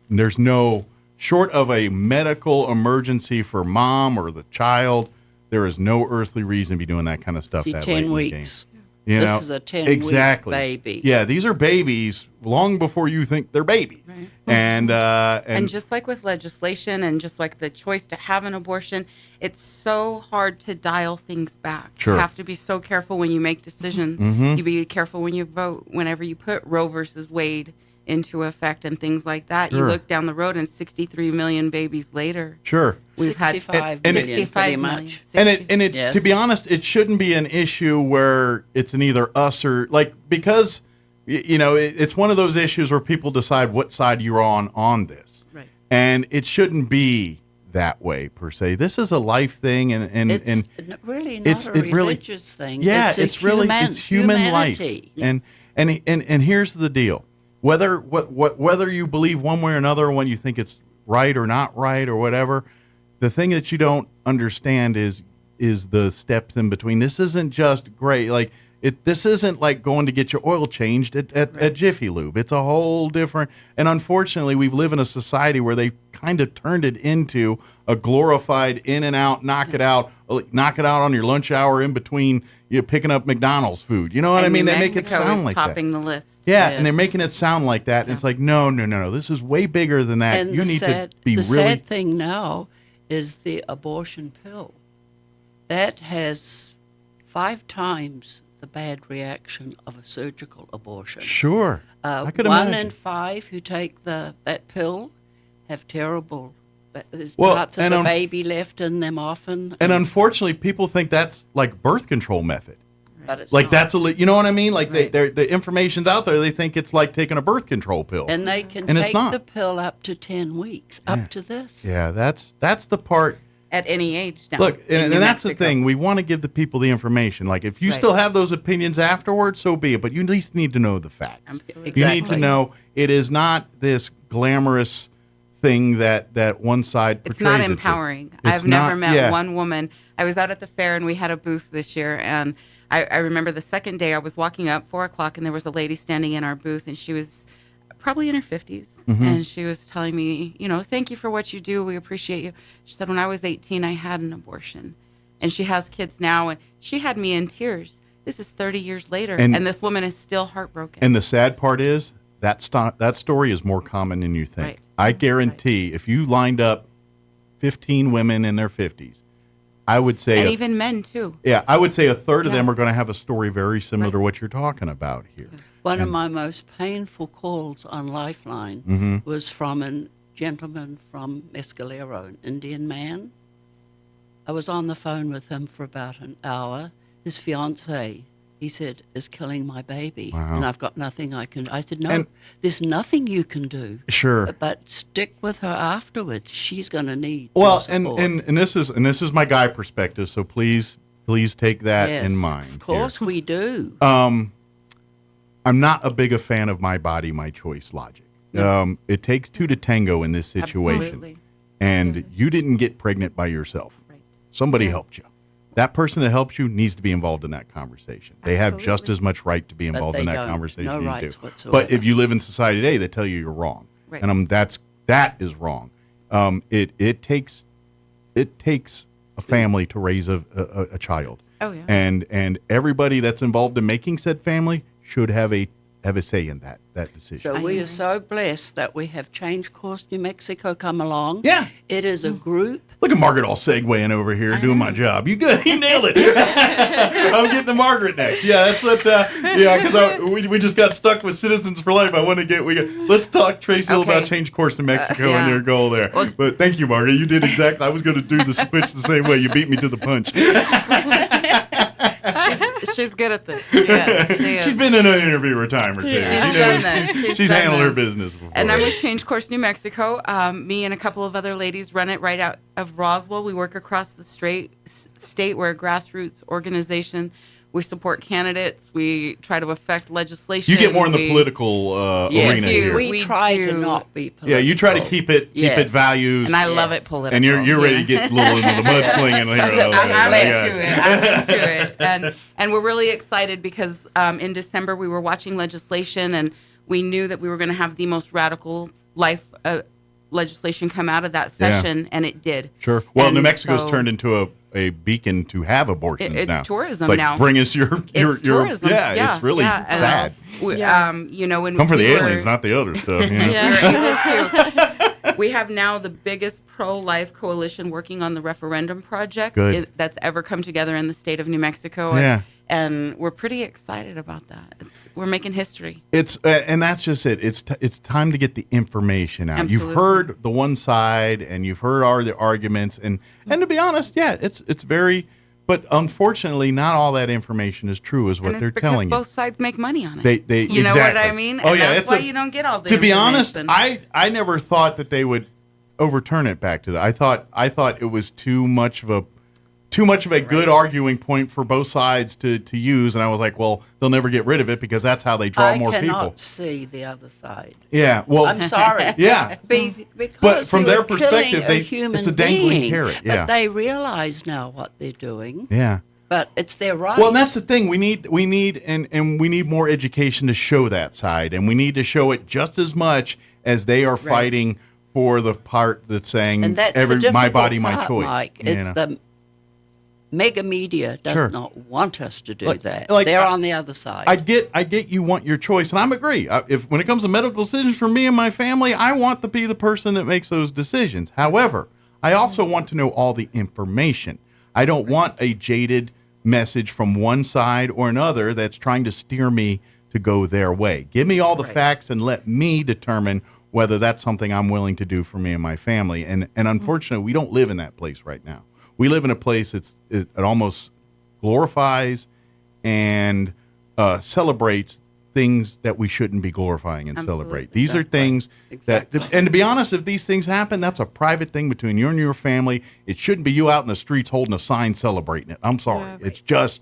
there's no, short of a medical emergency for mom or the child, there is no earthly reason to be doing that kind of stuff. See, that 10 late in the weeks. game. You This know? is a 10-week baby. Yeah, these are babies long before you think they're babies. And And just like with legislation and just like the choice to have an abortion, it's so hard to dial things back. Sure. You have to be so careful when you make decisions. Mhm. You be careful when you vote. Whenever you put Roe versus Wade into effect and things like that, you Sure. look down the road and 63 million babies later. Sure. We've had 65 and- million, 65 pretty million. much. And it Yes. to be honest, it shouldn't be an issue where it's an either us or like, because you know, it's one of those issues where people decide what side you're on this. Right. And it shouldn't be that way per se. This is a life thing, and really not a religious thing. Yeah, it's it's really it's human life. humanity. And here's the deal: whether you believe one way or another, when you think it's right or not right or whatever, the thing that you don't understand is the steps in between. This isn't just great. Like this isn't like going to get your oil changed at Jiffy Lube. It's a whole different. And unfortunately, we live in a society where they kind of turned it into a glorified in and out, knock it out on your lunch hour in between you picking up McDonald's food. You know what I mean? They make it sound like that. Topping the list. Yeah, and they're making it sound like that. And it's like, no. This is way bigger than that. And you need to be the really. sad thing now is the abortion pill. That has 5 times the bad reaction of a surgical abortion. Sure. I could 1 imagine. in 5 who take that pill have terrible. There's Well, parts of and the baby left in them often. And unfortunately, people think that's like birth control method. But it's Like not. that's you know what I mean? Like the information's out there. They think it's like taking a birth control pill. And they can And it's take not. the pill up to 10 weeks, up to this. Yeah, that's the part. At any age down. Look, in and New that's the Mexico. thing. We want to give the people the information. Like, if you Right. still have those opinions afterwards, so be it. But you at least need to know the facts. Absolutely. You need to know it is not this glamorous thing that one side It's portrays not it to. empowering. It's I've never not- met yeah. one woman. I was out at the fair and we had a booth this year, and I remember the second day I was walking up 4:00 and there was a lady standing in our booth, and she was probably in her 50s, Mhm. and she was telling me, thank you for what you do. We appreciate you. She said, when I was 18, I had an abortion, and she has kids now, and she had me in tears. This is 30 years later, And- and this woman is still heartbroken. And the sad part is that story is more common than you think. Right. I guarantee if you lined up 15 women in their 50s, I would say, And even men, too. Yeah, I would say a third of them Yeah. are going to have a story very similar to what you're talking about here. One of my most painful calls on Lifeline Mhm. was from a gentleman from Mescalero, an Indian man. I was on the phone with him for about an hour. His fiancée, he said, is killing my baby. Wow. And I've got nothing I can. I said, no, And- there's nothing you can do. Sure. But stick with her afterwards. She's going to need Well, your support. and this is my guy perspective, so please take that Yes, in mind. Of course we do. I'm not a big a fan of my body, my choice logic. It takes 2 to tango in this situation. Absolutely. And you didn't get pregnant by yourself. Right. Somebody helped you. That person that helps you needs to be involved in that conversation. They have just Absolutely. as much right to be But involved they in that don't. conversation No as you rights do. whatsoever. But if you live in society today, they tell you you're wrong. Right. And that is wrong. It takes a family to raise a child. Oh, yeah. And everybody that's involved in making said family should have a have a say in that decision. So we are so blessed that we have Change Course New Mexico come along. Yeah. It is a group. Look at Margaret all segueing over here doing my job. You good? You nailed it. I'm getting to Margaret next. Yeah, that's what. Because we just got stuck with Citizens for Life. Let's talk, Tracy, about Change Course in Mexico and your goal there. Well, but thank you, Margaret. You did exactly. I was going to do the switch the same way. You beat me to the punch. She's good at this. Yes, she is. She's been in an interviewer time or two. She's done this. She's handled her business before. And I'm with Change Course New Mexico. Me and a couple of other ladies run it right out of Roswell. We work across the state. We're a grassroots organization. We support candidates. We try to affect legislation. You get more in the political arena here. We try to not be political. Yeah, you try to keep it values. And I love it political. And you're ready to get a little into the mudslinging here. I'm into it. And we're really excited because in December we were watching legislation and we knew that we were going to have the most radical life legislation come out of that session, and it did. Sure. Well, New Mexico's turned into a beacon to have abortions now. It's tourism it's like, now. Bring us your tourism. Yeah, it's really sad. When come for the aliens, not the other stuff. You know? We have now the biggest pro-life coalition working on the referendum project that's ever come together in the state of New Mexico. And we're pretty excited about that. We're making history. And that's just it. It's time to get the information out. Absolutely. You've heard the one side, and you've heard the arguments, and to be honest, it's very. But unfortunately, not all that information is true, is what they're telling you. Both sides make money on it. You know what I mean? Oh, and yeah, that's why you don't get all the To be honest, information. I never thought that they would overturn it back to that. I thought it was too much of a good arguing point for both sides to use, and I was like, well, they'll never get rid of it because that's how they draw more people. I cannot see the other side. Yeah, well, I'm sorry. Yeah, because but from their perspective, it's a dangling carrot. Yeah, but they realize now what they're doing. Yeah, but it's their right. Well, and that's the thing. We need more education to show that side, and we need to show it just as much as they are fighting for the part that's saying and that's my body, my part, choice. Mike. It's the mega media does not want us to do that. Like, they're on the other side. I get you want your choice, and I agree. If when it comes to medical decisions for me and my family, I want to be the person that makes those decisions. However, I also want to know all the information. I don't want a jaded message from one side or another that's trying to steer me to go their way. Give me all the facts and let me determine whether that's something I'm willing to do for me and my family. And unfortunately, we don't live in that place right now. We live in a place it almost glorifies and celebrates things that we shouldn't be glorifying and celebrate. These are things that, and to be honest, if these things happen, that's a private thing between you and your family. It shouldn't be you out in the streets holding a sign celebrating it. I'm sorry. It's just,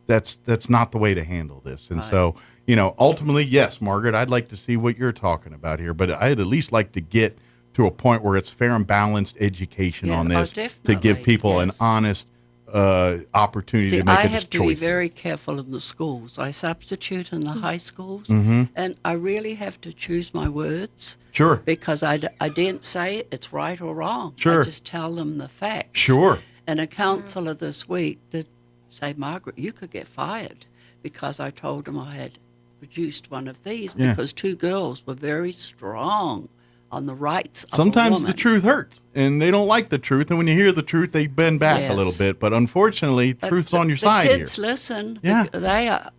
that's not the way to handle this. And so, ultimately, yes, Margaret, I'd like to see what you're talking about here, but I'd at least like to get to a point where it's fair and balanced education on this to give people an honest opportunity to make I a have choice. to be very careful in the schools. I substitute in the high schools, and I really have to choose my words. Sure. Because I didn't say it's right or wrong. Sure. I just tell them the facts. Sure. And a counsellor this week did say, Margaret, you could get fired because I told him I had produced one of these because two girls were very strong on the rights of Sometimes a woman. the truth hurts, and they don't like the truth. And when you hear the truth, they bend back a little bit. But unfortunately, truth's on your side here. The kids listen. Yeah.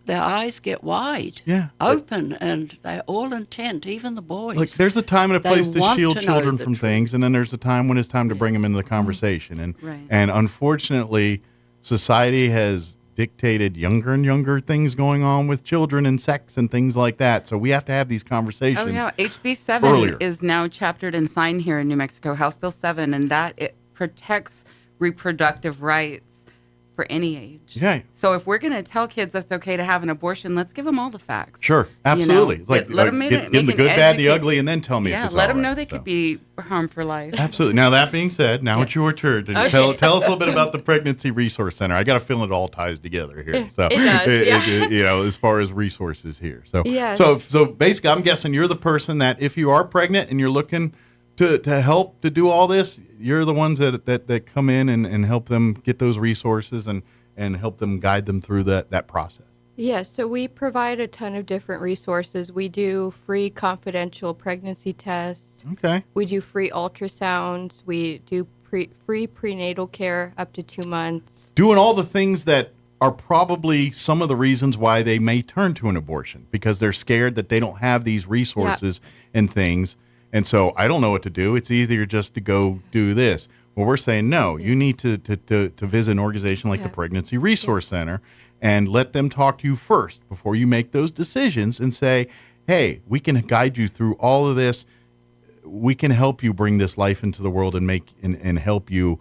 Their eyes get wide, open, and they're all intent, even the boys. Look, there's a time and a place to shield know children the from truth. things, and then there's a time when it's time to bring them into the conversation. And unfortunately, society has dictated younger and younger things going on with children and sex and things like that. So we have to have these conversations. Oh, yeah. HB 7 earlier. is now chaptered and signed here in New Mexico, House Bill 7, and it protects reproductive rights for any age. Yeah. So if we're going to tell kids it's okay to have an abortion, let's give them all the facts. Sure, absolutely. It's let them give them the good, bad, the ugly, and then tell me if it's let all them know right, they could be harmed for life. Absolutely. Now, that being said, now it's your turn. To tell us a little bit about the Pregnancy Resource Center. I got a feeling it all ties together here. So, it does, as far as resources here. So, Yes. so basically, I'm guessing you're the person that if you are pregnant and you're looking to help to do all this, you're the ones that come in and help them get those resources and help them guide them through that process. Yes, so we provide a ton of different resources. We do free confidential pregnancy tests. Okay. We do free ultrasounds. We do free prenatal care up to 2 months. Doing all the things that are probably some of the reasons why they may turn to an abortion, because they're scared that they don't have these resources and things. And so I don't know what to do. It's easier just to go do this. Well, we're saying, no, you need to visit an organization like the Pregnancy Resource Center and let them talk to you first before you make those decisions and say, hey, we can guide you through all of this. We can help you bring this life into the world and make and help you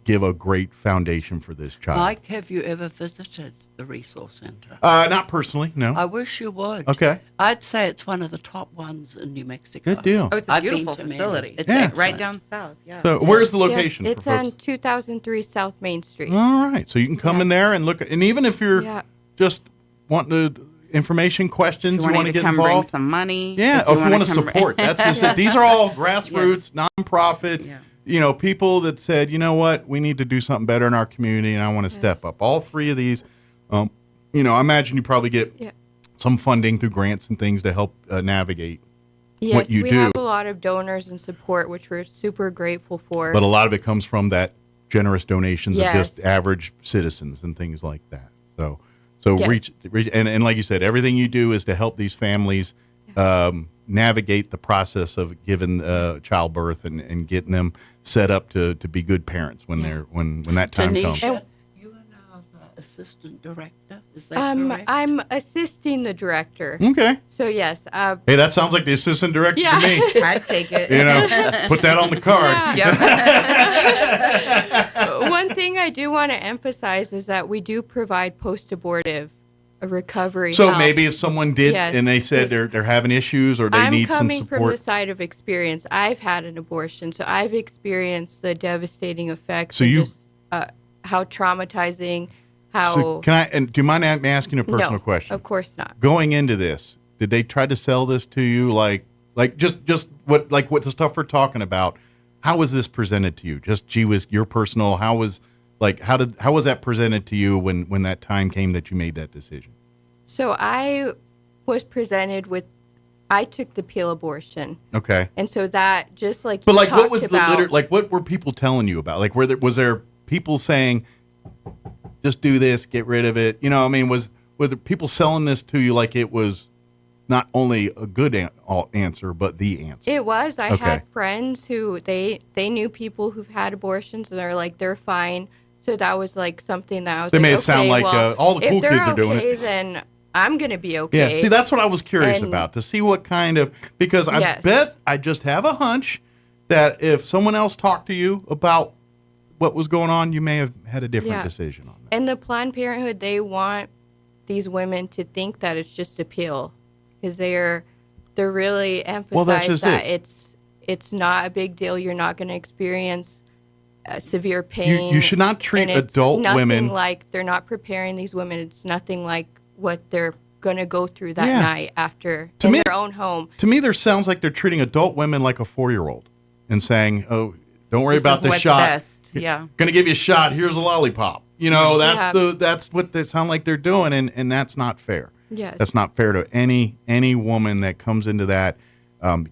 give a great foundation for this child. Mike, have you ever visited the Resource Center? Not personally, no. I wish you would. Okay. I'd say it's one of the top ones in New Mexico. Good deal. Oh, it's a I've been beautiful to many. facility. It's Yeah. Right excellent. down south, yeah. So where's the location? Yes, it's for folks? on 2003 South Main Street. All right. So you can come in there and look. And even if you're just wanting to information questions, you want to get come involved. bring some money. Yeah. If you want to support. That's just it. These are all grassroots, nonprofit. Yeah. People that said, you know what, we need to do something better in our community, and I want to step up. All three of these, I imagine you probably get some funding through grants and things to help navigate what you we do. have a lot of donors and support, which we're super grateful for. But a lot of it comes from that generous donations of Yes. just average citizens and things like that. So Yes. reach and like you said, everything you do is to help these families navigate the process of giving childbirth and getting them set up to be good parents when they're when that time comes. Tanisha, you are now the assistant director. Is that correct? I'm assisting the director. Okay. So yes. Hey, that sounds like the assistant director to me. I'd take it. Put that on the card. One thing I do want to emphasize is that we do provide post-abortive recovery. So help. maybe if someone did and they said they're having issues or they need some I'm coming from support. the side of experience. I've had an abortion, so I've experienced the devastating effects. So of you- just, how traumatizing. How So can I? And do you mind me asking a personal no, question? Of course not. Going into this, did they try to sell this to you like just what the stuff we're talking about? How was this presented to you? Just gee whiz, your personal. How was that presented to you when that time came that you made that decision? So I was presented with. I took the pill abortion. Okay. And so that just like But you what talked was about, what were people telling you about? Like was there people saying, just do this, get rid of it? Was there people selling this to you like it was not only a good answer, but the answer? It was. I Okay. had friends who they knew people who've had abortions and they're like they're fine. So that was like something that I was. They like, made it okay, sound like, well, all the cool if they're kids are doing okay, it. Then I'm gonna be okay. Yeah, see, that's what I was curious And- about, to see what kind of, because I Yes. bet I just have a hunch that if someone else talked to you about what was going on, you may have had a different Yeah. decision on And the Planned Parenthood, they want these women to think that it's just a pill, because they're really emphasize just that it. it's not a big deal. You're not going to experience severe it. pain. You should not treat and it's adult nothing women. like they're not preparing these women. It's nothing like what they're going to go through that Yeah. night after To in me- their own home. To me, there sounds like they're treating adult women like a 4-year-old and saying, "Oh, don't worry This about is the what's shot. best. Yeah. Going to give you a shot. Here's a lollipop." That's what they sound like they're doing, and that's not fair. Yes. That's not fair to any woman that comes into that.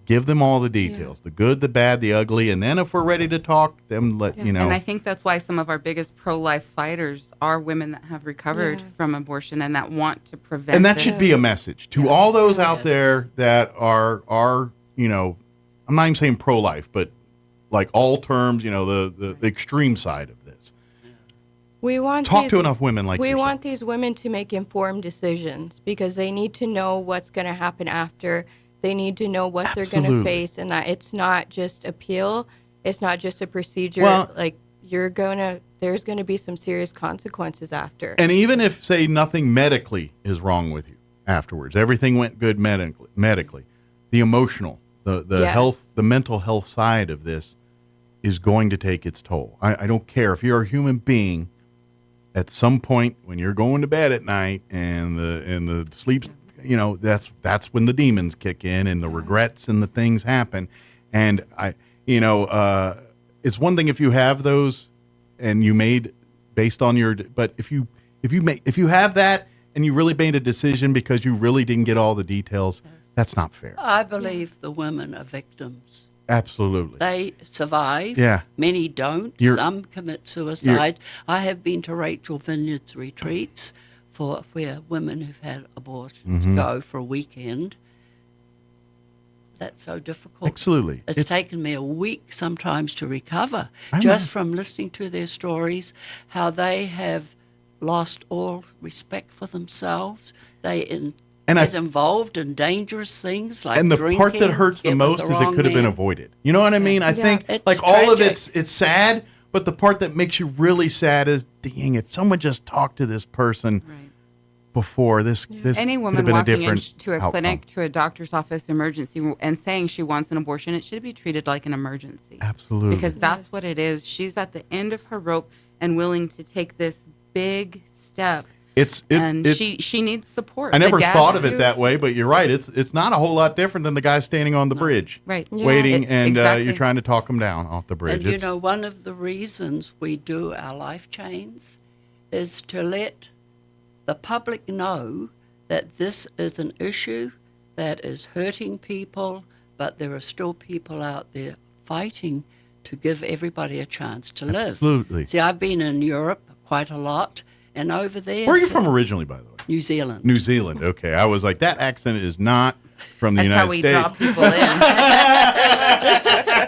Give them all the details, the good, the bad, the ugly, and then if we're ready to talk, then And I think that's why some of our biggest pro-life fighters are women that have recovered from abortion and that want to prevent. and that this. should be a message to all those out there that are I'm not even saying pro-life, but like all terms, the extreme side of this. We want Talk these, to enough women like we yourself. want these women to make informed decisions because they need to know what's going to happen after. They need to know what they're going to Absolutely. face, and that it's not just a pill. It's not just a procedure. Well- like there's going to be some serious consequences after. And even if, say, nothing medically is wrong with you afterwards, everything went good medically, the emotional, the Yes. health, the mental health side of this is going to take its toll. I don't care if you're a human being. At some point, when you're going to bed at night and the sleep, that's when the demons kick in and the regrets and the things happen. And it's one thing if you have those and you made based on your, but if you have that and you really made a decision because you really didn't get all the details, that's not fair. I believe the women are victims. Absolutely. They survive. Yeah. Many don't. Some commit suicide. I have been to Rachel Vineyard's retreats where women who've had abortions go for a weekend. That's so difficult. Absolutely. It's taken me a week sometimes to recover just from listening to their stories, how they have lost all respect for themselves. They get involved in dangerous things like and the drinking, part that hurts the most is it could have been avoided. You know what I mean? I think like all of it's sad, but the part that makes you really sad is, dang, if someone just talked to this person before this any could woman have been a walking different into a outcome. clinic, to a doctor's office emergency and saying she wants an abortion, it should be treated like an emergency. Absolutely. Because that's what it is. She's at the end of her rope and willing to take this big step. And she needs support. I never The dads thought of it do. that way, but you're right. It's not a whole lot different than the guy standing on the bridge, right? Waiting, and exactly. you're trying to talk him down off the bridge. And you know, one of the reasons we do our life chains is to let the public know that this is an issue that is hurting people, but there are still people out there fighting to give everybody a chance to live. Absolutely. See, I've been in Europe quite a lot, and over there... Where are you from originally, by the way? New Zealand. New Zealand. Okay, I was like, that accent is not from the That's United how we States. draw people in.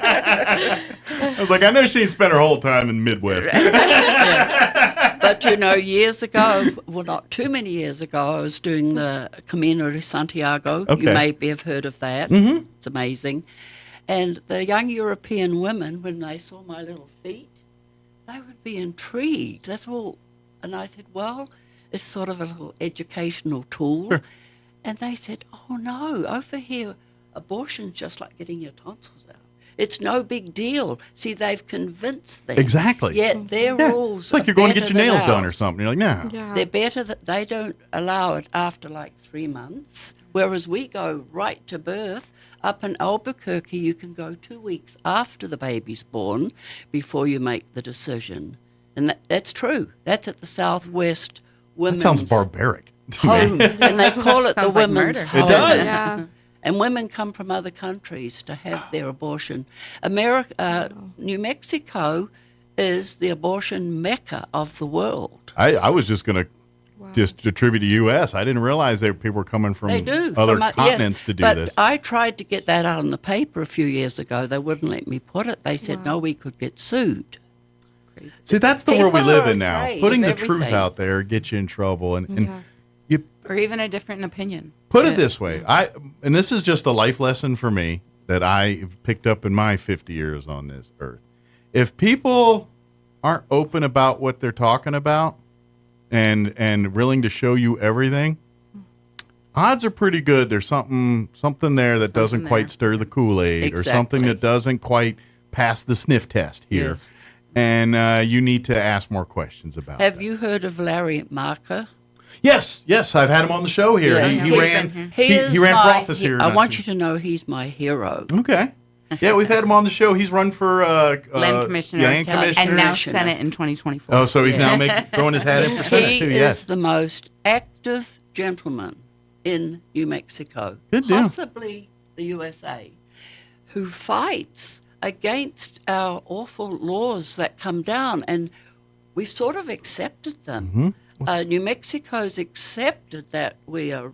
I was like, I know she spent her whole time in the Midwest. But, you know, years ago, well, not too many years ago, I was doing the Camino de Santiago. Okay. You maybe have heard of that. Mhm. It's amazing. And the young European women, when they saw my little feet, they would be intrigued. That's all. And I said, well, it's sort of a little educational tool. Sure. And they said, oh, no, over here, abortion's just like getting your tonsils out. It's no big deal. See, they've convinced them. Exactly. Yet their rules It's like are you're going to get better your than nails done or ours. something. You're like, no. They're better that they don't allow it after like 3 months, whereas we go right to birth. Up in Albuquerque, you can go 2 weeks after the baby's born before you make the decision. And that's true. That's at the Southwest Women's That sounds barbaric. to Home. me. And they call it the Sounds like women's murder. home. It does. Yeah. And women come from other countries to have their abortion. New Mexico is the abortion mecca of the world. I was just going to just attribute to U.S. I didn't realize that people were coming from They do. other from, continents yes, to do but this. I tried to get that out in the paper a few years ago. They wouldn't let me put it. They said, no, we could get sued. See, that's the world we People live are in now. afraid Putting of the truth everything. out there gets you in trouble. And you Or even a different opinion. put it this way. And this is just a life lesson for me that I picked up in my 50 years on this earth. If people aren't open about what they're talking about and willing to show you everything, odds are pretty good there's something there that doesn't quite stir the Kool-Aid or something that doesn't quite pass the sniff test here. Yes. And you need to ask more questions about it. Have you heard of Larry Marker? Yes, I've had him on the show here. Yes. He ran is he ran for my- office here. I not want too- you to know he's my hero. Okay. Yeah, we've had him on the show. He's run for Land commissioner, land commissioner. and now Commissioner. Senate in 2024. Oh, so he's now throwing his hat in for Senate He too. is Yes. the most active gentleman in New Mexico, Good deal. possibly the USA, who fights against our awful laws that come down, and we've sort of accepted them. New Mexico's accepted that we are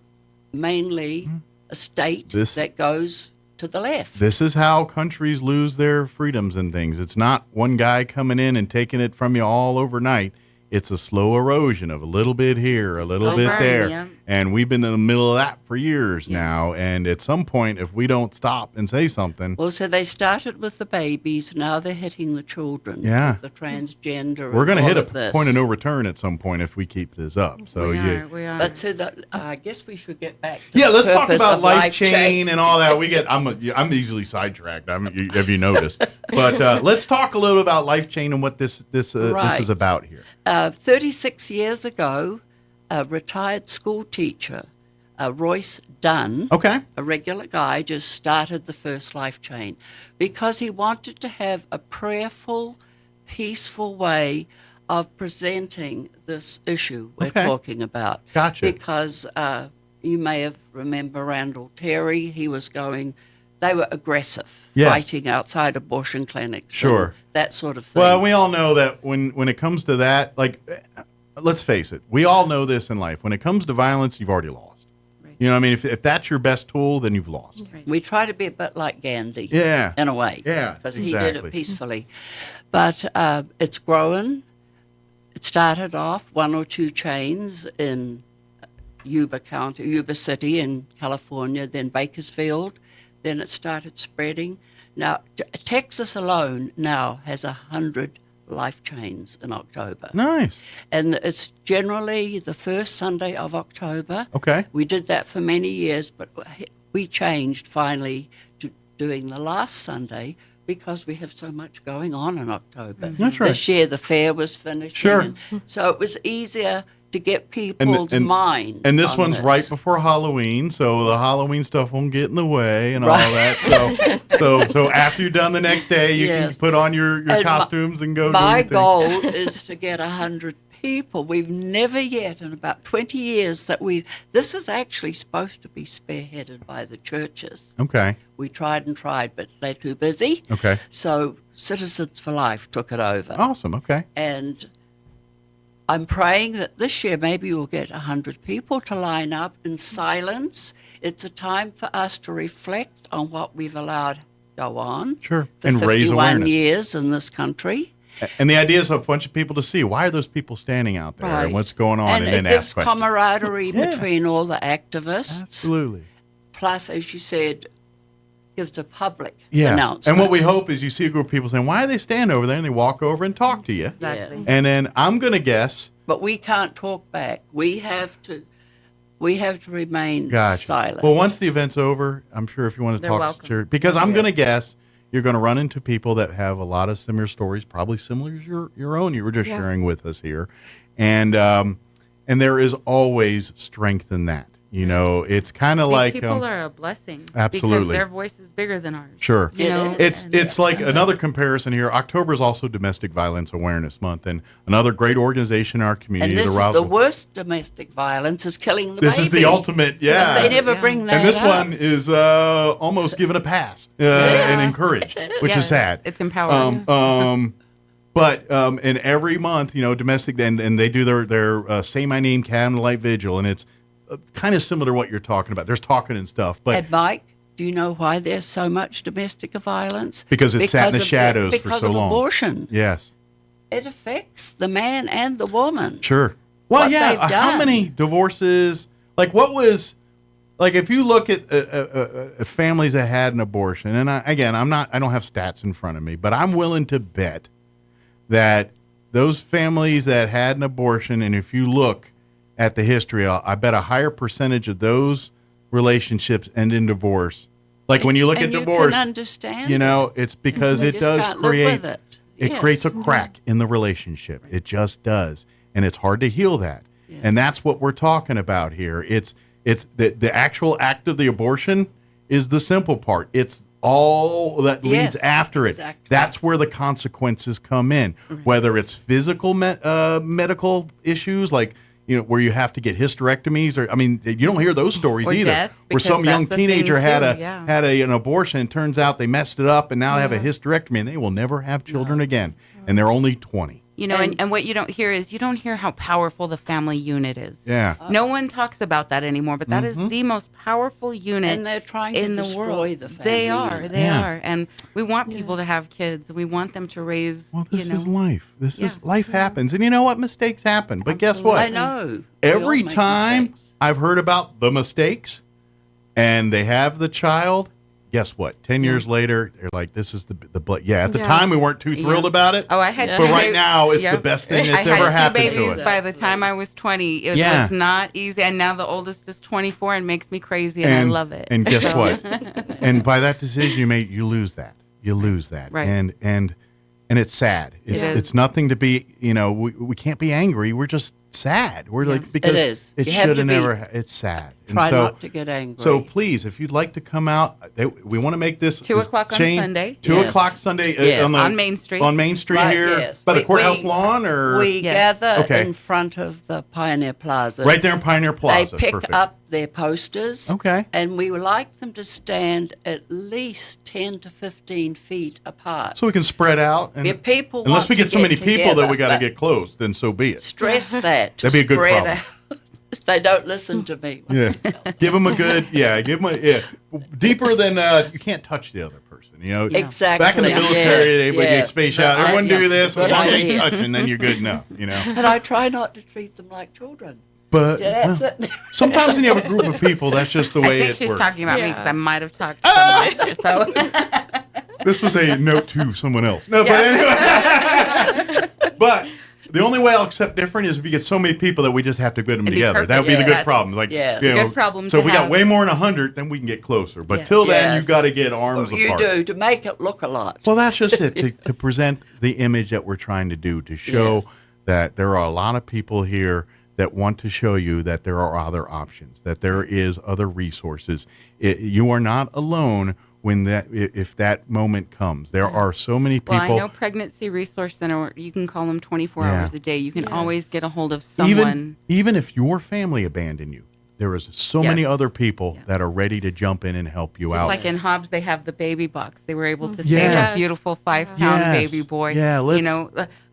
mainly a state that goes to the left. This is how countries lose their freedoms and things. It's not one guy coming in and taking it from you all overnight. It's a slow erosion of a little bit here, a little slow bit burn, there. yeah. And we've been in the middle of that for years now. And at some point, if we don't stop and say something, Well, so they started with the babies, now they're hitting the children. Yeah. With the transgender. we're going to and hit all a of this. point of no return at some point if we keep this up. So We are. But so I guess we should get back to yeah, the let's talk purpose about of life chain and all that. I'm easily sidetracked. Have you noticed? But let's talk a little about life chain and what this is about here. 36 years ago, a retired school teacher, Royce Dunn, a regular guy, just started the first life chain because he wanted to have a prayerful, peaceful way of presenting this issue we're Okay. talking about. Gotcha. Because you may remember Randall Terry. They were aggressive, Yes. fighting outside abortion clinics. Sure. and that sort of thing. Well, we all know that when it comes to that, like, let's face it, we all know this in life. When it comes to violence, you've already lost. You know what I mean? If that's your best tool, then you've lost. We try to be a bit like Gandhi, Yeah. in a way, Yeah, because he did exactly. it peacefully. But it's growing. It started off 1 or 2 chains in Yuba City in California, then Bakersfield. Then it started spreading. Now, Texas alone now has 100 life chains in October. Nice. And it's generally the first Sunday of October. Okay. We did that for many years, but we changed finally to doing the last Sunday because we have so much going on in October. That's right. This year the fair was finished. Sure. So it was easier to get people's mind. And this on one's right before Halloween, so the Halloween stuff won't get in the way and all that. So after you're done the next day, you can put on your And costumes and go. My do your goal thing. is to get 100 people. We've never yet, in about 20 years, this is actually supposed to be spearheaded by the churches. Okay. We tried, but they're too busy. Okay. So Citizens for Life took it over. Awesome. Okay. And I'm praying that this year maybe we'll get 100 people to line up in silence. It's a time for us to reflect on what we've allowed go on. Sure. For And raise 51 awareness. years in this country. And the idea is a bunch of people to see why are those people standing out there and what's going on, and it then gives ask questions. camaraderie between all the activists. Absolutely. Plus, as you said, gives a public Yeah. announcement. And what we hope is you see a group of people saying, why are they standing over there? And they walk over and talk to you. Exactly. And then I'm going to guess. But we can't talk back. We have to remain Gotcha. silent. Well, once the event's over, I'm sure if you want to They're talk welcome. to church, because I'm going to guess you're going to run into people that have a lot of similar stories, probably similar as your own. You were just sharing with us here, and there is always strength in that. You know, it's kind of These like people are a blessing. absolutely. Because their voice is bigger than ours. Sure. You know, It's like another comparison here. October is also Domestic Violence Awareness Month, and another great organization in our community, and this the is the Roswell. worst domestic violence is killing the This baby. is the ultimate, yeah. But they never bring that And this up. one is almost given a pass and encouraged, which is sad. It's empowering. And every month, you know, domestic, and they do their Say My Name Candlelight Vigil, and it's kind of similar to what you're talking about. There's talking and stuff, but And Mike, do you know why there's so much domestic violence? because it's sat in the of shadows for because so of long. abortion. Yes. It affects the man and the woman. Sure. Well, What yeah. they've How done. many divorces? Like, what was like? If you look at families that had an abortion, and I don't have stats in front of me, but I'm willing to bet that those families that had an abortion, and if you look at the history, I bet a higher percentage of those relationships end in divorce. Like when you look at And you divorce, can understand you know, it's because We it just does can't live create with it. it Yes. creates a crack in the relationship. It just does, and it's hard to heal that. And that's what we're talking about here. It's the actual act of the abortion is the simple part. It's all that leads Yes, after it. exactly. That's where the consequences come in. Whether it's physical medical issues like, you know, where you have to get hysterectomies, or I mean, you don't hear those stories Or either. death, Where some because young that's a thing teenager had too, yeah. an abortion. And turns out they messed it up, and now they have a hysterectomy, and they will never have children again. And they're only 20. You know, and what you don't hear is you don't hear how powerful the family unit is. Yeah. No one talks about that anymore, but that is the most powerful unit And they're trying in to the destroy world. the family They are. unit. They Yeah. are. And we want people to have kids. We want them to raise, This is life. This is life happens. And you know what? Mistakes happen. But guess what? I know. We all Every make time mistakes. I've heard about the mistakes and they have the child, guess what? 10 years later, they're like, this is the blood. Yeah, at the time we weren't too thrilled about it. Oh, I had But two right babies. now, it's the Yep. best thing that's I had ever two happened to babies us. by the time I was 20. It Yeah. was not easy. And now the oldest is 24 and makes me crazy, and I love it. And guess So- what? And by that decision you made, you lose that. You lose that. Right. And it's sad. It is. It's nothing to be, you know, we can't be angry. We're just sad. We're like, because It is. it You have should to have be- never. It's sad. Try not to get angry. So please, if you'd like to come out, we want to make this 2 o'clock on Sunday. 2 o'clock Sunday Yes. On Main Street. On Main Street Right, here yes. by the We- courthouse we- lawn, or We Yes. gather Okay. in front of the Pioneer Plaza. right there in Pioneer Plaza. They pick Perfect. up their posters. Okay. And we would like them to stand at least 10 to 15 feet apart. So we can spread out. And If people unless want we to get so many people that we got to together, get close, then so be it. stress that. To That'd be a good spread problem. out. They don't listen to me. Yeah, give them a good. Yeah, give them deeper than you can't touch the other person. You know, Exactly. Back in the military, everybody Yes. gets spaced out. Everyone Yeah. do this. As Good long as you idea. touch, and then you're good enough. You know. And I try not to treat them like children. But Yeah, that's well, it. sometimes when you have a group of people, that's just the I way think it she's works. talking about me because I might have talked to someone last year. So This was a note to someone else. No, but anyway. But the only way I'll accept different is if you get so many people that we just have to get them It'd be together. perfect. That would be the good Yes. problem. Like, Yes. you know, Good problem So to if we got have. way more than 100, then we can get closer. But Yes. till then, Yes. you've got to get arms You apart. do, to make it look a lot. Well, that's just it, to present the image that we're trying to do, to show Yes. that there are a lot of people here that want to show you that there are other options, that there is other resources. You are not alone when if that moment comes. There are so many people. well, I know Pregnancy Resource Center. You can call them 24 Yeah. hours a day. You can always get a hold of someone. Even if your family abandoned you, there is so many Yes. other people that are ready to jump in and help you Just out. like in Hobbs, they have the baby box. They were able to Yes. save a beautiful 5-pound Yes. baby boy. Yeah, you know,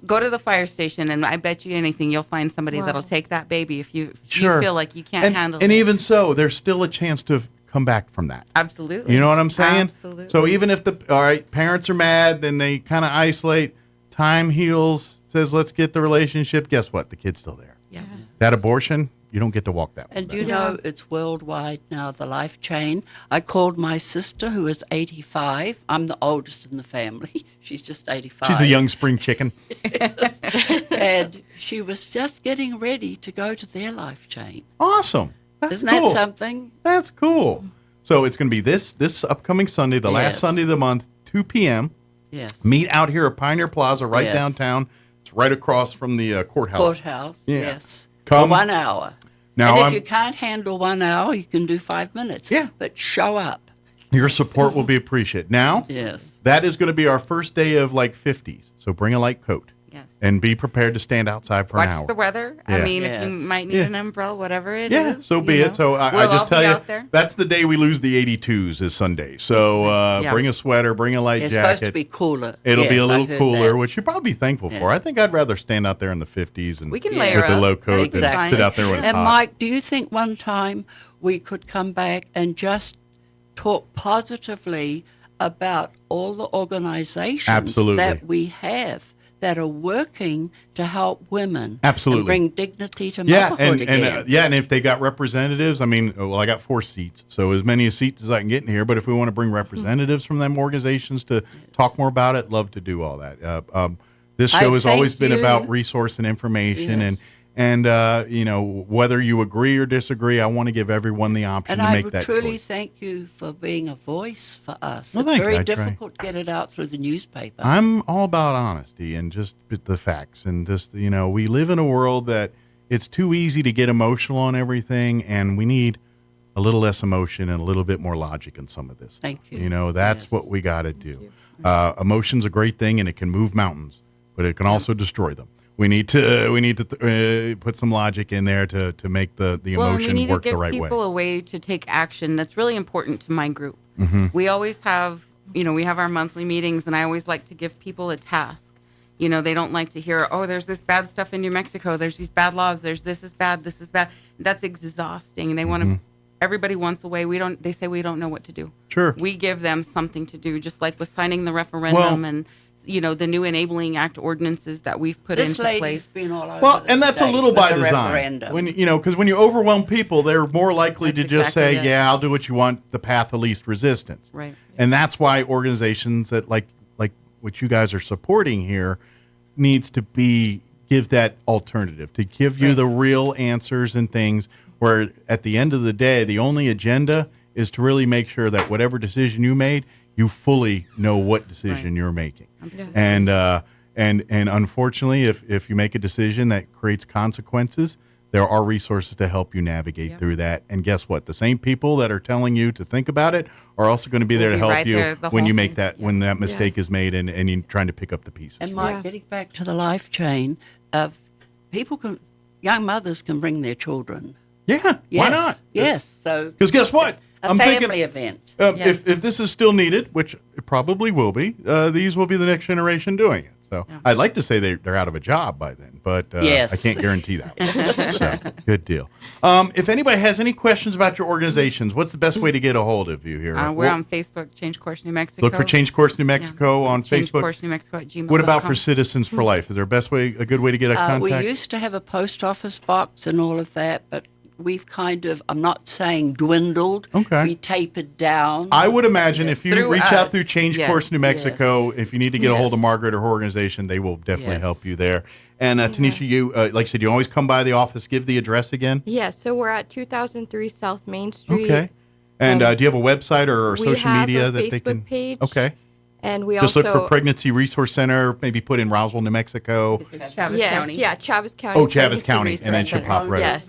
go to the fire station, and I bet you anything, you'll find somebody that'll take that baby if you feel like you can't handle and it. even so, there's still a chance to come back from that. Absolutely. You know what I'm saying? Absolutely. So even if parents are mad, then they kind of isolate, time heals, says let's get the relationship. Guess what? The kid's still there. Yeah. That abortion, you don't get to walk that one And back. you know, it's worldwide now, the life chain. I called my sister, who is 85. I'm the oldest in the family. She's just 85. She's a young spring chicken. And she was just getting ready to go to their life chain. Awesome. That's Isn't cool. that something? That's cool. So it's going to be this upcoming Sunday, the last Yes. Sunday of the month, 2 p.m. Yes. Meet out here at Pioneer Plaza, right Yes. downtown. It's right across from the courthouse. Courthouse, Yeah. yes. Come. For 1 hour. Now, and if you can't handle 1 hour, you can do 5 minutes. Yeah. But show up. Your support will be appreciated. Now, Yes. that is going to be our first day of like 50s. So bring a light coat. Yes. And be prepared to stand outside for an Watch hour. the weather. Yeah. I mean, if you might need Yeah. an umbrella, whatever it is. Yeah, so be you know. it. So I We'll just all tell be you, out there. that's the day we lose the 82s is Sunday. So Yeah. bring a sweater, bring a light It's jacket. supposed to be cooler. It'll be Yes, a I little heard cooler, that. which you'll probably be thankful Yeah. for. I think I'd rather stand out there in the 50s and We can with layer the up. low coat than Exactly. sit out there when it's And hot. Mike, do you think one time we could come back and just talk positively about all the organizations Absolutely. that we have that are working to help women Absolutely. and bring dignity to Yeah, motherhood again? and if they got representatives, I mean, well, I got 4 seats, so as many seats as I can get in here. But if we want to bring representatives from them organizations to talk more about it, love to do all that. This I show has always thank been you. about resource and information, Yes. and you know, whether you agree or disagree, I want to give everyone the option And to I make would that truly choice. thank you for being a voice for us. Well, it's thank you. very I try. difficult to get it out through the newspaper. I'm all about honesty and just the facts, and just, you know, we live in a world that it's too easy to get emotional on everything, and we need a little less emotion and a little bbit more logic in some of this. Thank you. You know, that's what we got to do. Emotion's a great thing, and it can move mountains, but it can also destroy them. We need to put some logic in there to make the Well, and we emotion need work to the give right way. people a way to take action. That's really important to my group. Mhm. We always have, we have our monthly meetings, and I always like to give people a task. You know, they don't like to hear, oh, there's this bad stuff in New Mexico. There's these bad laws. There's this is bad. This is bad. That's exhausting. And they want to. Everybody wants a way. They say we don't know what to do. Sure. We give them something to do, just like with signing the referendum and the new Enabling Act ordinances that we've put This into lady's place. been all over Well, the and that's a state little with by the design. referendum. When because when you overwhelm people, they're more likely to just exactly say, it. "Yeah, I'll do what you want." The path of least resistance. Right. And that's why organizations that like what you guys are supporting here needs to give that alternative, to give you the real answers and things. Where at the end of the day, the only agenda is to really make sure that whatever decision you made, you fully know what decision you're making. Absolutely. And And unfortunately, if you make a decision that creates consequences, there are resources to help you navigate through that. And guess what? The same people that are telling you to think about it are also going to be there to help you when you make that when that mistake is made and you're trying to pick up the pieces. And Mike, getting back to the life chain, young mothers can bring their children. Yeah, why not? Yes, so because guess what? I'm family event. If this is still needed, which it probably will be, these will be the next generation doing it. So I'd like to say they're out of a job by then, but I can't guarantee that. So, good deal. If anybody has any questions about your organizations, what's the best way to get a hold of you here? We're on Facebook, Change Course New Mexico. Look for Change Course New Mexico on Change Facebook. Course New Mexico at gmail.com. What about for Citizens for Life? Is there a good way to get a contact? We used to have a post office box and all of that, but we've kind of, I'm not saying dwindled. Okay. We tapered down. I would imagine if you Through reach us. out through Change Course New Mexico, if you need to get a hold of Margaret or her organization, they will definitely help you there. And Tanisha, you, like I said, you always come by the office. Give the address again. Yeah, so we're at 2003 South Main Street. Okay. And do you have a website or social media that they can? Facebook page. Okay. And we just also look for Pregnancy Resource Center. Maybe put in Roswell, New Mexico. Chaves County. Yeah, Chaves County. Oh, Chaves County, and then she'll pop right up.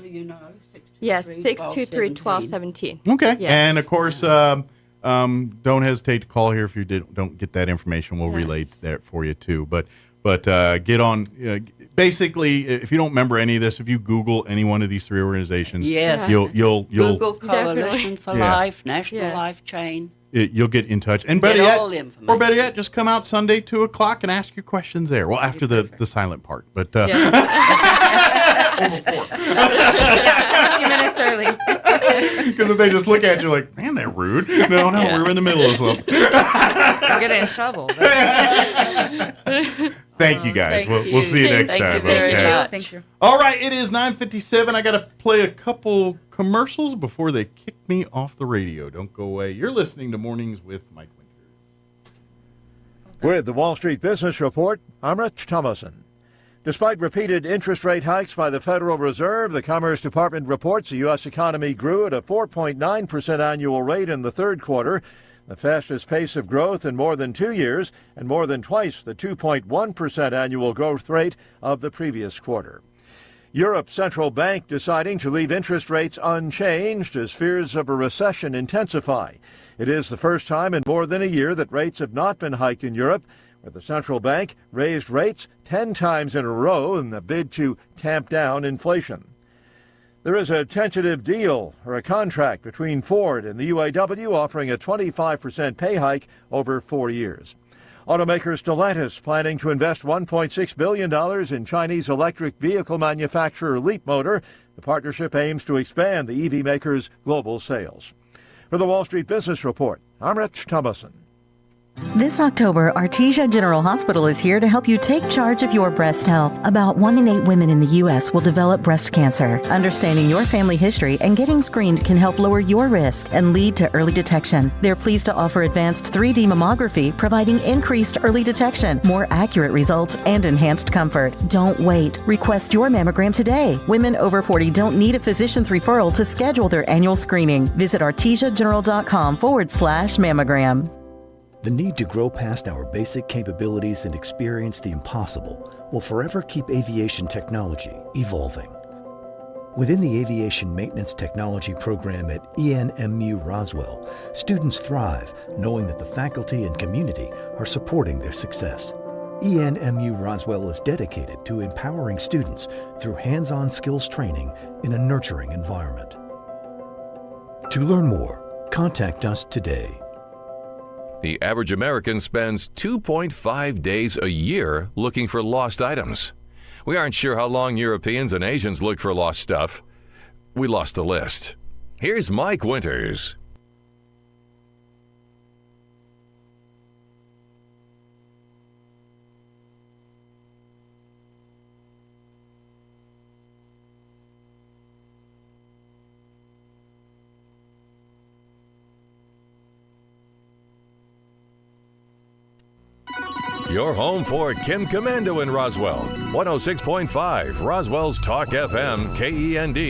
Yes, 623-1217. Okay. Yes. And of course, don't hesitate to call here if you don't get that information. We'll relay that for you too. But get on. Basically, if you don't remember any of this, if you Google any one of these three organizations, you'll Google Coalition for Life, National Life Chain. You'll get in touch. And Get better all the yet, information. or better yet, just come out Sunday 2:00 and ask your questions there. Well, after the silent part, but. A few minutes early. Because if they just look at you like, man, they're rude. No, we're in the middle of something. We'll get in trouble. Thank you, guys. We'll see you next time. Thank you. All right, it is 9:57. I got to play a couple commercials before they kick me off the radio. Don't go away. You're listening to Mornings with Mike Winters. With the Wall Street Business Report, I'm Rich Thomason. Despite repeated interest rate hikes by the Federal Reserve, the Commerce Department reports the U.S. economy grew at a 4.9% annual rate in the third quarter, the fastest pace of growth in more than 2 years and more than twice the 2.1% annual growth rate of the previous quarter. Europe's central bank deciding to leave interest rates unchanged as fears of a recession intensify. It is the first time in more than a year that rates have not been hiked in Europe, where the central bank raised rates 10 times in a row in the bid to tamp down inflation. There is a tentative deal or a contract between Ford and the UAW offering a 25% pay hike over 4 years. Automaker Stellantis planning to invest $1.6 billion in Chinese electric vehicle manufacturer Leapmotor. The partnership aims to expand the EV maker's global sales. For the Wall Street Business Report, I'm Rich Thomason. This October, Artesia General Hospital is here to help you take charge of your breast health. About 1 in 8 women in the U.S. will develop breast cancer. Understanding your family history and getting screened can help lower your risk and lead to early detection. They're pleased to offer advanced 3D mammography, providing increased early detection, more accurate results, and enhanced comfort. Don't wait. Request your mammogram today. Women over 40 don't need a physician's referral to schedule their annual screening. Visit artesiageneral.com/mammogram. The need to grow past our basic capabilities and experience the impossible will forever keep aviation technology evolving. Within the Aviation Maintenance Technology program at ENMU Roswell, students thrive knowing that the faculty and community are supporting their success. ENMU Roswell is dedicated to empowering students through hands-on skills training in a nurturing environment. To learn more, contact us today. The average American spends 2.5 days a year looking for lost items. We aren't sure how long Europeans and Asians look for lost stuff. We lost the list. Here's Mike Winters. Your home for Kim Commando in Roswell. 106.5 Roswell's Talk FM, KEND.